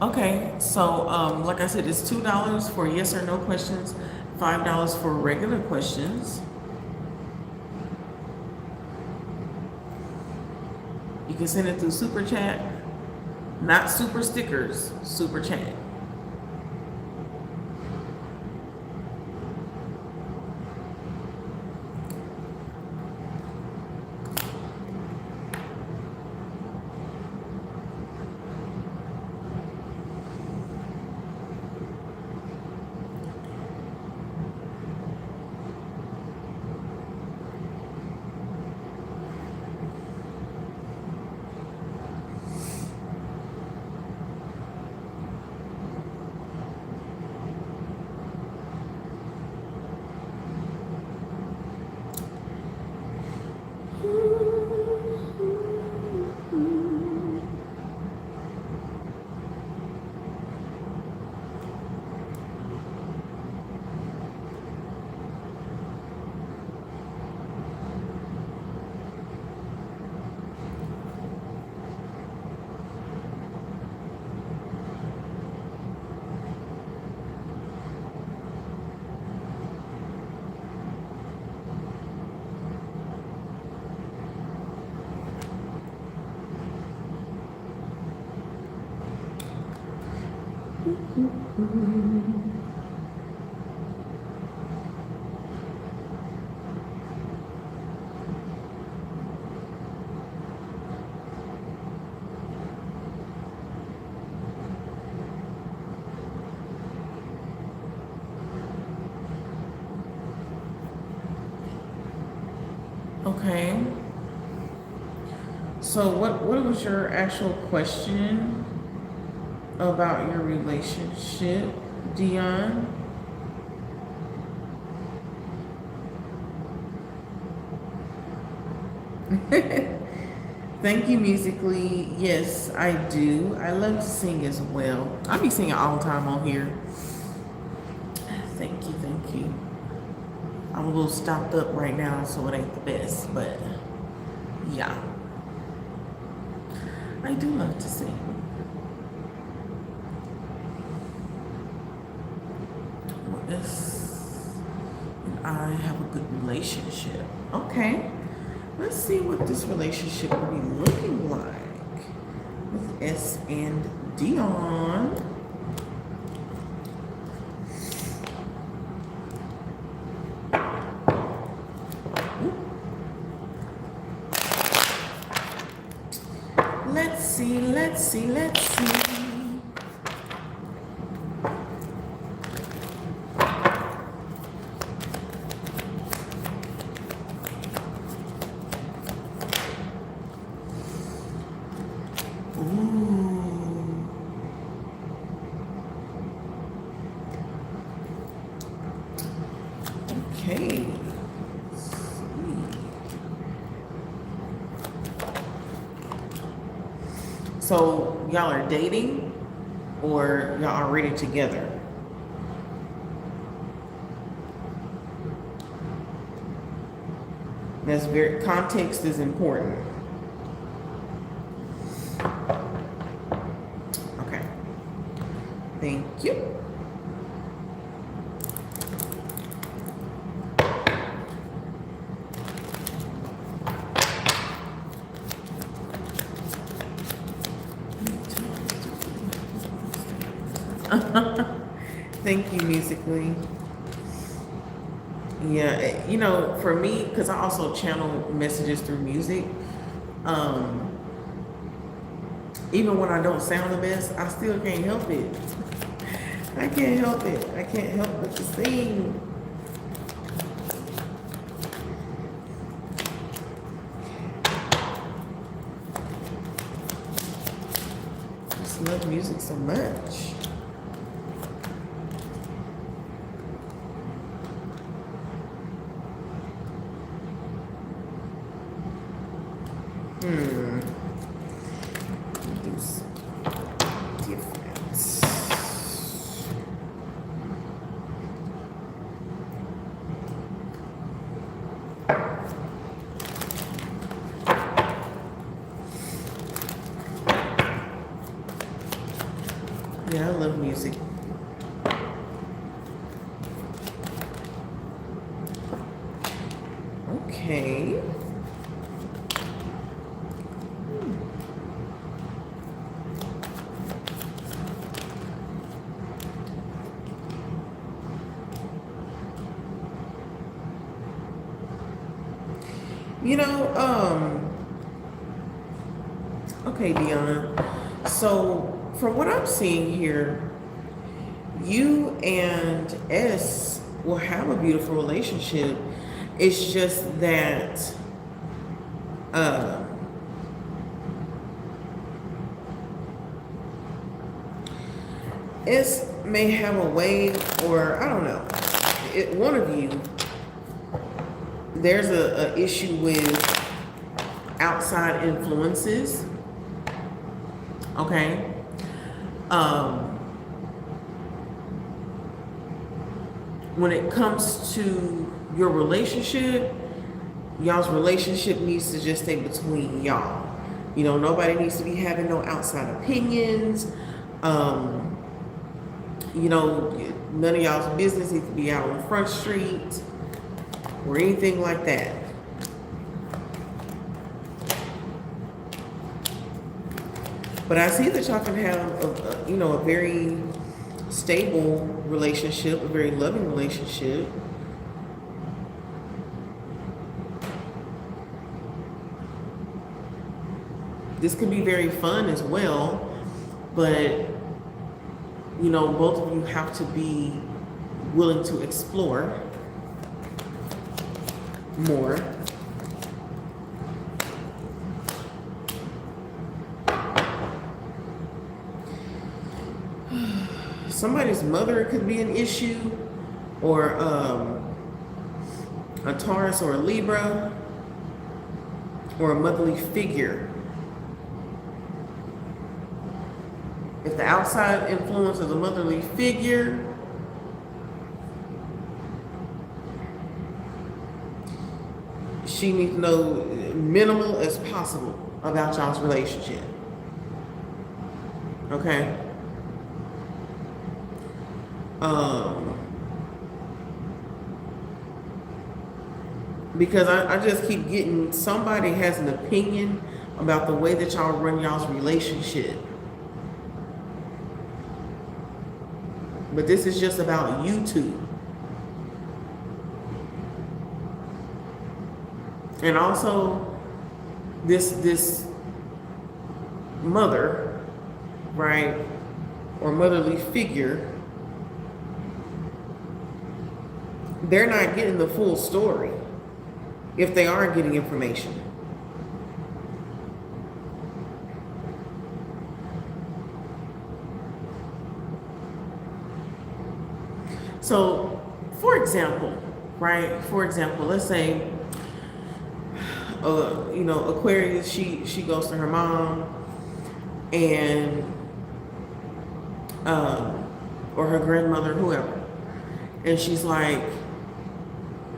Okay, so like I said, it's $2 for yes or no questions, $5 for regular questions. You can send it through super chat, not super stickers, super chat. Okay. So what was your actual question about your relationship, Dion? Thank you, musically. Yes, I do. I love to sing as well. I be singing all the time on here. Thank you, thank you. I'm a little stopped up right now, so it ain't the best, but yeah. I do love to sing. And I have a good relationship. Okay. Let's see what this relationship will be looking like with S and Dion. Let's see, let's see, let's see. Okay. So y'all are dating or y'all already together? That's very, context is important. Okay. Thank you. Thank you, musically. Yeah, you know, for me, because I also channel messages through music, even when I don't sound the best, I still can't help it. I can't help it. I can't help but to sing. I just love music so much. Yeah, I love music. Okay. You know, okay, Dion. So from what I'm seeing here, you and S will have a beautiful relationship. It's just that S may have a way, or I don't know, one of you, there's a issue with outside influences. Okay. When it comes to your relationship, y'all's relationship needs to just stay between y'all. You know, nobody needs to be having no outside opinions. You know, none of y'all's business needs to be out on Front Street or anything like that. But I see that y'all can have, you know, a very stable relationship, a very loving relationship. This can be very fun as well, but you know, both of you have to be willing to explore more. Somebody's mother could be an issue, or a Taurus or a Libra, or a motherly figure. If the outside influence is a motherly figure, she needs to know minimal as possible about y'all's relationship. Okay? Because I just keep getting, somebody has an opinion about the way that y'all run y'all's relationship. But this is just about you two. And also, this mother, right, or motherly figure, they're not getting the full story if they aren't getting information. So, for example, right? For example, let's say, you know, Aquarius, she goes to her mom, and or her grandmother, whoever, and she's like,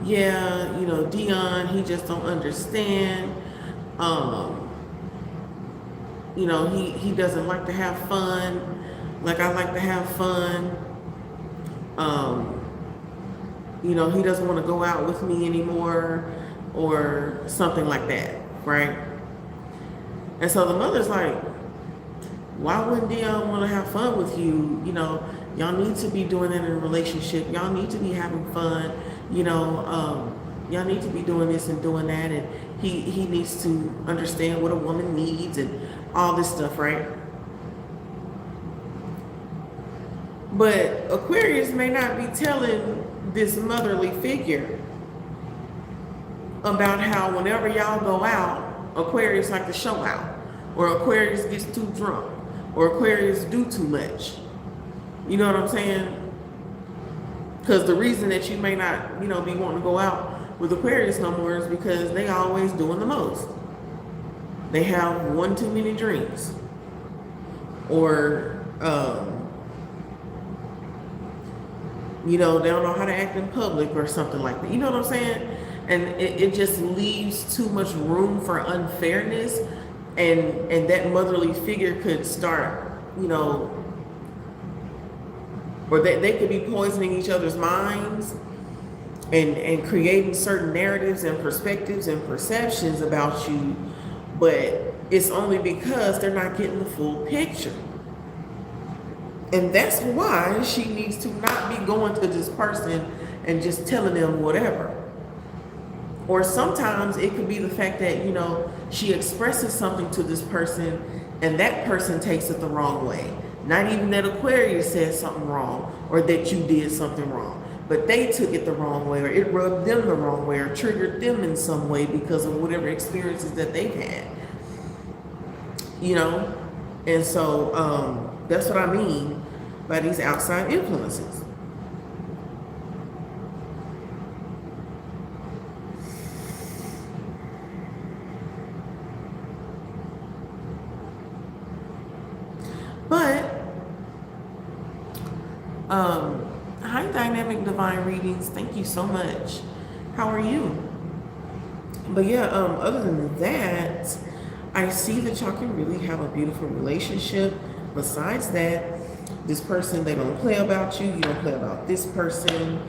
yeah, you know, Dion, he just don't understand. You know, he doesn't like to have fun like I like to have fun. You know, he doesn't want to go out with me anymore, or something like that, right? And so the mother's like, why wouldn't Dion want to have fun with you? You know, y'all need to be doing that in a relationship. Y'all need to be having fun. You know, y'all need to be doing this and doing that. And he needs to understand what a woman needs and all this stuff, right? But Aquarius may not be telling this motherly figure about how whenever y'all go out, Aquarius like to show out, or Aquarius gets too drunk, or Aquarius do too much. You know what I'm saying? Because the reason that you may not, you know, be wanting to go out with Aquarius no more is because they always doing the most. They have one too many drinks, or you know, they don't know how to act in public or something like that. You know what I'm saying? And it just leaves too much room for unfairness, and that motherly figure could start, you know, or they could be poisoning each other's minds and creating certain narratives and perspectives and perceptions about you, but it's only because they're not getting the full picture. And that's why she needs to not be going to this person and just telling them whatever. Or sometimes it could be the fact that, you know, she expresses something to this person and that person takes it the wrong way. Not even that Aquarius said something wrong or that you did something wrong, but they took it the wrong way, or it rubbed them the wrong way, or triggered them in some way because of whatever experiences that they've had. You know? And so that's what I mean by these outside influences. But hi, Dynamic Divine Readings, thank you so much. How are you? But yeah, other than that, I see that y'all can really have a beautiful relationship. Besides that, this person, they don't play about you, you don't play about this person.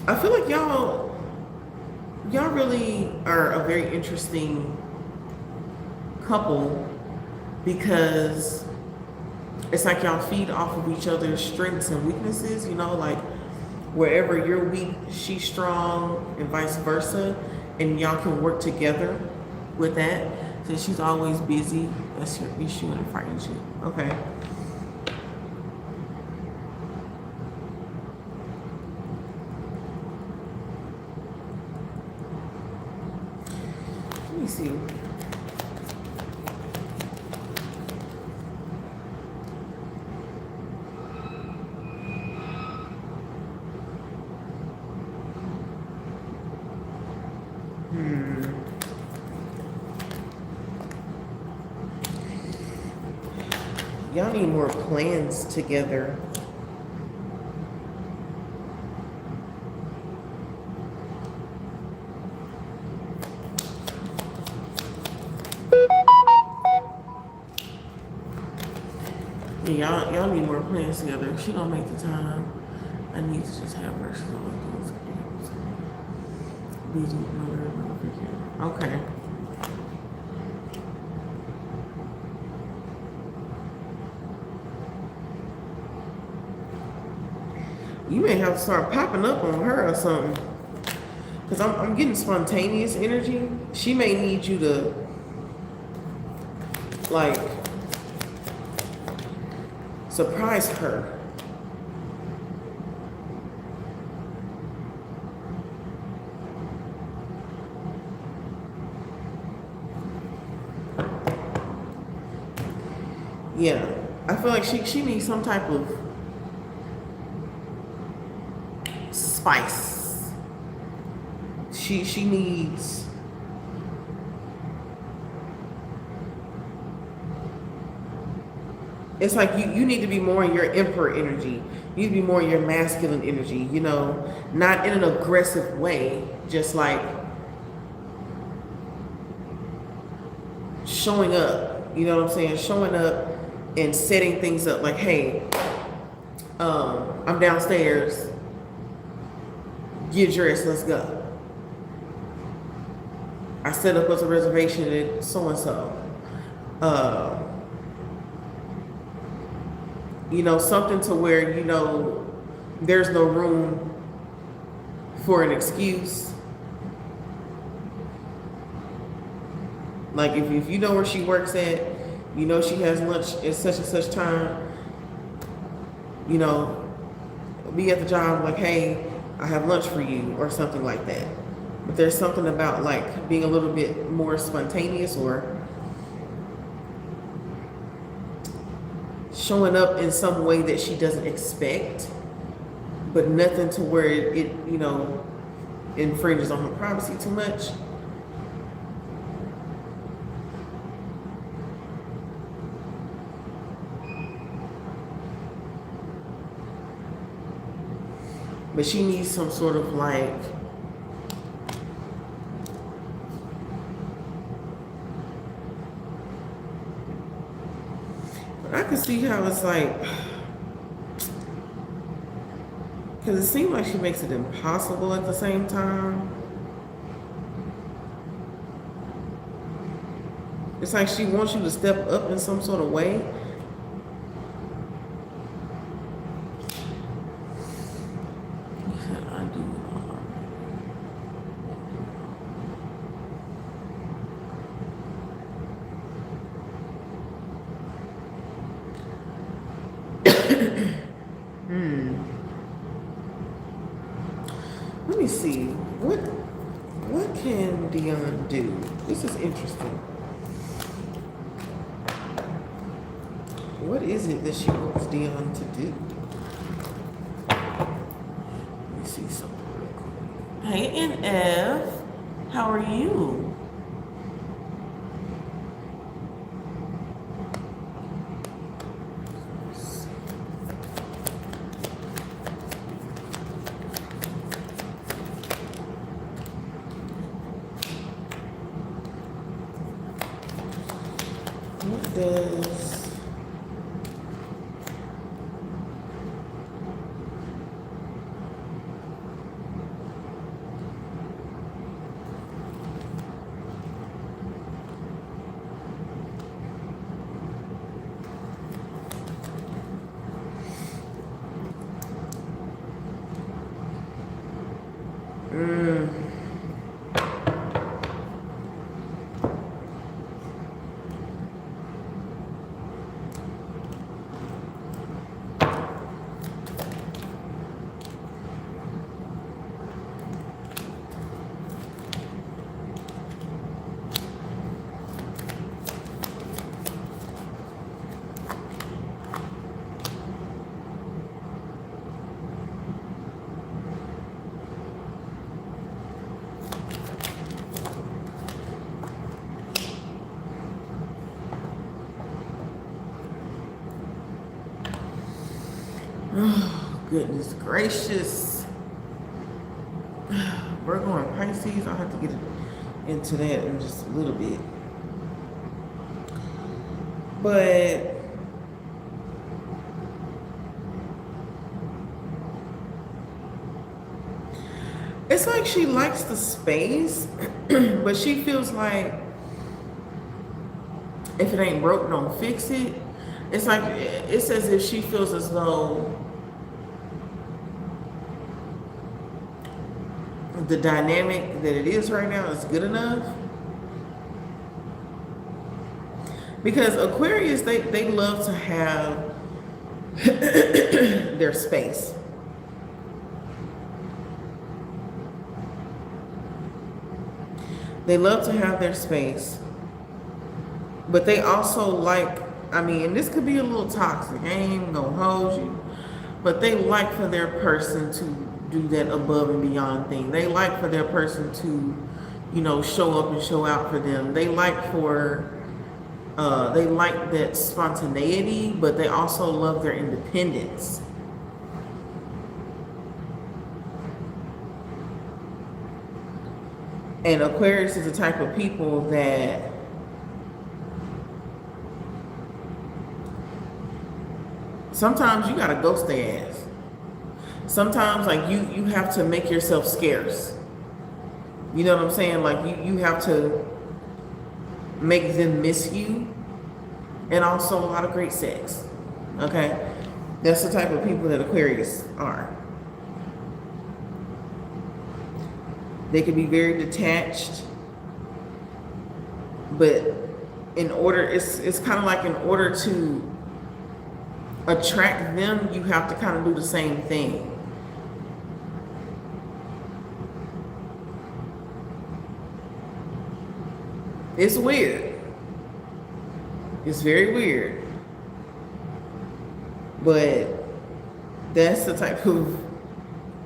I feel like y'all y'all really are a very interesting couple, because it's like y'all feed off of each other's strengths and weaknesses, you know, like wherever you're weak, she's strong, and vice versa. And y'all can work together with that. Since she's always busy, that's your issue and it frightens you. Okay. Let me see. Y'all need more plans together. Yeah, y'all need more plans together. She don't make the time. I need to just have her. She's always doing something. Busy mother. Okay. You may have to start popping up on her or something. Because I'm getting spontaneous energy. She may need you to, like, surprise her. Yeah. I feel like she needs some type of spice. She needs it's like you need to be more in your emperor energy. You need to be more in your masculine energy, you know, not in an aggressive way, just like showing up, you know what I'm saying? Showing up and setting things up like, hey, I'm downstairs, get dressed, let's go. I set up as a reservation at so-and-so. You know, something to where, you know, there's no room for an excuse. Like if you know where she works at, you know she has lunch at such and such time, you know, be at the job like, hey, I have lunch for you or something like that. But there's something about like being a little bit more spontaneous or showing up in some way that she doesn't expect, but nothing to where it you know, infringes on her privacy too much. But she needs some sort of like I can see how it's like, because it seems like she makes it impossible at the same time. It's like she wants you to step up in some sort of way. Let me see. What can Dion do? This is interesting. What is it that she wants Dion to do? Let me see something real quick. Hey, NF. How are you? What does Oh, goodness gracious. Virgo and Pisces, I'll have to get into that in just a little bit. But it's like she likes the space, but she feels like if it ain't broke, don't fix it. It's like, it's as if she feels as though the dynamic that it is right now is good enough. Because Aquarius, they love to have their space. They love to have their space. But they also like, I mean, and this could be a little toxic, I ain't even gonna hold you, but they like for their person to do that above and beyond thing. They like for their person to, you know, show up and show out for them. They like for, they like that spontaneity, but they also love their independence. And Aquarius is the type of people that sometimes you gotta ghost their ass. Sometimes, like, you have to make yourself scarce. You know what I'm saying? Like, you have to make them miss you. And also a lot of great sex. Okay? That's the type of people that Aquarius are. They can be very detached. But in order, it's kind of like in order to attract them, you have to kind of do the same thing. It's weird. It's very weird. But that's the type of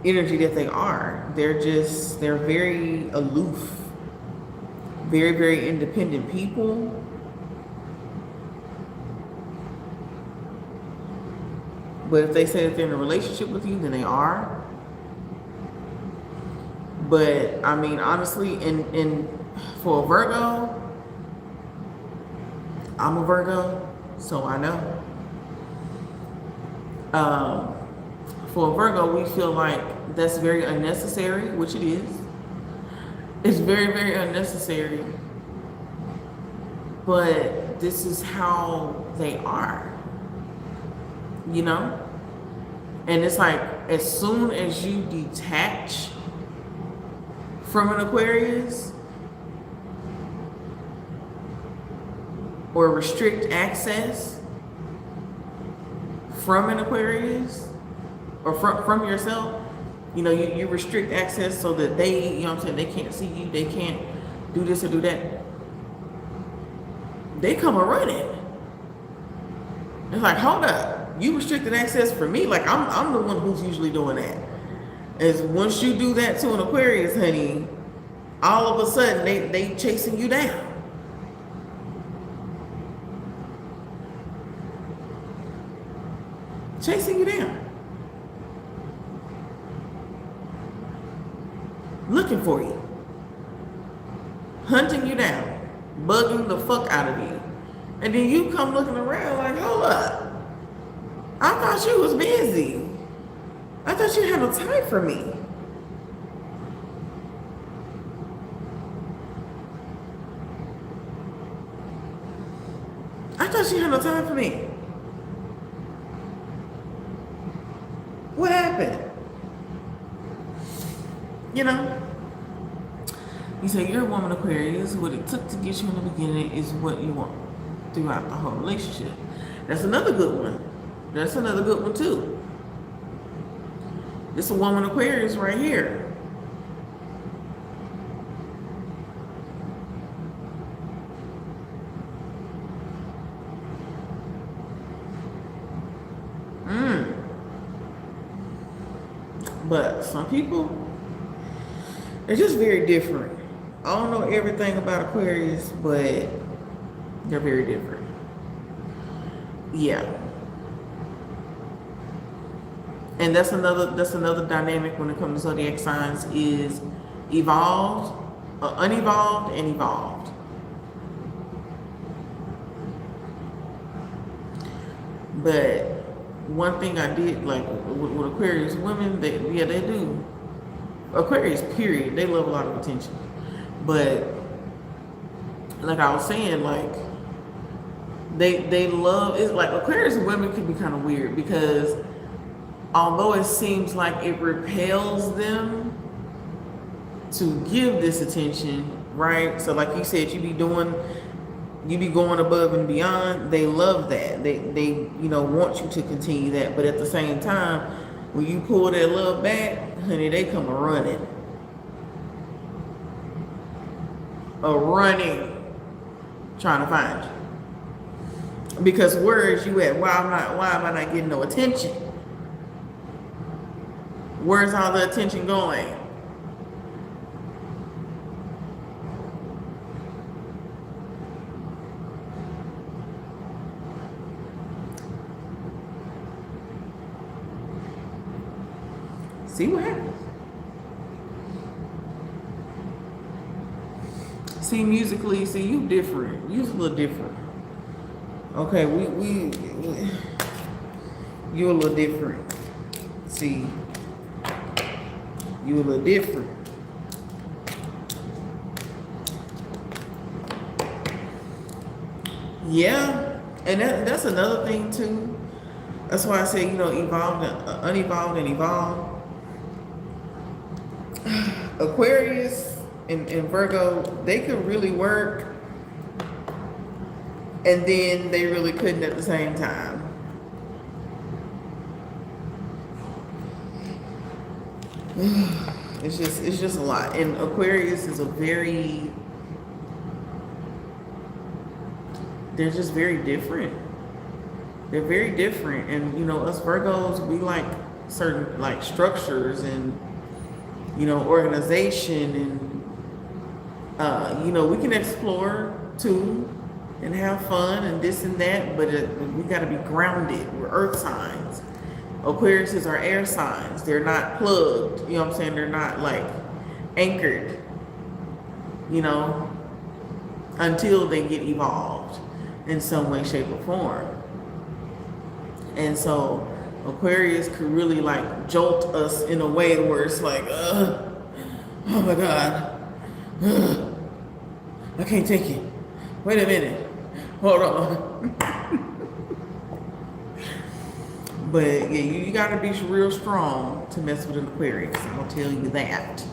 energy that they are. They're very aloof. Very, very independent people. But if they say that they're in a relationship with you, then they are. But I mean, honestly, for a Virgo, I'm a Virgo, so I know. For a Virgo, we feel like that's very unnecessary, which it is. It's very, very unnecessary. But this is how they are. You know? And it's like, as soon as you detach from an Aquarius or restrict access from an Aquarius or from yourself, you know, you restrict access so that they, you know what I'm saying, they can't see you, they can't do this or do that. They come a running. It's like, hold up. You restricted access for me, like I'm the one who's usually doing that. Is once you do that to an Aquarius, honey, all of a sudden they chasing you down. Chasing you down. Looking for you. Hunting you down. Bugging the fuck out of you. And then you come looking around like, hold up. I thought you was busy. I thought you had no time for me. I thought you had no time for me. What happened? You know? You say you're a woman Aquarius. What it took to get you in the beginning is what you want throughout the whole relationship. That's another good one. That's another good one too. This is a woman Aquarius right here. But some people, they're just very different. I don't know everything about Aquarius, but they're very different. Yeah. And that's another dynamic when it comes to zodiac signs is evolved, unevolved, and evolved. But one thing I did like with Aquarius women, they do. Aquarius, period, they love a lot of attention. But like I was saying, like they love, it's like Aquarius women can be kind of weird because although it seems like it repels them to give this attention, right? So like you said, you be going above and beyond. They love that. They want you to continue that. But at the same time, when you pull that love back, honey, they come running. Trying to find you. Because where is you at? Why am I not getting no attention? Where's all the attention going? See what happens. See, musically, you different. You're a little different. Okay, you're a little different. See, you're a little different. Yeah, and that's another thing too. That's why I say, evolved, unevolved, and evolved. Aquarius and Virgo, they could really work, and then they really couldn't at the same time. It's just a lot. And Aquarius is they're just very different. They're very different. And us Virgos, we like certain like structures and organization, and we can explore too and have fun and this and that, but we got to be grounded. We're earth signs. Aquariuses are air signs. They're not plugged, you know what I'm saying? They're not like anchored, until they get evolved in some way, shape, or form. And so Aquarius could really like jolt us in a way where it's like, oh my God, I can't take it. Wait a minute, hold on. But yeah, you gotta be real strong to mess with an Aquarius. I'll tell you that.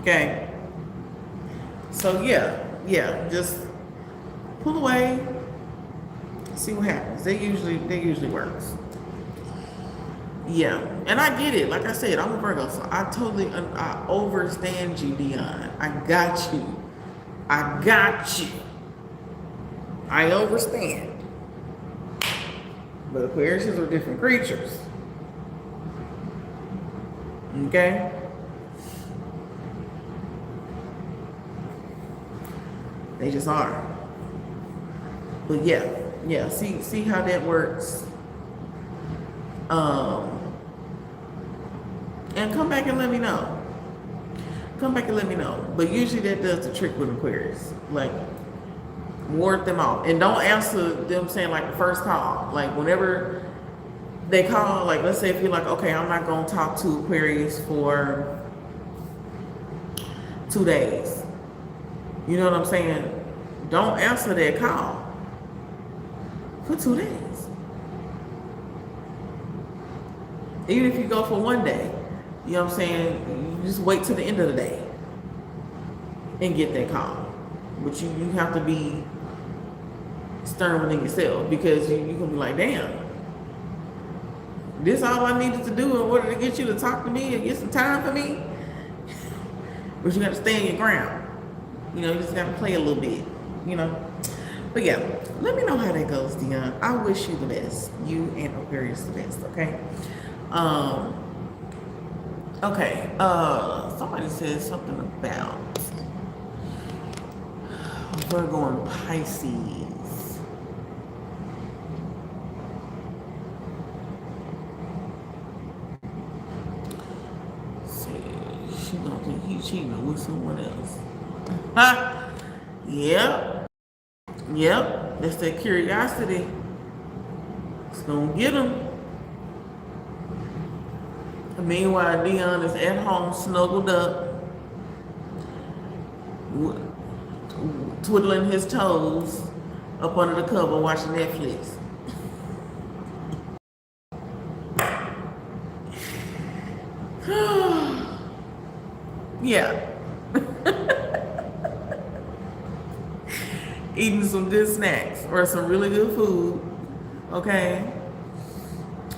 Okay. So yeah, just pull away, see what happens. They usually works. Yeah, and I get it. Like I said, I'm a Virgo, so I understand you, Dion. I got you. I understand. But Aquariuses are different creatures. Okay? They just are. But yeah, see how that works. And come back and let me know. But usually that does the trick with Aquarius. Like, ward them off. And don't answer them saying like the first call. Like whenever they call, like let's say if you're like, okay, I'm not going to talk to Aquarius for 2 days. You know what I'm saying? Don't answer that call for 2 days. Even if you go for 1 day, you know what I'm saying? You just wait till the end of the day. and get that call. But you have to be stern within yourself, because you can be like, damn, this all I needed to do in order to get you to talk to me and get some time for me. But you got to stay in your ground. You know, you just got to play a little bit, you know. But yeah, let me know how that goes, Dion. I wish you the best. You and Aquarius the best, okay? Okay, somebody said something about Virgo and Pisces. She don't think he cheating with someone else. Huh? Yep. Yep. That's that curiosity. It's gonna get him. Meanwhile, Dion is at home, snuggled up, twiddling his toes up under the cover, watching Netflix. Yeah. Eating some good snacks or some really good food, okay?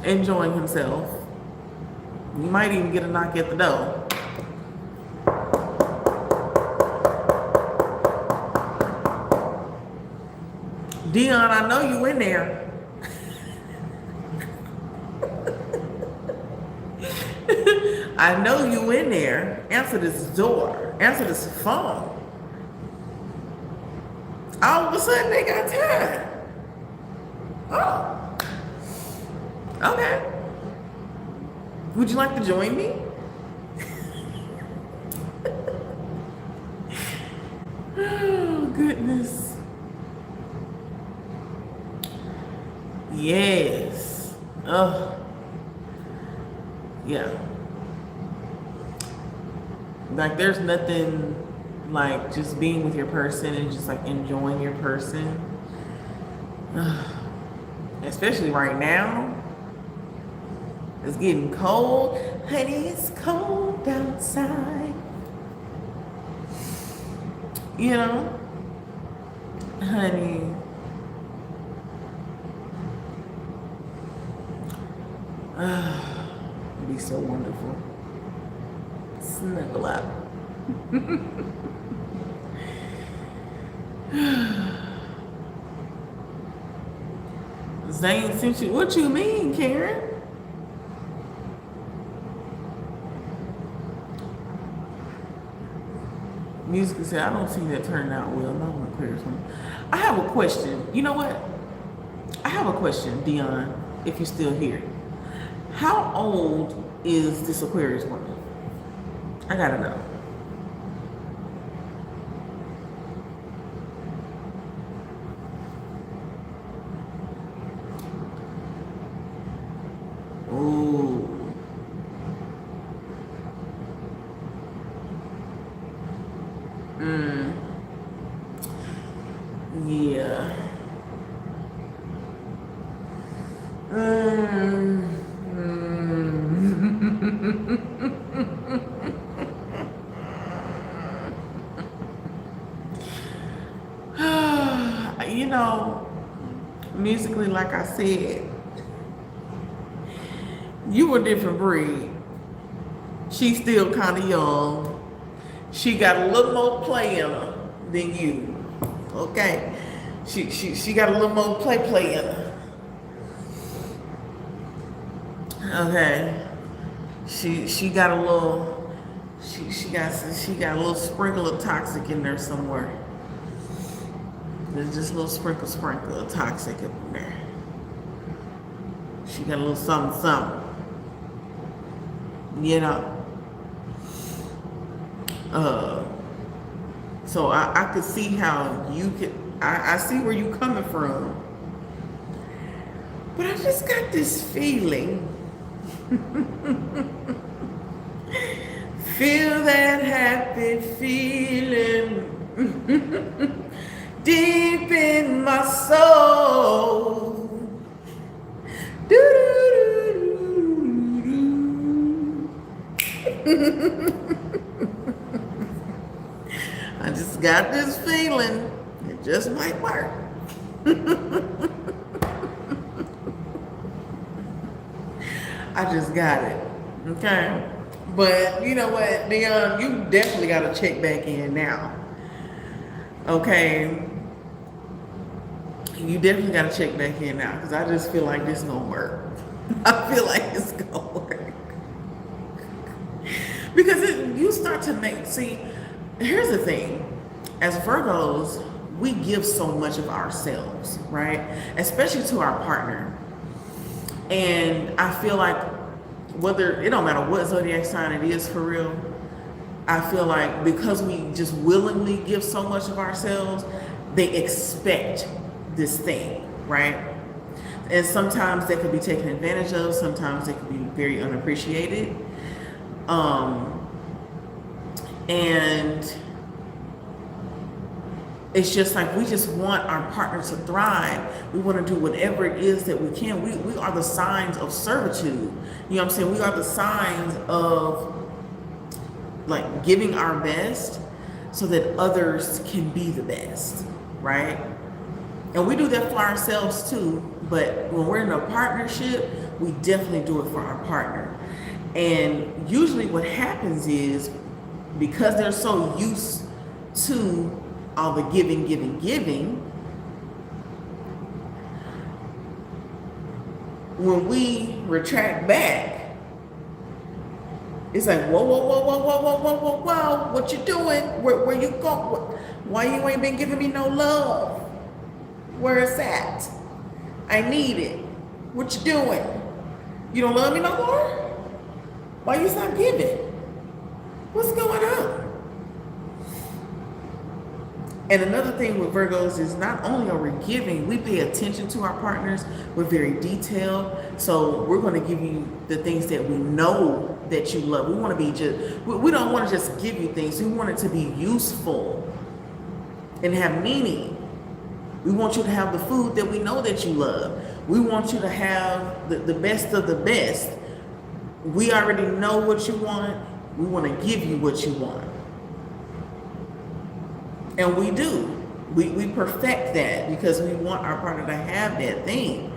Enjoying himself. You might even get a knock at the door. Dion, I know you in there. I know you in there. Answer this door. Answer this phone. All of a sudden, they got time. Oh. Okay. Would you like to join me? Oh, goodness. Yes. Oh. Yeah. Like, there's nothing like just being with your person and just like enjoying your person. Especially right now. It's getting cold. Honey, it's cold outside. You know? Honey. It'd be so wonderful. Snuggle up. Zane sent you. What you mean, Karen? Music said, I don't see that turning out well. No one clears one. I have a question. You know what? I have a question, Dion, if you're still here. How old is this Aquarius woman? I gotta know. Ooh. Yeah. You know, musically, like I said, you a different breed. She's still kind of young. She got a little more play in her than you. Okay? She got a little more play in her. Okay? She got a little she got a little sprinkle of toxic in there somewhere. There's just a little sprinkle of toxic in there. She got a little something. You know. So I could see how you could, I see where you coming from. But I just got this feeling. Feel that happy feeling deep in my soul. I just got this feeling it just might work. I just got it. Okay. But you know what, Dion, you definitely got to check back in now. Okay. You definitely got to check back in now, because I just feel like this is going to work. I feel like it's going to work. Because you start to make, see, here's the thing. As Virgos, we give so much of ourselves, right? Especially to our partner. And I feel like whether, it don't matter what zodiac sign it is for real, I feel like because we just willingly give so much of ourselves, they expect this thing, right? And sometimes they could be taken advantage of, sometimes they could be very unappreciated. And it's just like we just want our partner to thrive. We want to do whatever it is that we can. We are the signs of servitude. You know what I'm saying? We are the signs of like giving our best so that others can be the best, right? And we do that for ourselves too, but when we're in a partnership, we definitely do it for our partner. And usually what happens is, because they're so used to all the giving, when we retract back, it's like, whoa, what you doing? Where you going? Why you ain't been giving me no love? Where it's at? I need it. What you doing? You don't love me no more? Why you stop giving? What's going on? And another thing with Virgos is not only are we giving, we pay attention to our partners. We're very detailed. So we're going to give you the things that we know that you love. We want to be we don't want to just give you things. We want it to be useful and have meaning. We want you to have the food that we know that you love. We want you to have the best of the best. We already know what you want. We want to give you what you want. And we do. We perfect that because we want our partner to have that thing.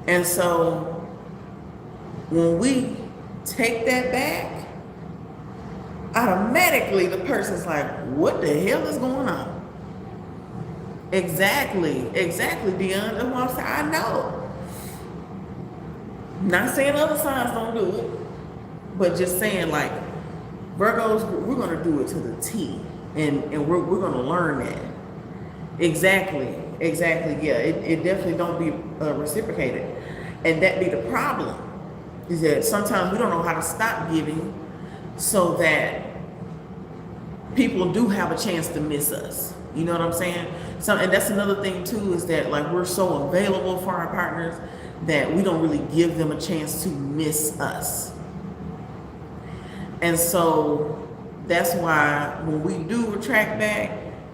And so when we take that back, automatically the person's like, what the hell is going on? Exactly, Dion. That's what I'm saying. I know. Not saying other signs don't do it, but just saying like Virgos, we're gonna do it to the T, and we're gonna learn that. Exactly. Yeah, it definitely don't be reciprocated, and that be the problem. Is that sometimes we don't know how to stop giving, so that people do have a chance to miss us. You know what I'm saying? So, and that's another thing too, is that like we're so available for our partners that we don't really give them a chance to miss us. And so that's why when we do retract back,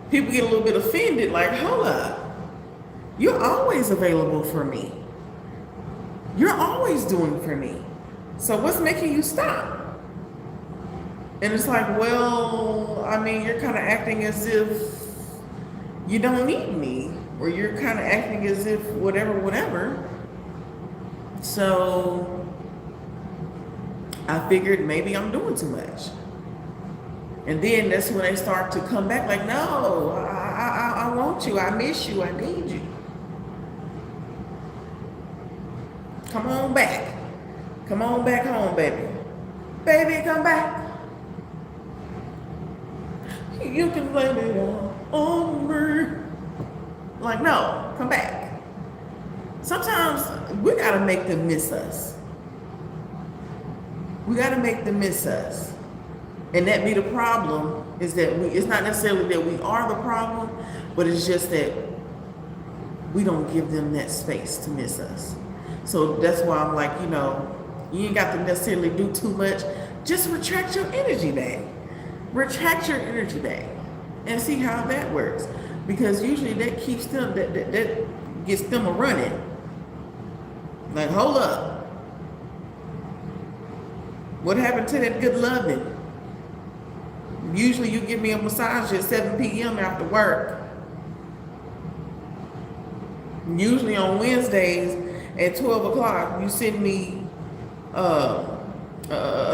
people get a little bit offended, like, hold up, you're always available for me. You're always doing for me. So what's making you stop? And it's like, well, I mean, you're kind of acting as if you don't need me, or you're kind of acting as if whatever. So I figured maybe I'm doing too much. And then that's when they start to come back like, no, I want you, I miss you, I need you. Come on back. Come on back home, baby. Baby, come back. You can blame it on me. Like, no, come back. Sometimes we gotta make them miss us. We gotta make them miss us. And that be the problem, is that it's not necessarily that we are the problem, but it's just that we don't give them that space to miss us. So that's why I'm like, you know, you ain't got to necessarily do too much. Just retract your energy back. Retract your energy back and see how that works. Because usually that keeps them, that gets them a running. Like, hold up. What happened to that good loving? Usually you give me a massage at 7 p.m. after work. Usually on Wednesdays at 12 o'clock, you send me a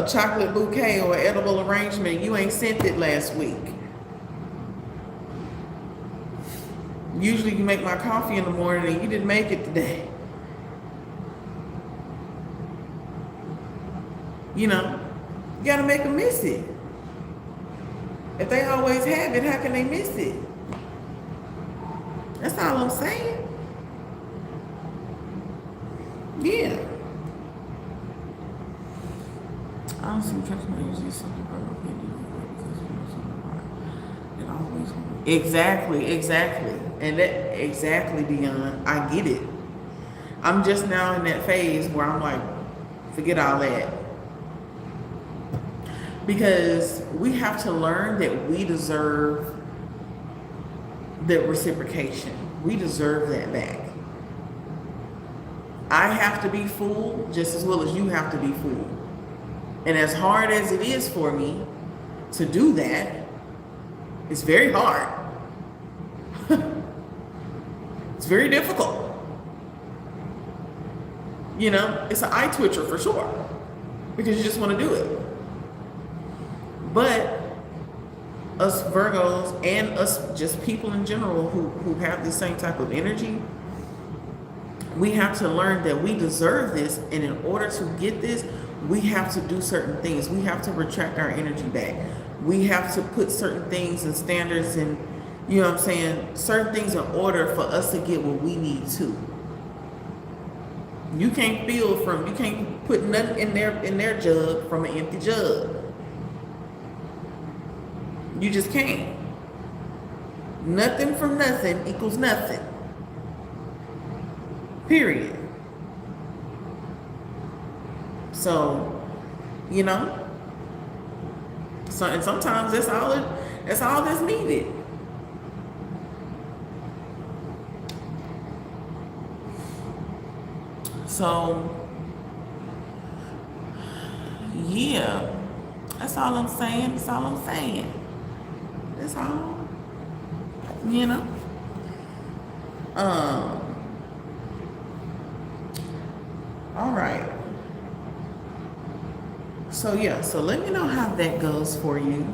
chocolate bouquet or edible arrangement. You ain't sent it last week. Usually you make my coffee in the morning and you didn't make it today. You know, you gotta make them miss it. If they always have it, how can they miss it? That's all I'm saying. Yeah. Honestly, trust me, usually something about opinion because it always. Exactly. And that exactly, Dion. I get it. I'm just now in that phase where I'm like, forget all that. Because we have to learn that we deserve the reciprocation. We deserve that back. I have to be fooled just as well as you have to be fooled. And as hard as it is for me to do that, it's very hard. It's very difficult. You know, it's an eye twitcher for sure. Because you just want to do it. But us Virgos and us just people in general who have the same type of energy, we have to learn that we deserve this, and in order to get this, we have to do certain things. We have to retract our energy back. We have to put certain things and standards and, you know what I'm saying, certain things in order for us to get what we need to. You can't put nothing in their jug from an empty jug. You just can't. Nothing from nothing equals nothing. Period. So, you know, and sometimes that's all that's needed. So, yeah, that's all I'm saying. That's all, you know. All right. So yeah, so let me know how that goes for you.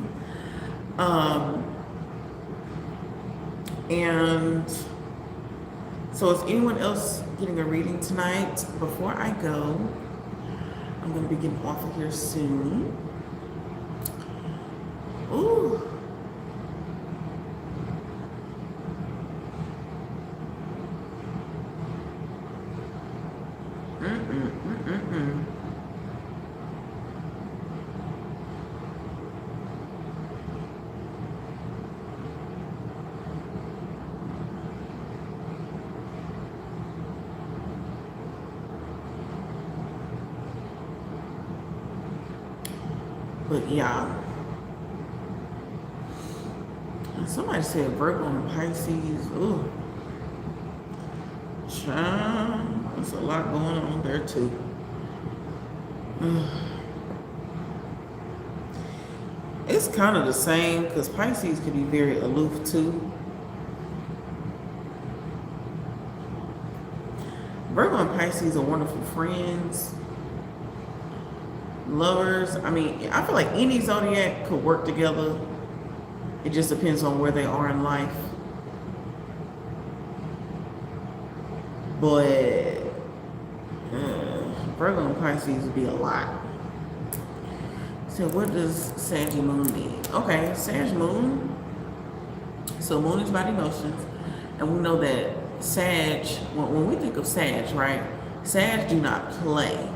And so is anyone else getting a reading tonight? Before I go, I'm going to be getting off of here soon. Ooh. But yeah, somebody said Virgo and Pisces. Ooh, Chime. There's a lot going on there too. It's kind of the same because Pisces can be very aloof too. Virgo and Pisces are wonderful friends. Lovers. I mean, I feel like any zodiac could work together. It just depends on where they are in life. But Virgo and Pisces would be a lot. So what does Sag Moon mean? Okay, Sag Moon. So Moon is about emotions. And we know that Sag, when we think of Sag, right? Sag do not play.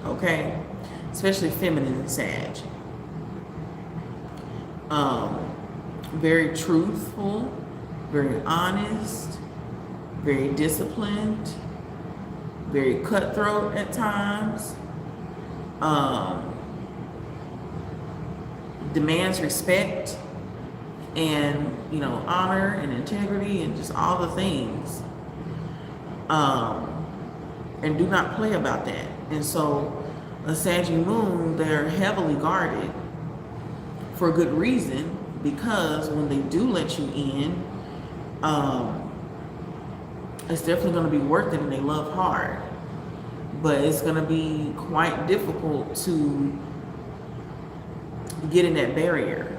Okay? Especially feminine Sag. Very truthful, very honest, very disciplined, very cutthroat at times, demands respect and, you know, honor and integrity and just all the things, and do not play about that. And so a Sag Moon, they're heavily guarded for good reason, because when they do let you in, it's definitely going to be worth it, and they love hard. But it's going to be quite difficult to get in that barrier.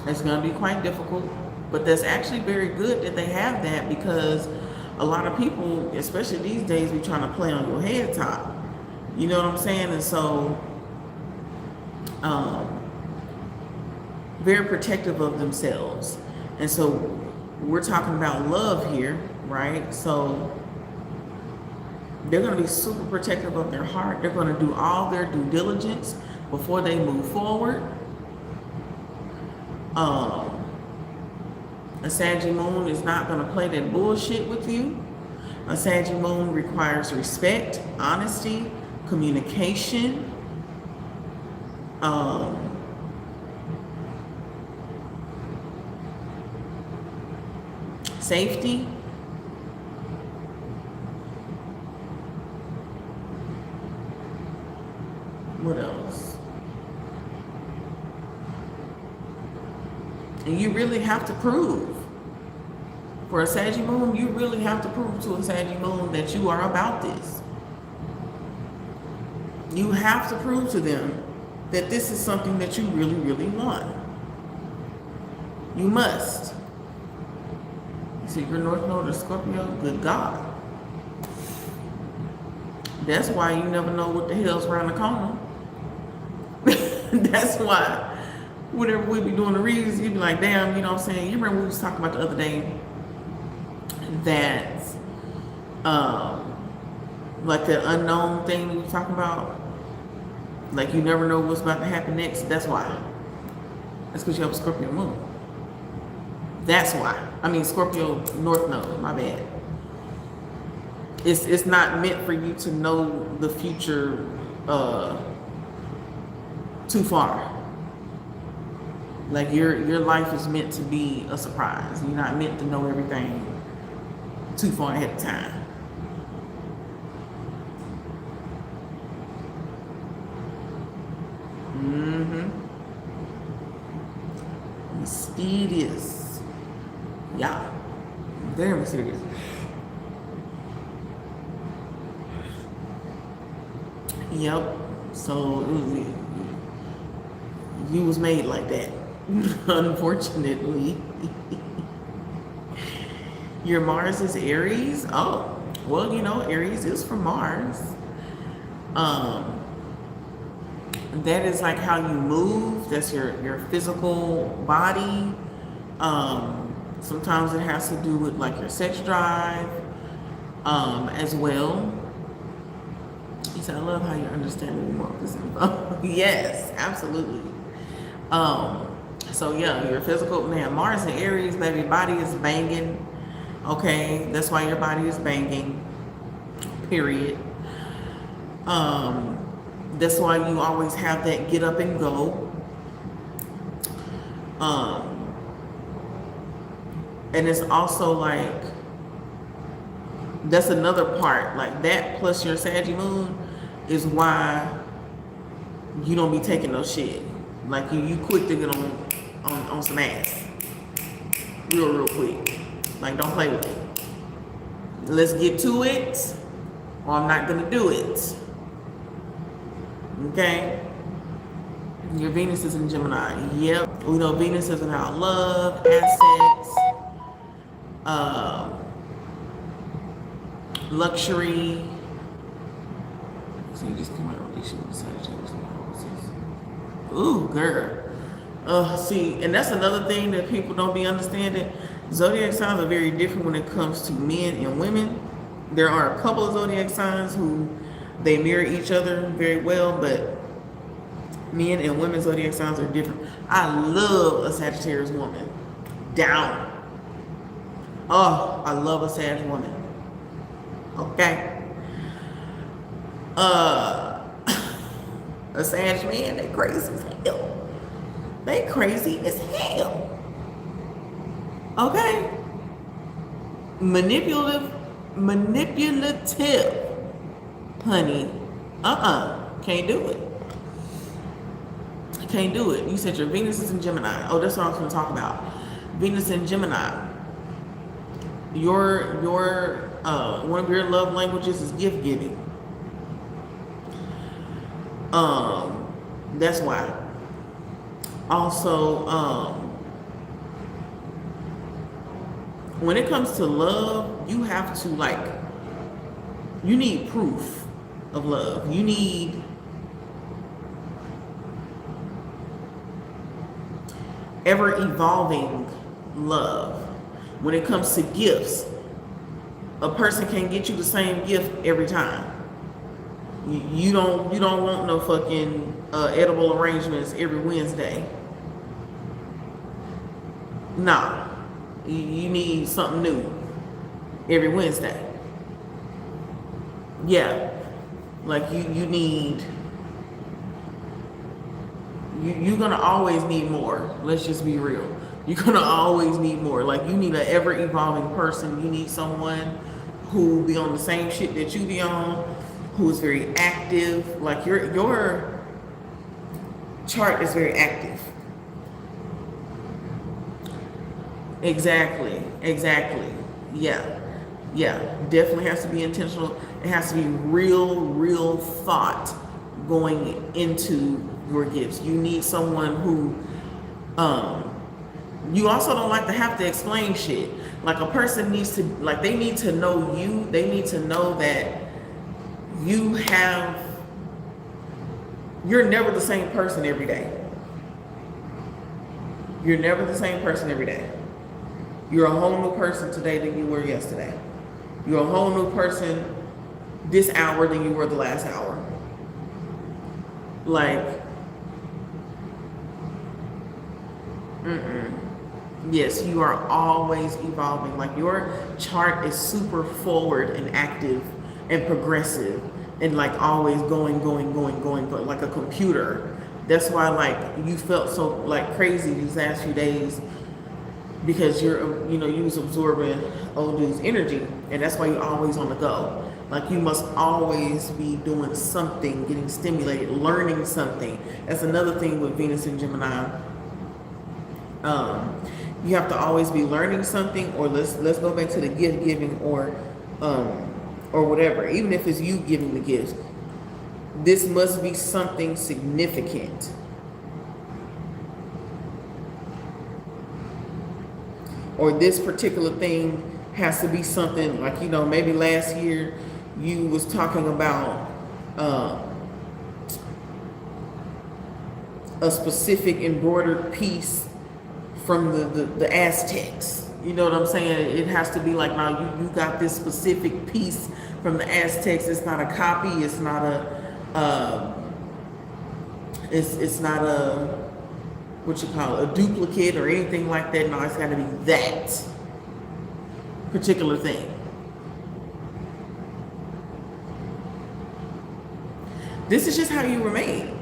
It's going to be quite difficult, but that's actually very good that they have that, because a lot of people, especially these days, be trying to play on your head top. You know what I'm saying? And so, very protective of themselves. And so we're talking about love here, right? So they're going to be super protective of their heart. They're going to do all their due diligence before they move forward. A Saggy Moon is not going to play that bullshit with you. A Saggy Moon requires respect, honesty, communication, safety. What else? And you really have to prove. For a Saggy Moon, you really have to prove to a Saggy Moon that you are about this. You have to prove to them that this is something that you really, really want. You must. You see, your North Node or Scorpio, good God. That's why you never know what the hell's around the corner. That's why whenever we be doing the reads, you be like, damn, you know what I'm saying? You remember we was talking about the other day that like the unknown thing we were talking about, like you never know what's about to happen next. That's why. That's because you have a Scorpio moon. That's why. I mean, Scorpio North Node, my bad. It's not meant for you to know the future too far. Like your life is meant to be a surprise. You're not meant to know everything too far ahead of time. Mysterious. Yeah. Very mysterious. Yep. So you was made like that. Unfortunately. Your Mars is Aries. Oh, well, you know, Aries is from Mars. That is like how you move. That's your physical body. Sometimes it has to do with like your sex drive as well. He said, I love how you're understanding more of this info. Yes, absolutely. So yeah, your physical, man, Mars and Aries, baby, body is banging. Okay, that's why your body is banging, period. That's why you always have that get up and go. And it's also like, that's another part, like that plus your Saggy moon is why you don't be taking no shit. Like you quick to get on some ass. Real quick. Like, don't play with it. Let's get to it, or I'm not gonna do it. Okay? Your Venus is in Gemini. Yep. We know Venus is about love, assets, luxury. So you just come out of relationship with Sagittarius. Ooh, girl. See, and that's another thing that people don't be understanding. Zodiac signs are very different when it comes to men and women. There are a couple of zodiac signs who they mirror each other very well, but men and women zodiac signs are different. I love a Sagittarius woman. Down. Oh, I love a Sag woman. Okay. A Sag man, they crazy as hell. They crazy as hell. Okay. Manipulative, honey. Can't do it. Can't do it. You said your Venus is in Gemini. Oh, that's what I was going to talk about. Venus in Gemini. Your one of your love languages is gift giving. That's why. Also, when it comes to love, you have to you need proof of love. You need ever evolving love. When it comes to gifts, a person can get you the same gift every time. You don't want no fucking edible arrangements every Wednesday. Nah, you need something new every Wednesday. Yeah, like you need. You're gonna always need more. Let's just be real. You're gonna always need more. Like you need an ever evolving person. You need someone who be on the same shit that you be on, who is very active. Like your chart is very active. Exactly. Yeah. Definitely has to be intentional. It has to be real thought going into your gifts. You need someone who you also don't like to have to explain shit. Like a person needs to, they need to know you. They need to know that you're never the same person every day. You're never the same person every day. You're a whole new person today than you were yesterday. You're a whole new person this hour than you were the last hour. Yes, you are always evolving. Like your chart is super forward and active and progressive and always going, like a computer. That's why you felt so crazy these last few days, because you was absorbing old dude's energy, and that's why you're always on the go. You must always be doing something, getting stimulated, learning something. That's another thing with Venus and Gemini. You have to always be learning something, or let's go back to the gift giving or whatever. Even if it's you giving the gifts, this must be something significant. Or this particular thing has to be something maybe last year you was talking about a specific embroidered piece from the Aztecs. You know what I'm saying? It has to be now you got this specific piece from the Aztecs. It's not a copy. It's not it's not a a duplicate or anything like that. No, it's got to be that particular thing. This is just how you were made.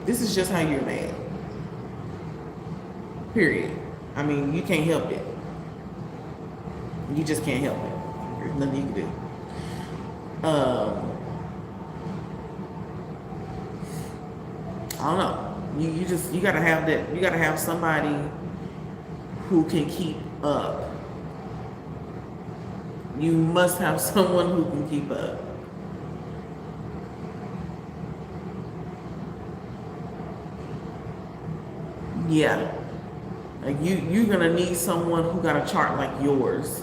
This is just how you're made. Period. I mean, you can't help it. You just can't help it. There's nothing you can do. I don't know. You gotta have that. You gotta have somebody who can keep up. You must have someone who can keep up. Yeah. You're gonna need someone who got a chart like yours.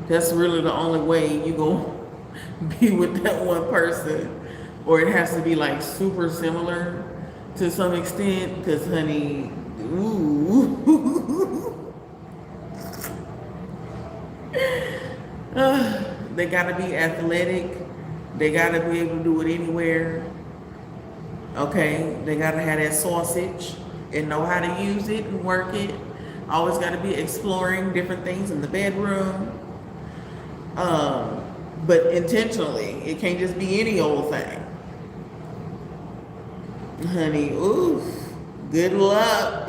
That's really the only way you gonna be with that one person. Or it has to be super similar to some extent, because honey, they gotta be athletic. They gotta be able to do it anywhere. Okay, they gotta have that sausage and know how to use it and work it. Always gotta be exploring different things in the bedroom. But intentionally. It can't just be any old thing. Honey, oof, good luck.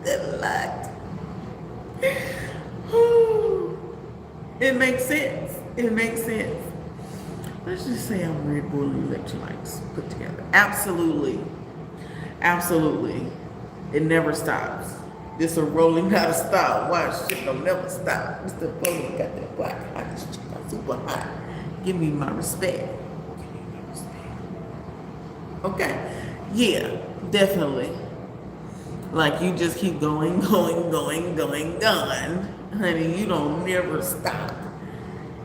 Good luck. It makes sense. It makes sense. let's just say I'm Red Bull electrolytes put together. Absolutely. Absolutely. It never stops. This a rolling not a stop. Watch shit don't never stop. Mr. Polo got that black hot. This shit got super hot. Give me my respect. Okay. Yeah, definitely. Like you just keep going, going. Honey, you don't never stop.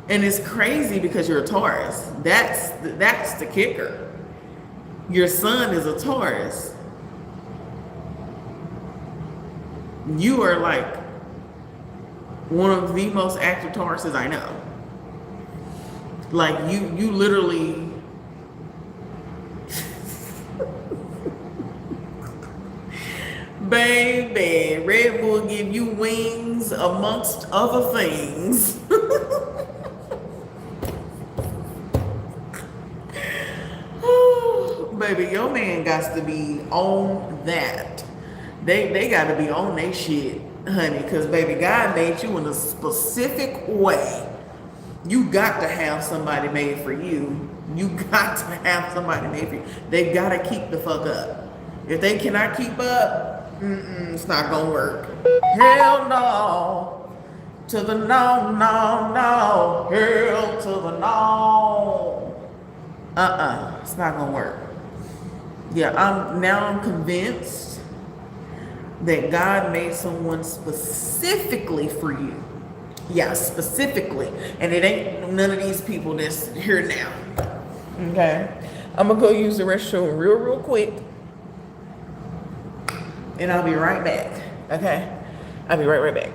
And it's crazy because you're a Taurus. That's the kicker. Your son is a Taurus. You are like one of the most active Tauruses I know. Like you literally baby, Red Bull give you wings amongst other things. Baby, your man got to be on that. They got to be on their shit, honey, because baby, God made you in a specific way. You got to have somebody made for you. You got to have somebody made for you. They got to keep the fuck up. If they cannot keep up, it's not gonna work. Hell no. To the no, no, no. Hell to the no. It's not gonna work. Yeah, I'm convinced that God made someone specifically for you. Yeah, specifically. And it ain't none of these people that's here now. Okay. I'm gonna go use the restroom real quick. And I'll be right back. Okay? I'll be right back.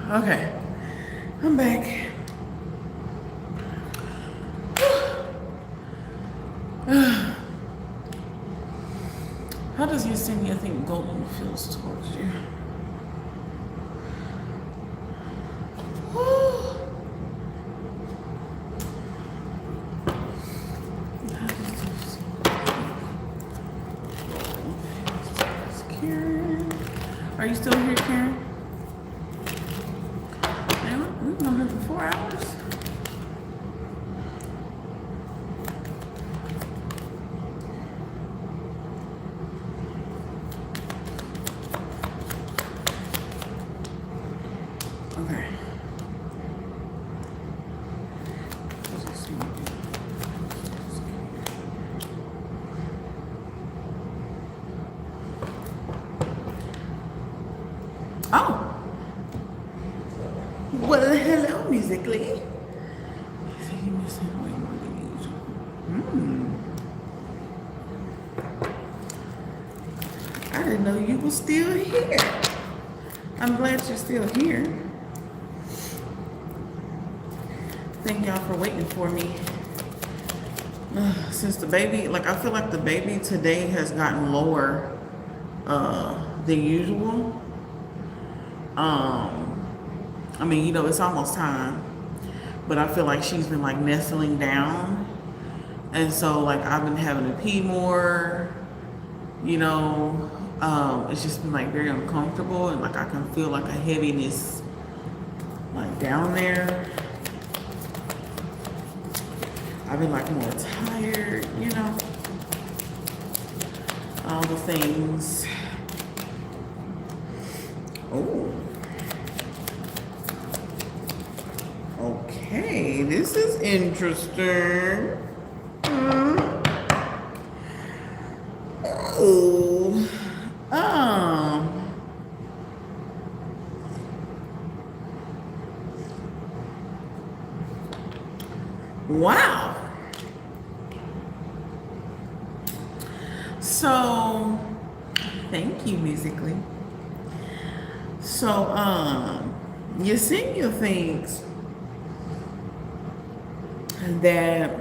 Okay, I'm back. How does Yesenia think Golden feels towards you? Karen, are you still here, Karen? Man, we've been on here for 4 hours. Okay. Oh. Well, hello, musically. I didn't know you were still here. I'm glad you're still here. Thank y'all for waiting for me. Since the baby, like I feel like the baby today has gotten lower than usual. I mean, you know, it's almost time, but I feel like she's been like nestling down. And so like I've been having to pee more, you know, it's just been like very uncomfortable, and like I can feel like a heaviness like down there. I've been like more tired, you know, all the things. Oh. Okay, this is interesting. Oh. Wow. So, thank you, musically. So, Yesenia thinks that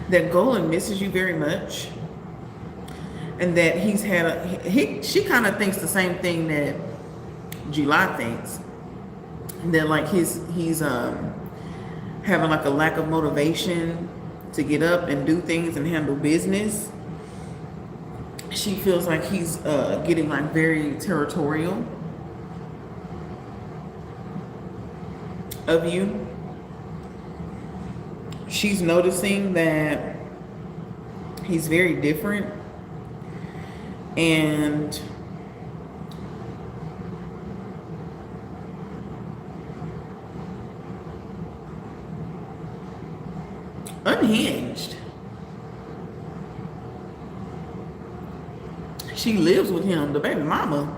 that Golan misses you very much, and that he's had she kind of thinks the same thing that July thinks, that like he's having like a lack of motivation to get up and do things and handle business. She feels like he's getting like very territorial of you. She's noticing that he's very different, and unhinged. She lives with him, the baby mama.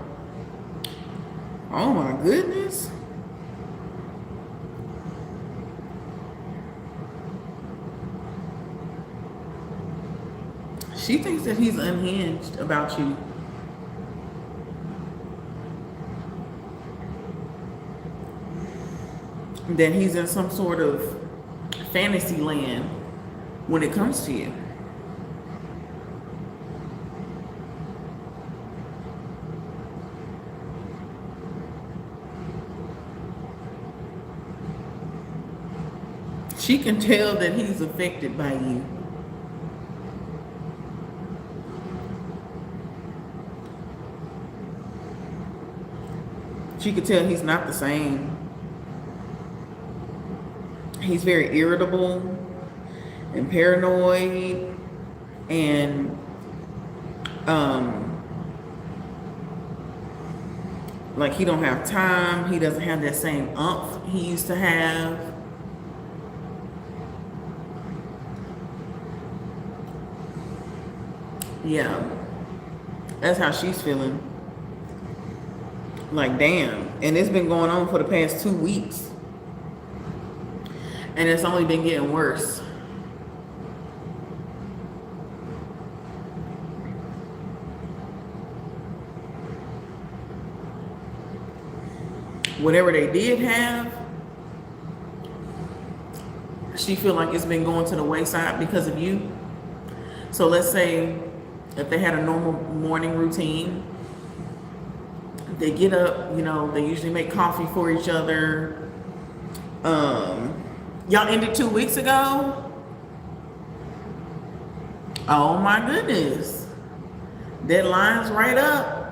Oh my goodness. She thinks that he's unhinged about you. That he's in some sort of fantasy land when it comes to you. She can tell that he's affected by you. She could tell he's not the same. He's very irritable and paranoid, and like he don't have time. He doesn't have that same umph he used to have. Yeah, that's how she's feeling. Like, damn. And it's been going on for the past 2 weeks. And it's only been getting worse. whatever they did have, she feel like it's been going to the wayside because of you. So let's say if they had a normal morning routine, they get up, you know, they usually make coffee for each other. Y'all ended 2 weeks ago? Oh my goodness. Deadline's right up.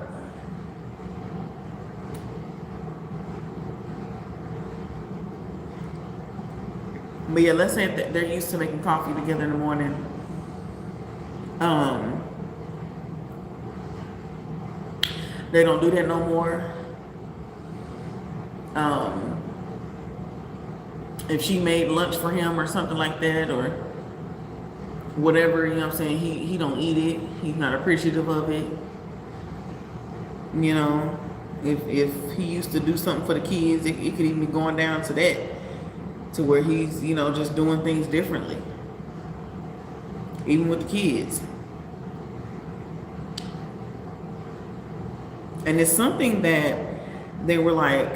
But yeah, let's say if they're used to making coffee together in the morning. They don't do that no more. If she made lunch for him or something like that, or whatever, you know what I'm saying, he don't eat it. He's not appreciative of it. You know, if he used to do something for the kids, it could even be going down to that, to where he's, you know, just doing things differently, even with the kids. And it's something that they were like,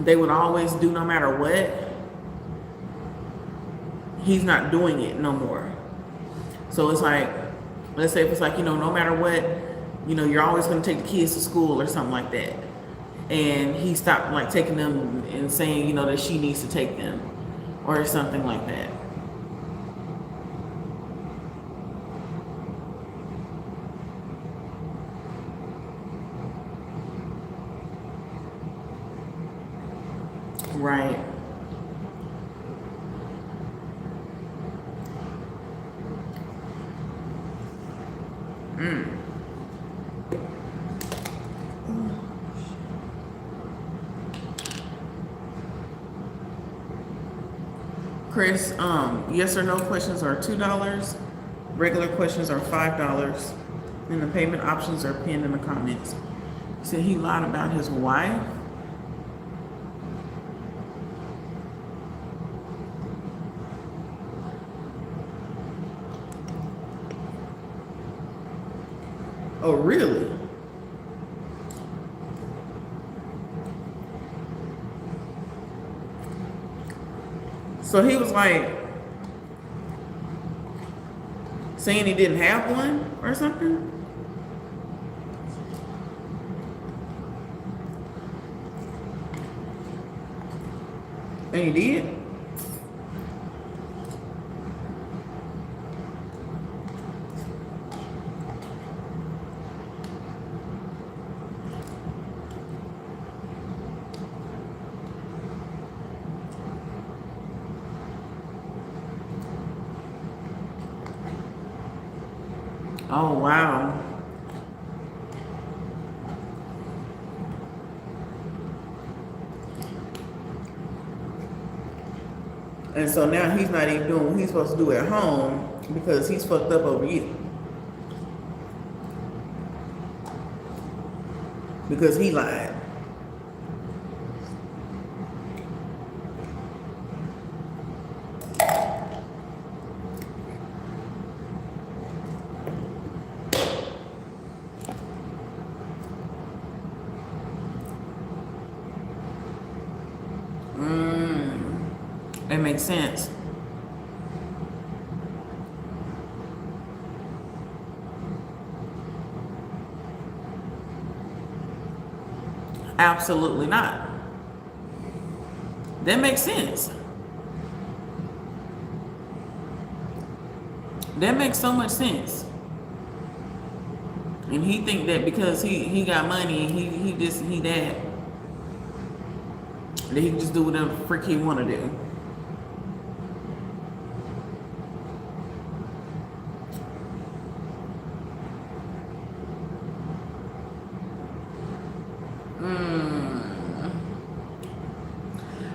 they would always do no matter what. He's not doing it no more. So it's like, let's say if it's like, you know, no matter what, you know, you're always going to take the kids to school or something like that. And he stopped like taking them and saying, you know, that she needs to take them or something like that. Right. Chris, yes or no questions are $2. Regular questions are $5. And the payment options are pinned in the comments. He said he lied about his wife. Oh, really? So he was like saying he didn't have one or something? And he did? Oh, wow. And so now he's not even doing what he's supposed to do at home because he's fucked up over you. Because he lied. It makes sense. Absolutely not. That makes sense. That makes so much sense. And he think that because he got money and he this and he that he can just do whatever the frick he want to do.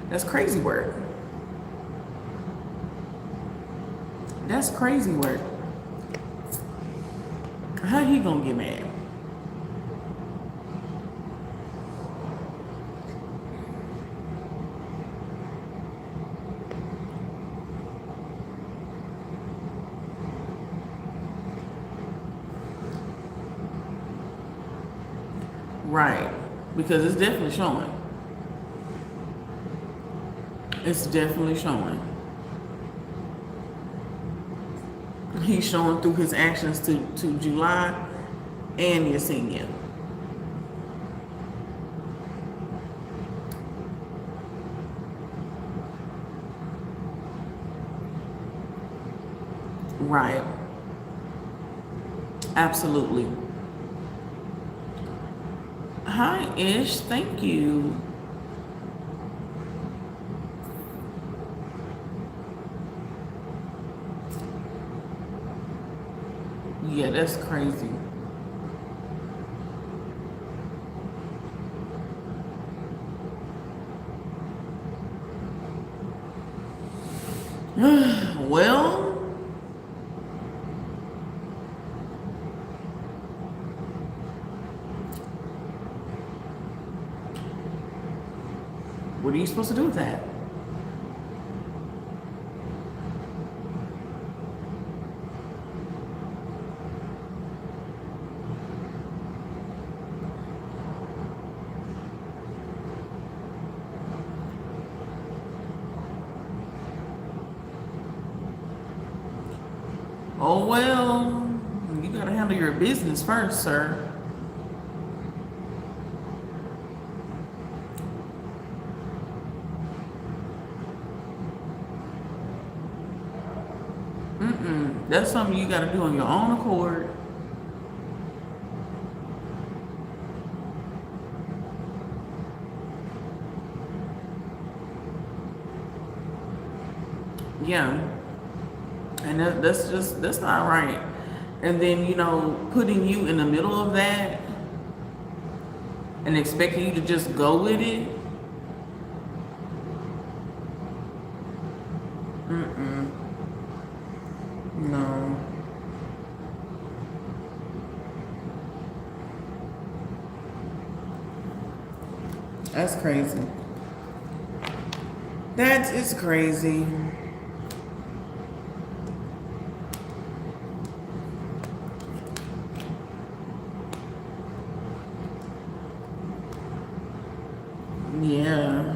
That's crazy work. That's crazy work. How he gonna get mad? Right. because it's definitely showing. It's definitely showing. He's showing through his actions to July and Yesenia. Right. Absolutely. Hi, Ish. Thank you. Yeah, that's crazy. Well, what are you supposed to do with that? Oh, well, you gotta handle your business first, sir. That's something you gotta do on your own accord. Yeah. And that's not right. And then, putting you in the middle of that and expecting you to just go with it. No. That's crazy. That is crazy. Yeah.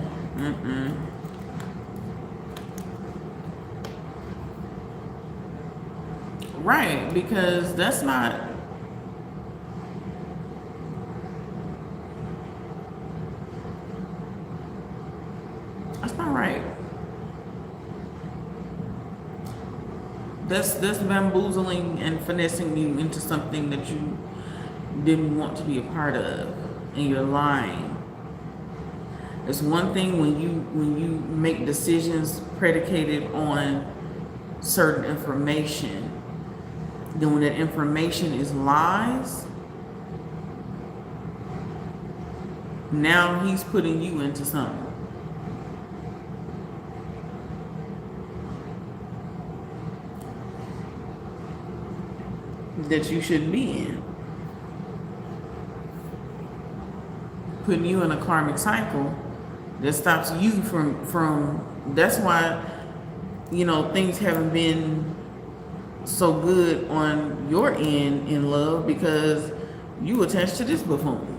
Right, because that's not right. That's bamboozling and finessing you into something that you didn't want to be a part of, and you're lying. It's one thing when you make decisions predicated on certain information. Then when that information is lies, now he's putting you into something that you shouldn't be in. Putting you in a karmic cycle that stops you from that's why, things haven't been so good on your end in love, because you attached to this buffoon.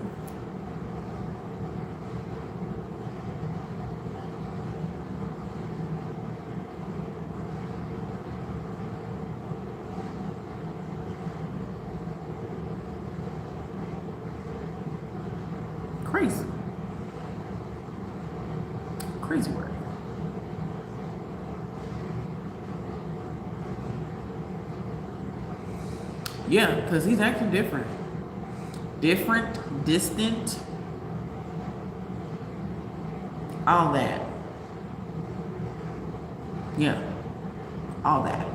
Crazy. Crazy word. Yeah, because he's acting different. Different, distant, all that. Yeah, all that.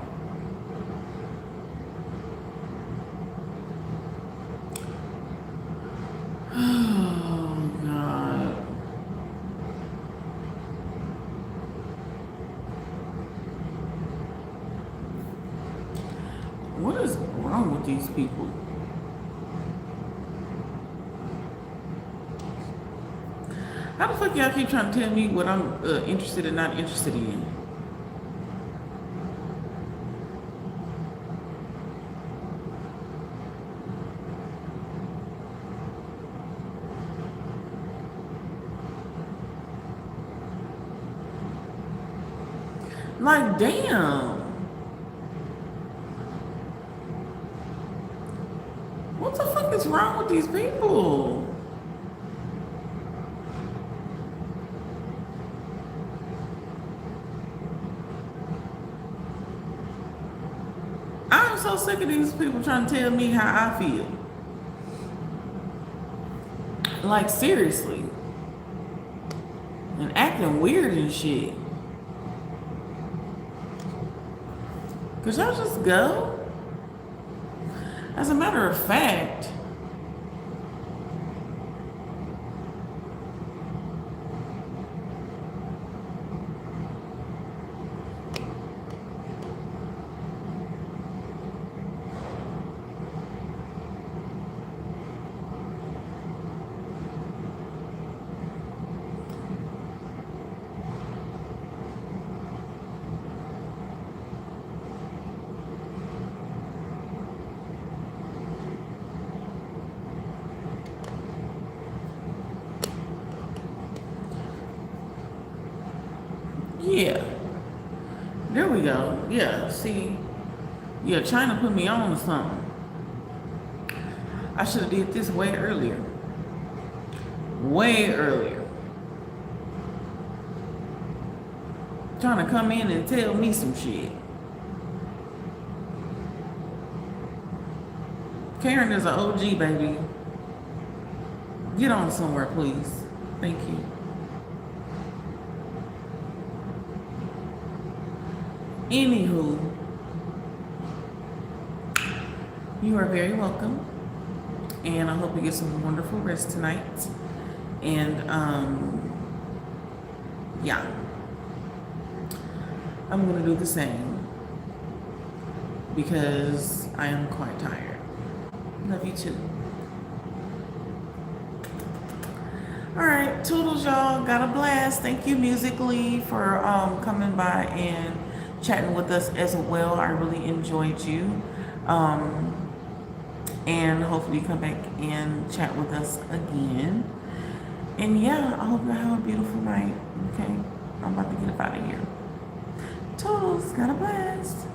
Oh, God. What is wrong with these people? How the fuck y'all keep trying to tell me what I'm interested and not interested in? Like, damn. What the fuck is wrong with these people? I'm so sick of these people trying to tell me how I feel. Like, seriously. And acting weird and shit. Could y'all just go? As a matter of fact, yeah. There we go. Yeah, see. Yeah, China put me on to something. I should have did this way earlier. Way earlier. Trying to come in and tell me some shit. Karen is an OG, baby. Get on somewhere, please. Thank you. Anywho, you are very welcome. And I hope you get some wonderful rest tonight. And, yeah. I'm going to do the same. Because I am quite tired. Love you too. Alright, toodles, y'all. Got a blast. Thank you, Musically, for coming by and chatting with us as well. I really enjoyed you. And hopefully you come back and chat with us again. And yeah, I hope you have a beautiful night. Okay? I'm about to get up out of here. Toodles, got a blast.